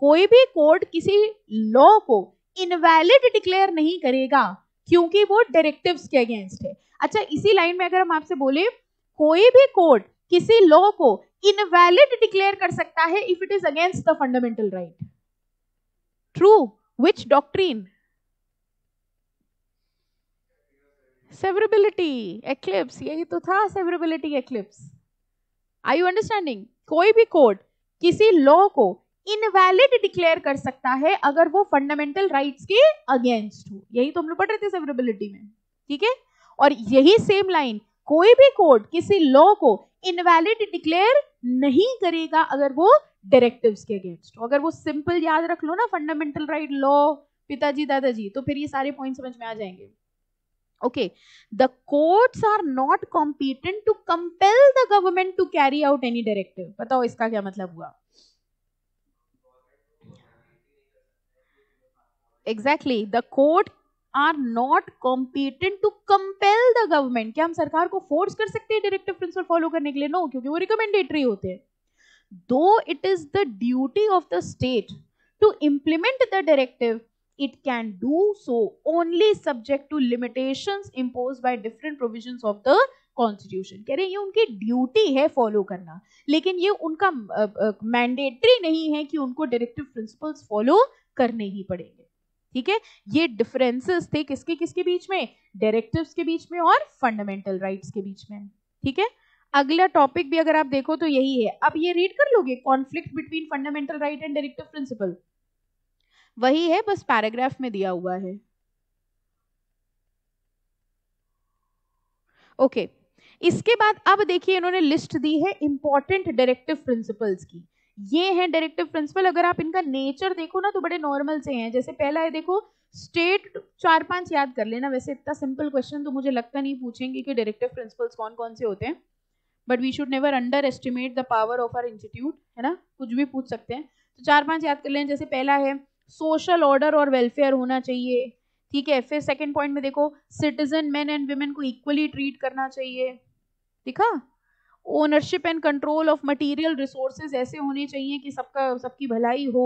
कोई भी कोर्ट किसी लॉ को इनवैलिड डिक्लेयर नहीं करेगा क्योंकि वो डायरेक्टिव्स के अगेंस्ट है। अच्छा, इसी लाइन में अगर हम आपसे बोले कोई भी कोर्ट किसी लॉ को इनवैलिड डिक्लेयर कर सकता है if it is against the fundamental right. True. Which doctrine? Severability eclipse, यही तो था severability eclipse. Are you understanding? कोई भी कोर्ट किसी लॉ को इनवैलिड डिक्लेयर कर सकता है अगर वो फंडामेंटल राइट्स के अगेंस्ट हो, यही तो हम लोग पढ़ रहे थे सेवरेबिलिटी में, ठीक है? और यही सेम लाइन, कोई भी कोर्ट किसी लॉ को इनवैलिड डिक्लेयर नहीं करेगा अगर वो डायरेक्टिव्स के अगेंस्ट हो। अगर वो सिंपल याद रख लो ना, फंडामेंटल राइट, लॉ, पिताजी दादाजी, तो फिर ये सारे पॉइंट समझ में आ जाएंगे। Okay, the courts are not competent to compel the government to carry out any directive. बताओ इसका क्या मतलब हुआ? Exactly, the court are not competent to compel the government. क्या हम सरकार को फोर्स कर सकते हैं डायरेक्टिव प्रिंसिपल फॉलो करने के लिए? नो, क्योंकि वो रिकमेंडेटरी होते हैं। Though it is the duty of the state to implement the directive, it can do so only subject to limitations imposed by different provisions of the constitution। कह रहे हैं ये उनकी ड्यूटी है फॉलो करना, लेकिन ये उनका मैंडेटरी नहीं है कि उनको डायरेक्टिव प्रिंसिपल्स फॉलो करने ही पड़ेंगे। ठीक है, ये डिफरेंसेस थे किसके किसके बीच में? डायरेक्टिव्स के बीच में और फंडामेंटल राइट्स के बीच में। ठीक है, अगला टॉपिक भी अगर आप देखो तो यही है। अब ये रीड कर लोगे, conflict between fundamental right and directive principle, वही है, बस पैराग्राफ में दिया हुआ है। ओके, इसके बाद अब देखिए इन्होंने लिस्ट दी है इंपॉर्टेंट डायरेक्टिव प्रिंसिपल्स की। ये हैं डायरेक्टिव प्रिंसिपल, अगर आप इनका नेचर देखो ना तो बड़े नॉर्मल से हैं। जैसे पहला है देखो, स्टेट, 4-5 याद कर लेना। वैसे इतना सिंपल क्वेश्चन तो मुझे लगता नहीं पूछेंगे कि डायरेक्टिव प्रिंसिपल्स कौन कौन से होते हैं, but we should never underestimate the power of our institute, है ना, कुछ भी पूछ सकते हैं। तो 4-5 याद कर लें। जैसे पहला है सोशल ऑर्डर और वेलफेयर होना चाहिए। ठीक है, फिर सेकंड पॉइंट में देखो, सिटीजन मेन एंड वुमेन को इक्वली ट्रीट करना चाहिए। दिखा, ownership and control of material resources ऐसे होने चाहिए कि सबकी भलाई हो।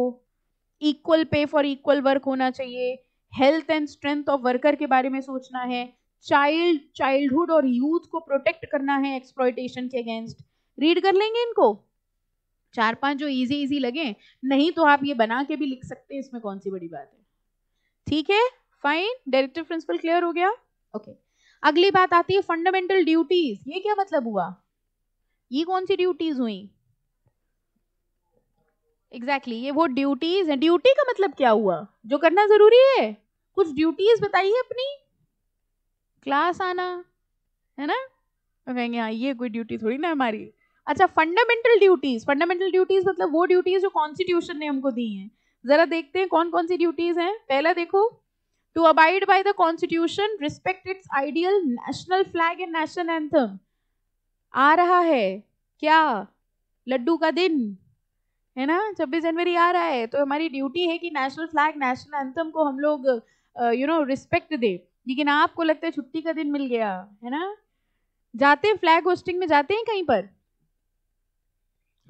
Equal pay for equal work होना चाहिए। Health and strength of worker के बारे में सोचना है। चाइल्डहुड और यूथ को प्रोटेक्ट करना है एक्सप्लॉयटेशन के अगेंस्ट। रीड कर लेंगे इनको, 4-5 जो इजी इजी लगे, नहीं तो आप ये बना के भी लिख सकते हैं, इसमें कौन सी बड़ी बात है। ठीक है, फाइन, डायरेक्टिव प्रिंसिपल क्लियर हो गया। ओके, अगली बात आती है फंडामेंटल ड्यूटीज। ये क्या मतलब हुआ? ये कौन सी ड्यूटीज हुई? एग्जैक्टली, ये वो ड्यूटीज है। ड्यूटी का मतलब क्या हुआ? जो करना जरूरी है। कुछ ड्यूटीज बताइए अपनी, क्लास आना, है ना? तो कहेंगे हाँ ये कोई ड्यूटी थोड़ी ना हमारी। अच्छा, फंडामेंटल ड्यूटीज, फंडामेंटल ड्यूटीज मतलब वो ड्यूटीज जो कॉन्स्टिट्यूशन ने हमको दी हैं। जरा देखते हैं कौन कौन सी ड्यूटीज हैं। पहला देखो, to abide by the constitution, respect its ideal, national flag and national anthem. आ रहा है क्या? लड्डू का दिन है ना, 26 जनवरी आ रहा है, तो हमारी ड्यूटी है कि नेशनल फ्लैग नेशनल एंथम को हम लोग रिस्पेक्ट दे। लेकिन आपको लगता है छुट्टी का दिन मिल गया है ना? जाते हैं फ्लैग होस्टिंग में, जाते हैं कहीं पर?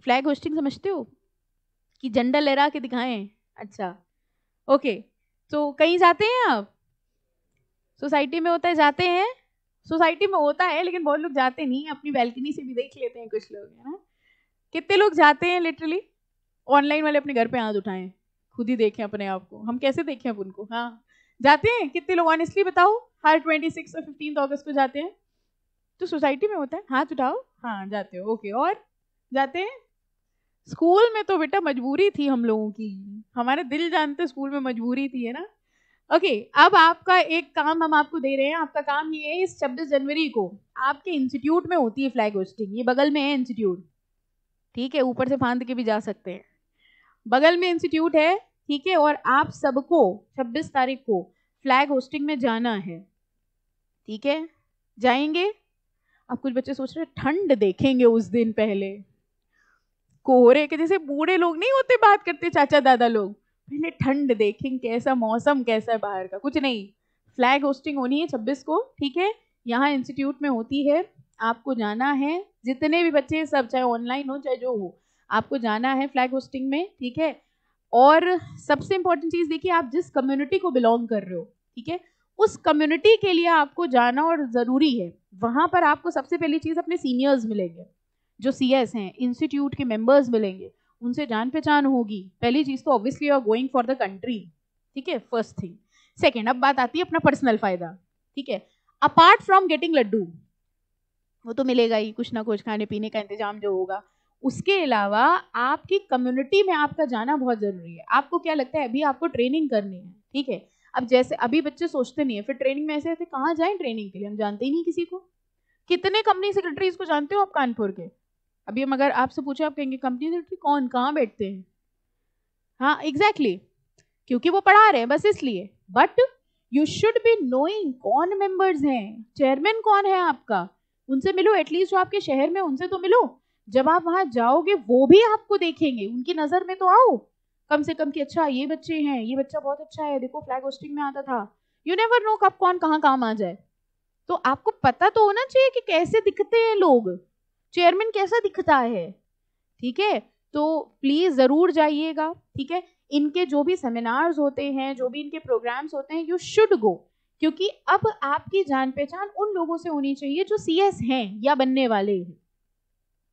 फ्लैग होस्टिंग समझते हो कि झंडा लहरा के दिखाएं? अच्छा ओके, तो कहीं जाते हैं आप? सोसाइटी में होता है, जाते हैं? सोसाइटी में होता है लेकिन बहुत लोग जाते नहीं, अपनी बैल्कनी से भी देख लेते हैं कुछ लोग, है ना? कितने लोग जाते हैं लिटरली? ऑनलाइन वाले अपने घर पे हाथ उठाएं, खुद ही देखें अपने आप को, हम कैसे देखें अब उनको? हाँ जाते हैं कितने लोग ऑनेस्टली बताओ? हर 26 और 15 अगस्त को जाते हैं? तो सोसाइटी में होता है, हाथ उठाओ। हाँ जाते हो, ओके। और जाते हैं? स्कूल में तो बेटा मजबूरी थी हम लोगों की, हमारे दिल जानते स्कूल में मजबूरी थी, है ना? ओके अब आपका एक काम हम आपको दे रहे हैं। आपका काम ये है, इस 26 जनवरी को आपके इंस्टीट्यूट में होती है फ्लैग होस्टिंग, ये बगल में है इंस्टीट्यूट, ठीक है? ऊपर से फांद के भी जा सकते हैं, बगल में इंस्टीट्यूट है, ठीक है? और आप सबको 26 तारीख को फ्लैग होस्टिंग में जाना है, ठीक है? जाएंगे? अब कुछ बच्चे सोच रहे हैं ठंड देखेंगे उस दिन, पहले कोहरे के, जैसे बूढ़े लोग नहीं होते बात करते, चाचा दादा लोग, पहले ठंड देखेंगे, कैसा मौसम कैसा है बाहर का। कुछ नहीं, फ्लैग होस्टिंग होनी है 26 को, ठीक है? यहाँ इंस्टीट्यूट में होती है, आपको जाना है, जितने भी बच्चे सब, चाहे ऑनलाइन हो चाहे जो हो, आपको जाना है फ्लैग होस्टिंग में, ठीक है? और सबसे इंपॉर्टेंट चीज देखिए, आप जिस कम्युनिटी को बिलोंग कर रहे हो, ठीक है, उस कम्युनिटी के लिए आपको जाना और जरूरी है। वहां पर आपको सबसे पहली चीज अपने सीनियर्स मिलेंगे, जो सीएस हैं, इंस्टीट्यूट के मेंबर्स मिलेंगे, उनसे जान पहचान होगी। पहली चीज तो obviously you are going for the country, ठीक है, फर्स्ट थिंग। सेकेंड, अब बात आती है अपना पर्सनल फायदा, ठीक है? अपार्ट फ्रॉम गेटिंग लड्डू, वो तो मिलेगा ही, कुछ ना कुछ खाने पीने का इंतजाम जो होगा, उसके अलावा आपकी कम्युनिटी में आपका जाना बहुत जरूरी है। आपको क्या लगता है, अभी आपको ट्रेनिंग करनी है, ठीक है? अब जैसे अभी बच्चे सोचते नहीं है, फिर ट्रेनिंग में ऐसे कहाँ जाएं ट्रेनिंग के लिए, हम जानते ही नहीं किसी को। कितने कंपनी सेक्रेटरीज को जानते हो आप कानपुर के? अभी हम अगर आपसे पूछे, आप कहेंगे कंपनी सेक्रेटरी कौन, कहाँ बैठते हैं? हाँ एग्जैक्टली, क्योंकि वो पढ़ा रहे हैं बस इसलिए। But you should be knowing कौन मेंबर्स हैं, चेयरमैन कौन है आपका, उनसे मिलो एटलीस्ट, जो आपके शहर में उनसे तो मिलो। जब आप वहां जाओगे वो भी आपको देखेंगे, उनकी नजर में तो आओ कम से कम कि अच्छा ये बच्चे हैं, ये बच्चा बहुत अच्छा है, देखो फ्लैग होस्टिंग में आता था। यू नेवर नो कब कौन कहाँ काम आ जाए, तो आपको पता तो होना चाहिए कि कैसे दिखते हैं लोग, चेयरमैन कैसा दिखता है, ठीक है? तो प्लीज जरूर जाइएगा, ठीक है? इनके जो भी सेमिनार्स होते हैं, जो भी इनके प्रोग्राम्स होते हैं, यू शुड गो, क्योंकि अब आपकी जान पहचान उन लोगों से होनी चाहिए जो सीएस हैं या बनने वाले हैं,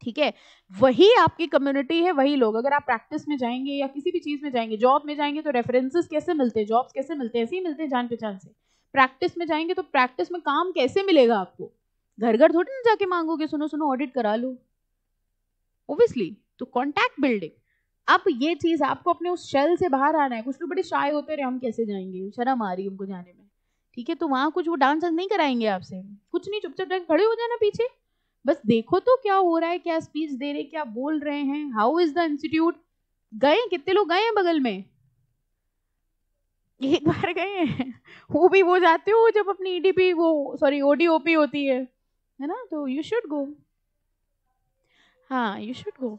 ठीक है? वही आपकी कम्युनिटी है, वही लोग। अगर आप प्रैक्टिस में जाएंगे या किसी भी चीज में जाएंगे, जॉब में जाएंगे, तो रेफरेंसेस कैसे मिलते हैं, जॉब्स कैसे मिलते हैं? ऐसे ही मिलते हैं जान पहचान से। प्रैक्टिस में जाएंगे तो प्रैक्टिस में काम कैसे मिलेगा आपको? घर घर थोड़ी ना जाके मांगोगे, सुनो सुनो ऑडिट करा लो, ओब्वियसली। तो कॉन्टैक्ट बिल्डिंग, अब ये चीज आपको अपने उस शेल से बाहर आना है। कुछ लोग बड़े शाय होते रहे, हम कैसे जाएंगे, शर्म आ रही है उनको जाने में, ठीक है? तो वहां कुछ वो डांस नहीं कराएंगे आपसे, कुछ नहीं, चुपचाप जाके खड़े हो जाना पीछे, बस देखो तो क्या हो रहा है, क्या स्पीच दे रहे, क्या बोल रहे हैं, हाउ इज द इंस्टीट्यूट। गए? कितने लोग गए हैं बगल में? एक बार गए हैं? वो भी वो जाते हो जब अपनी ईडीपी, वो सॉरी ओडीओपी होती है ना? तो यू शुड गो, हाँ यू शुड गो,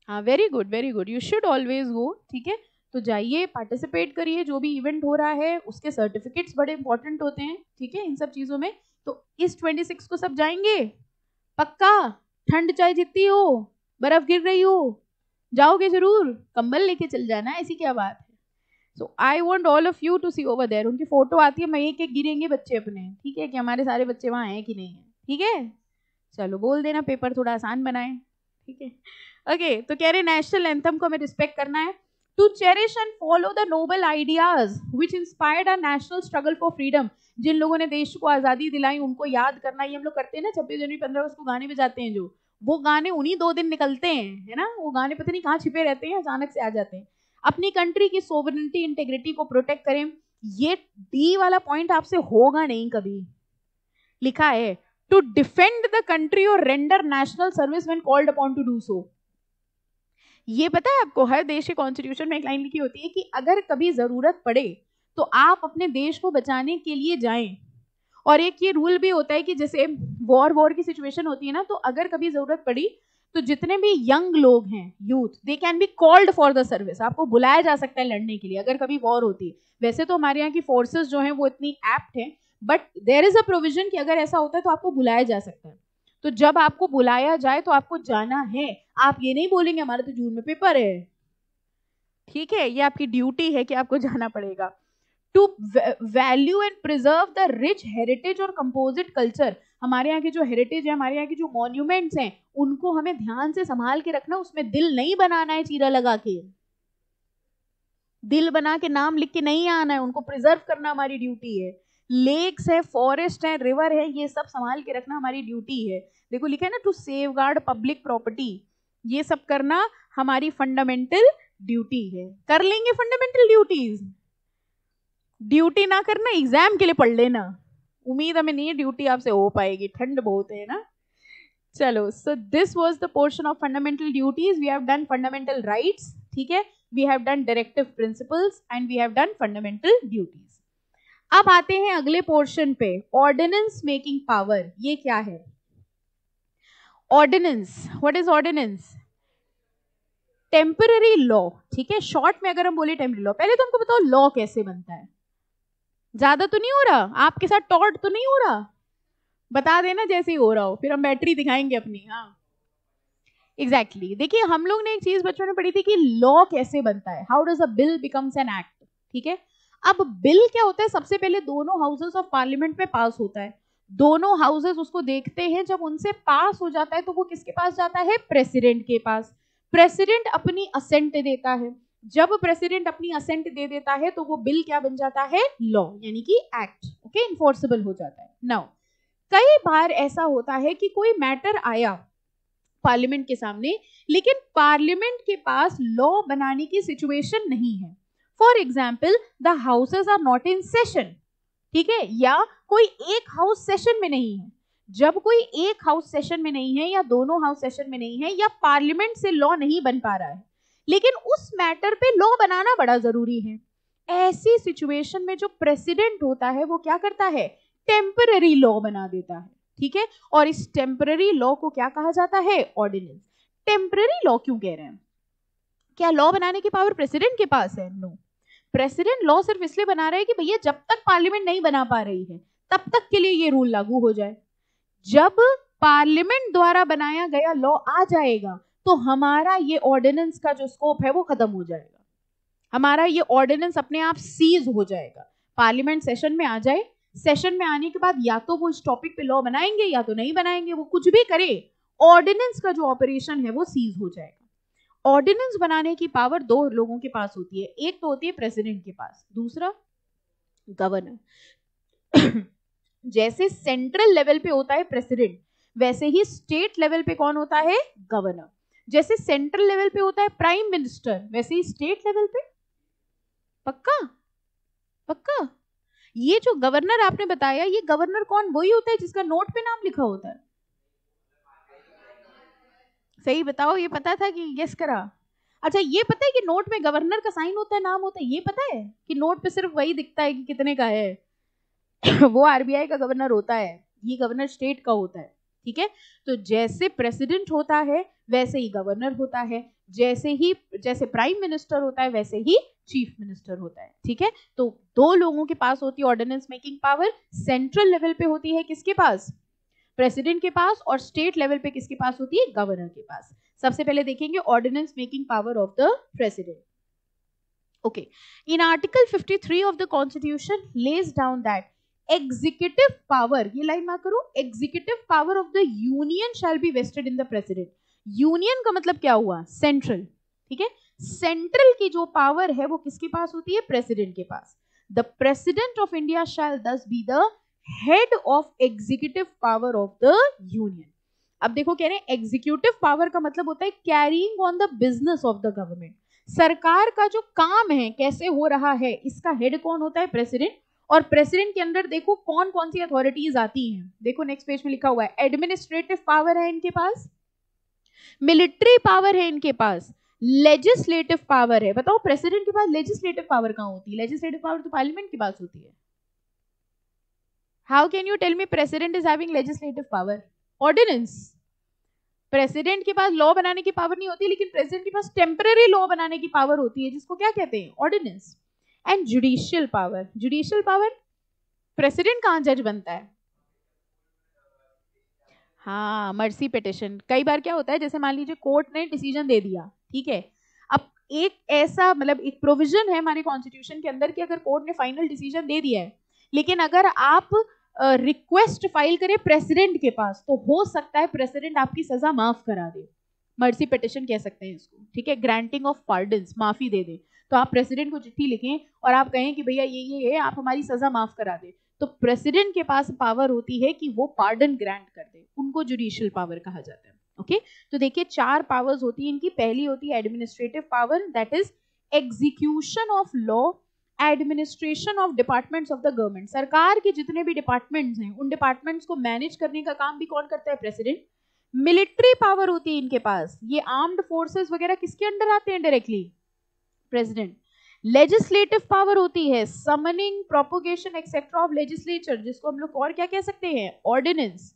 हाँ very good very good, you should always go, ठीक है? तो जाइए, पार्टिसिपेट करिए, जो भी इवेंट हो रहा है उसके सर्टिफिकेट्स बड़े इंपॉर्टेंट होते हैं, ठीक है, इन सब चीजों में। तो इस 26 को सब जाएंगे पक्का? ठंड चाहे जितनी हो, बर्फ गिर रही हो, जाओगे जरूर, कंबल लेके चल जाना, ऐसी क्या बात है? So I want all of you to see over there. उनकी फोटो आती है, मैं एक एक गिरेंगे बच्चे अपने, ठीक है, कि हमारे सारे बच्चे वहां हैं कि नहीं है, ठीक है? चलो बोल देना, पेपर थोड़ा आसान बनाए, ठीक है? ओके तो कह रहे नेशनल एंथम को हमें रिस्पेक्ट करना है, to cherish and follow the noble ideas which inspired our national struggle for freedom. जिन लोगों ने देश को आजादी दिलाई उनको याद करना। ये हम लोग करते हैं ना 26 जनवरी 15 अगस्त को गाने बजाते हैं, जो वो गाने उन्हीं 2 दिन निकलते हैं, है ना? वो गाने पता नहीं कहाँ छिपे रहते हैं, अचानक से आ जाते हैं। अपनी कंट्री की सोवरेनिटी इंटेग्रिटी को प्रोटेक्ट करें। ये डी वाला पॉइंट आपसे होगा नहीं कभी, लिखा है टू डिफेंड द कंट्री और render national service when called upon two do so. ये पता है आपको, हर देश के कॉन्स्टिट्यूशन में एक लाइन लिखी होती है कि अगर कभी जरूरत पड़े तो आप अपने देश को बचाने के लिए जाएं। और एक ये रूल भी होता है कि जैसे वॉर की सिचुएशन होती है ना, तो अगर कभी जरूरत पड़ी तो जितने भी यंग लोग हैं, youth, they can be called for the service. आपको बुलाया जा सकता है लड़ने के लिए अगर कभी वॉर होती है। वैसे तो हमारे यहाँ की फोर्सेस जो हैं वो इतनी एप्ट हैं, but there is a provision कि अगर ऐसा होता है तो आपको बुलाया जा सकता है। तो जब आपको बुलाया जाए तो आपको जाना है। आप ये नहीं बोलेंगे हमारा तो जून में पेपर है, ठीक है, ये आपकी ड्यूटी है कि आपको जाना पड़ेगा। To value and preserve the rich heritage और कंपोजिट कल्चर। हमारे यहाँ की जो हेरिटेज है, हमारे यहाँ की जो मॉन्यूमेंट्स हैं, उनको हमें ध्यान से संभाल के रखना। उसमें दिल नहीं बनाना है, चीरा लगा के दिल बना के नाम लिख के नहीं आना है, उनको प्रिजर्व करना हमारी ड्यूटी है। लेक्स है, फॉरेस्ट है, रिवर है, ये सब संभाल के रखना हमारी ड्यूटी है। देखो लिखा है ना, टू सेवगार्ड पब्लिक प्रॉपर्टी, ये सब करना हमारी फंडामेंटल ड्यूटी है। कर लेंगे फंडामेंटल ड्यूटीज। ड्यूटी ना करना, एग्जाम के लिए पढ़ लेना। उम्मीद हमें नहीं है ड्यूटी आपसे हो पाएगी, ठंड बहुत है ना। चलो, so this was the portion of fundamental duties. We have done fundamental rights, ठीक है, we have done directive principles and we have done fundamental duties. अब आते हैं अगले पोर्शन पे, ऑर्डिनेंस मेकिंग पावर। ये क्या है ordinance? What is ordinance? Temporary law, ठीक है, शॉर्ट में अगर हम बोले टेम्पररी लॉ। पहले तो हमको बताओ लॉ कैसे बनता है। ज्यादा तो नहीं हो रहा आपके साथ, टॉर्ट तो नहीं हो रहा, बता देना जैसे ही हो रहा हो, फिर हम बैटरी दिखाएंगे अपनी। हाँ एग्जैक्टली। देखिए हम लोग ने एक चीज बचपन में पढ़ी थी कि लॉ कैसे बनता है, how does a bill becomes an act, ठीक है। अब बिल क्या होता है, सबसे पहले दोनों हाउसेस ऑफ पार्लियामेंट में पास होता है। दोनों हाउसेस उसको देखते हैं, जब उनसे पास हो जाता है तो वो किसके पास जाता है? प्रेसिडेंट के पास। प्रेसिडेंट अपनी असेंट देता है। जब प्रेसिडेंट अपनी असेंट दे देता है तो वो बिल क्या बन जाता है? लॉ, यानी कि एक्ट, ओके, इन्फोर्सेबल हो जाता है। नाउ कई बार ऐसा होता है कि कोई मैटर आया पार्लियामेंट के सामने, लेकिन पार्लियामेंट के पास लॉ बनाने की सिचुएशन नहीं है। For example, the houses are not in session, ठीक है, या कोई एक हाउस सेशन में नहीं है। जब कोई एक हाउस सेशन में नहीं है या दोनों हाउस सेशन में नहीं है या पार्लियामेंट से लॉ नहीं बन पा रहा है, लेकिन उस मैटर पे लॉ बनाना बड़ा जरूरी है, ऐसी सिचुएशन में जो प्रेसिडेंट होता है वो क्या करता है? टेम्पररी लॉ बना देता है, ठीक है। और इस टेम्पररी लॉ को क्या कहा जाता है? ऑर्डिनेंस। टेम्पररी लॉ क्यों कह रहे हैं? क्या लॉ बनाने की पावर प्रेसिडेंट के पास है? नो, प्रेसिडेंट लॉ सिर्फ इसलिए बना रहा है कि भैया जब तक पार्लियामेंट नहीं बना पा रही है तब तक के लिए ये रूल लागू हो जाए। जब पार्लियामेंट द्वारा बनाया गया लॉ आ जाएगा तो हमारा ये ऑर्डिनेंस का जो स्कोप है वो खत्म हो जाएगा, हमारा ये ऑर्डिनेंस अपने आप सीज हो जाएगा। पार्लियामेंट सेशन में आ जाए, सेशन में आने के बाद या तो वो इस टॉपिक पे लॉ बनाएंगे या तो नहीं बनाएंगे, वो कुछ भी करे, ऑर्डिनेंस का जो ऑपरेशन है वो सीज हो जाएगा। ऑर्डिनेंस बनाने की पावर दो लोगों के पास होती है, एक तो होती है प्रेसिडेंट के पास, दूसरा गवर्नर। जैसे सेंट्रल लेवल पे होता है प्रेसिडेंट, वैसे ही स्टेट लेवल पे कौन होता है? गवर्नर। जैसे सेंट्रल लेवल पे होता है प्राइम मिनिस्टर, वैसे ही स्टेट लेवल पे। पक्का? पक्का? ये जो गवर्नर आपने बताया, ये गवर्नर कौन? वही होता है जिसका नोट पे नाम लिखा होता है। सही बताओ, ये पता था कि गेस करा? अच्छा, ये पता है कि नोट में गवर्नर का साइन होता है, नाम होता है, ये पता है कि नोट पे सिर्फ वही दिखता है कि कितने का है। वो आरबीआई का गवर्नर होता है, ये गवर्नर स्टेट का होता है, ठीक है। तो जैसे प्रेसिडेंट होता है वैसे ही गवर्नर होता है, जैसे प्राइम मिनिस्टर होता है वैसे ही चीफ मिनिस्टर होता है, ठीक है। तो दो लोगों के पास होती है ordinance making power. Central level पे होती है किसके पास? प्रेसिडेंट के पास। और स्टेट लेवल पे किसके पास होती है? गवर्नर के पास। सबसे पहले देखेंगे ordinance making power of the president. Okay, in article 53 of the constitution lays down that executive power, ये लाइन मार्क करो, executive power of the union shall be vested in the president. Union का मतलब क्या हुआ? Central, ठीक है। Central की जो पावर है वो किसके पास होती है? प्रेसिडेंट के पास। The president of India shall thus be the head of executive power of the union. अब देखो कह रहे हैं एग्जीक्यूटिव पावर का मतलब होता है carrying on the business of the government. सरकार का जो काम है कैसे हो रहा है, इसका हेड कौन होता है? प्रेसिडेंट। और प्रेसिडेंट के अंदर देखो कौन कौन सी अथॉरिटीज आती हैं, देखो नेक्स्ट पेज में लिखा हुआ है, एडमिनिस्ट्रेटिव पावर है इनके पास, मिलिट्री पावर है इनके पास, लेजिस्लेटिव पावर है। बताओ प्रेसिडेंट के पास लेजिस्लेटिव पावर कहां होती है? लेजिस्लेटिव पावर तो पार्लियामेंट के पास होती है। How can you tell me president is having legislative power? Ordinance. President के पास लॉ बनाने की पावर नहीं होती, लेकिन प्रेसिडेंट के पास टेम्पररी लॉ बनाने की पावर होती है, जिसको क्या कहते हैं? Ordinance. And judicial power, judicial power, president कहां जज बनता है? हाँ, मर्सी पिटिशन। कई बार क्या होता है, जैसे मान लीजिए कोर्ट ने डिसीजन दे दिया, ठीक है, अब एक ऐसा मतलब एक प्रोविजन है हमारे कॉन्स्टिट्यूशन के अंदर कि अगर कोर्ट ने फाइनल डिसीजन दे दिया है, लेकिन अगर आप रिक्वेस्ट फाइल करें प्रेसिडेंट के पास, तो हो सकता है प्रेसिडेंट आपकी सजा माफ करा दे। मर्सी पिटिशन कह सकते हैं इसको, ठीक है, ग्रांटिंग ऑफ पार्डन्स, माफी दे दे। तो आप प्रेसिडेंट को चिट्ठी लिखें और आप कहें कि भैया ये है, आप हमारी सजा माफ करा दे, तो प्रेसिडेंट के पास पावर होती है कि वो पार्डन ग्रांट कर दे, उनको जुडिशियल पावर कहा जाता है। ओके, तो देखिए 4 पावर्स होती है इनकी। पहली होती है administrative power, that is execution of law, administration of departments of the government. सरकार के जितने भी डिपार्टमेंट्स हैं, उन डिपार्टमेंट्स को मैनेज करने का काम भी कौन करता है? प्रेसिडेंट। मिलिट्री पावर होती है इनके पास, ये आर्म्ड फोर्सेस वगैरह किसके अंडर आते हैं? Directly president. लेजिस्लेटिव पावर होती है summoning, prorogation etcetera of legislature, जिसको हम लोग और क्या कह सकते हैं? Ordinance.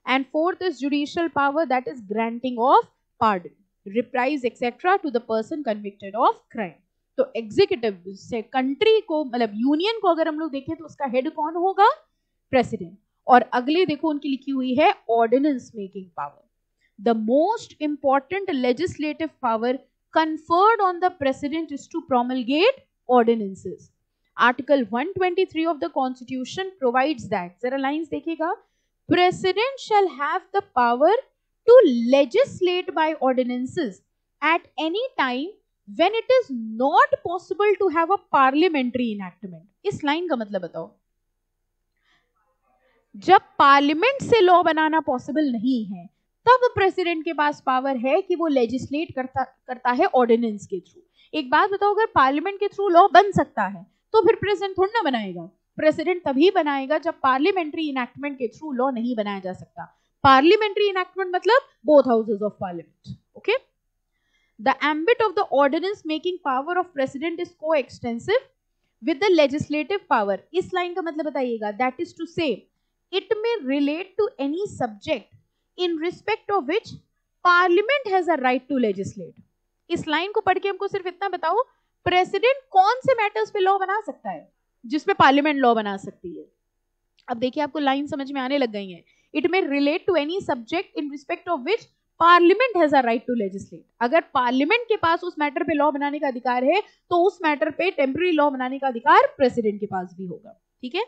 And fourth is judicial power, that is granting of pardon, reprieve etcetera to the person convicted of crime. तो एग्जीक्यूटिव से कंट्री को मतलब यूनियन को अगर हम लोग देखें तो उसका हेड कौन होगा? प्रेसिडेंट। और अगले देखो उनकी लिखी हुई है ordinance making power. The most important legislative power conferred on the president is to promulgate ordinances. Article 123 of the Constitution provides that, जरा लाइंस देखिएगा, President shall have the power to legislate by ordinances at any time when it is not possible to have a parliamentary enactment. इस line का मतलब बताओ। जब parliament से law बनाना possible नहीं है, तब प्रेसिडेंट के पास पावर है कि वो लेजिस्लेट करता है ऑर्डिनेंस के थ्रू। एक बात बताओ, अगर पार्लियामेंट के थ्रू लॉ बन सकता है तो फिर प्रेसिडेंट थोड़ी ना बनाएगा। प्रेसिडेंट तभी बनाएगा जब पार्लियामेंट्री इनैक्टमेंट के थ्रू लॉ नहीं बनाया जा सकता। पार्लियामेंट्री इनैक्टमेंट मतलब both houses of parliament. Okay, the ambit of the ordinance making power of president is coextensive with the legislative power. इस लाइन का मतलब बताइएगा, that is to say it may relate to any subject in respect of which parliament has a right to legislate। इस line को पढ़ के हमको सिर्फ इतना बताओ, प्रेसिडेंट कौन से मैटर्स पे लॉ बना सकता है जिसपे पार्लियामेंट लॉ बना सकती है? अब देखिए आपको लाइन समझ में आने लग गई है। It may relate to any subject in respect of which parliament has a right to legislate. अगर पार्लियामेंट के पास उस मैटर पे लॉ बनाने का अधिकार है, तो उस मैटर पे टेम्पररी लॉ बनाने का अधिकार प्रेसिडेंट के पास भी होगा। ठीक है,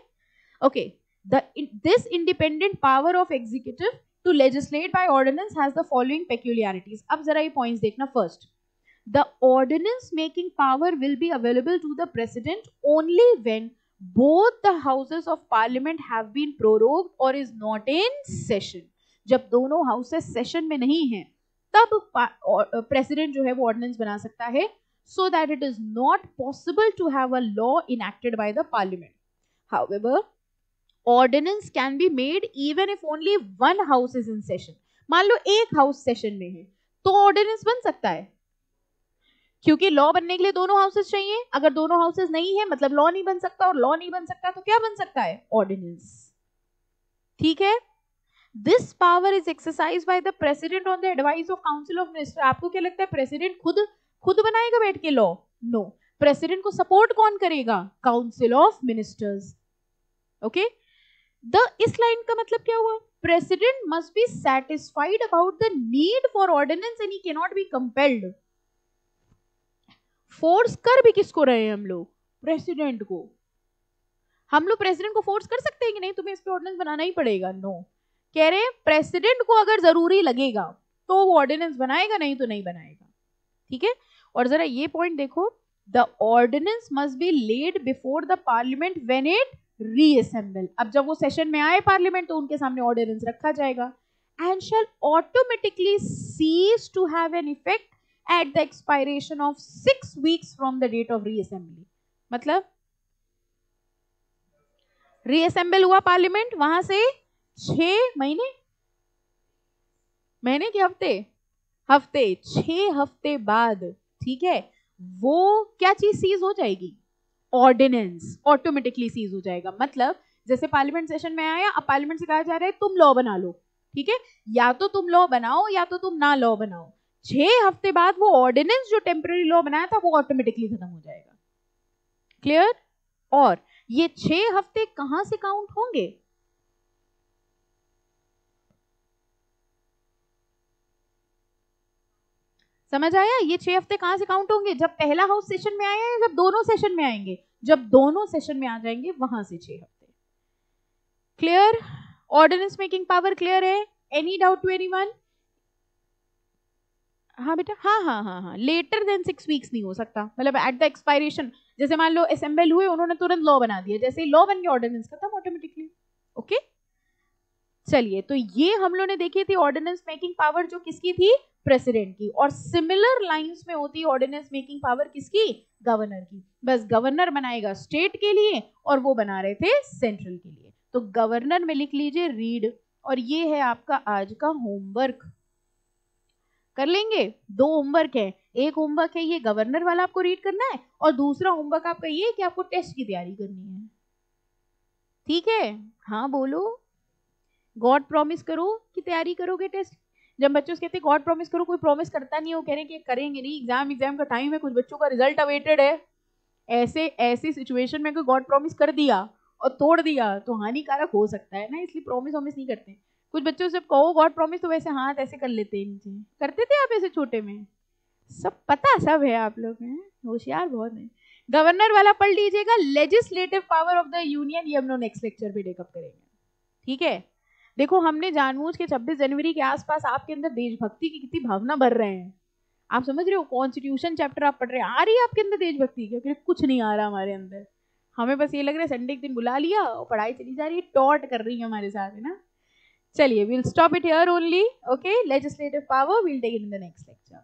okay. This independent power of executive to legislate by ordinance has the following peculiarities। अब जरा ये points देखना। First, the ordinance making power will be available to the president only when both the houses of parliament have been prorogued or is not in session। जब दोनों houses session में नहीं हैं, तब president जो है वो ordinance बना सकता है, so that it is not possible to have a law enacted by the parliament। However, ordinance can be made even if only one house is in session। मान लो एक हाउस सेशन में है तो ऑर्डिनेंस बन सकता है, क्योंकि लॉ बनने के लिए दोनों हाउसेस चाहिए। अगर दोनों हाउसेस नहीं है मतलब लॉ नहीं बन सकता, और लॉ नहीं बन सकता तो क्या बन सकता है? ऑर्डिनेंस। ठीक है, this power is exercise by the president on the advice of council of minister. आपको क्या लगता है प्रेसिडेंट खुद बनाएगा बैठ के लॉ? नो, प्रेसिडेंट को सपोर्ट कौन करेगा? Council of ministers. ओके, इस लाइन का मतलब क्या हुआ? President must be satisfied about the need for ordinance and he can not be compelled. Force कर भी किसको रहे हैं हम लोग? प्रेसिडेंट को। हम लोग प्रेसिडेंट को फोर्स कर सकते हैं कि नहीं तुम्हें इस पे ऑर्डिनेंस बनाना ही पड़ेगा? नो, कह रहे हैं प्रेसिडेंट को अगर जरूरी लगेगा तो वो ऑर्डिनेंस बनाएगा, नहीं तो नहीं बनाएगा। ठीक है, और जरा ये पॉइंट देखो, the ordinance must be laid before the parliament when it reassemble. अब जब वो सेशन में आए पार्लियामेंट तो उनके सामने ऑर्डिनेंस रखा जाएगा। And shall automatically cease to have an effect at the expiration of 6 weeks from the date of reassembly. मतलब रीअसेंबल हुआ पार्लियामेंट, वहां से 6 महीने के हफ्ते 6 हफ्ते बाद, ठीक है, वो क्या चीज सीज हो जाएगी, ऑर्डिनेंस ऑटोमेटिकली सीज हो जाएगा। मतलब जैसे पार्लियामेंट सेशन में आया, अब पार्लियामेंट से कहा जा रहा है तुम लॉ बना लो, ठीक है, या तो तुम लॉ बनाओ या तो तुम ना लॉ बनाओ, 6 हफ्ते बाद वो ऑर्डिनेंस जो टेम्पररी लॉ बनाया था वो ऑटोमेटिकली खत्म हो जाएगा। क्लियर? और ये 6 हफ्ते कहां से काउंट होंगे, समझ आया? ये 6 हफ्ते कहां से काउंट होंगे, जब पहला हाउस सेशन में आया या जब दोनों सेशन में आएंगे, जब दोनों सेशन में आ जाएंगे वहां से 6 हफ्ते। Clear? Ordinance making power clear है? Any doubt to anyone? हाँ बेटा, हाँ, लेटर देन 6 वीक्स नहीं हो सकता, मतलब एट द एक्सपायरेशन, जैसे मान लो असेंबल हुए, उन्होंने तुरंत लॉ बना दिया, जैसे ही लॉ बन गया ऑर्डिनेंस खत्म ऑटोमेटिकली। ओके, चलिए, तो ये हम लोग ने देखी थी ऑर्डिनेंस मेकिंग पावर जो किसकी थी, प्रेसिडेंट की, और सिमिलर लाइंस में होती है ऑर्डिनेंस मेकिंग पावर किसकी, गवर्नर की। बस गवर्नर बनाएगा स्टेट के लिए और वो बना रहे थे सेंट्रल के लिए। तो गवर्नर में लिख लीजिए रीड, और ये है आपका आज का होमवर्क। कर लेंगे, 2 होमवर्क है, एक होमवर्क है ये गवर्नर वाला आपको रीड करना है, और दूसरा होमवर्क आपका ये है कि आपको टेस्ट की तैयारी करनी है। ठीक है? हाँ बोलो, गॉड प्रॉमिस करो कि तैयारी करोगे टेस्ट। जब बच्चों से कहते हैं गॉड प्रॉमिस करो, कोई प्रॉमिस करता नहीं, वो कह रहे हैं कि करेंगे नहीं, एग्जाम का टाइम है, कुछ बच्चों का रिजल्ट अवेटेड है। ऐसी सिचुएशन में कोई गॉड प्रॉमिस कर दिया और तोड़ दिया तो हानिकारक हो सकता है ना, इसलिए प्रॉमिस वॉमिस नहीं करते। कुछ बच्चों से कहो गॉड प्रॉमिस तो वैसे हाथ ऐसे कर लेते हैं नीचे, करते थे आप ऐसे छोटे में, सब पता सब है, आप लोग हैं होशियार बहुत है। गवर्नर वाला पढ़ लीजिएगा, legislative power of the union, ये हम लोग नेक्स्ट लेक्चर पे टेकअप करेंगे। ठीक है? देखो, हमने जानबूझ के 26 जनवरी के आसपास आपके अंदर देशभक्ति की कितनी भावना भर रहे हैं, आप समझ रहे हो? कॉन्स्टिट्यूशन चैप्टर आप पढ़ रहे हैं, आ रही है आपके अंदर देशभक्ति? क्योंकि कुछ नहीं आ रहा हमारे अंदर, हमें बस ये लग रहा है संडे के दिन बुला लिया और पढ़ाई चली जा रही है, टॉट कर रही है हमारे साथ, है ना? चलिए, we'll stop it here only. Okay, legislative power, we'll take it in the next lecture.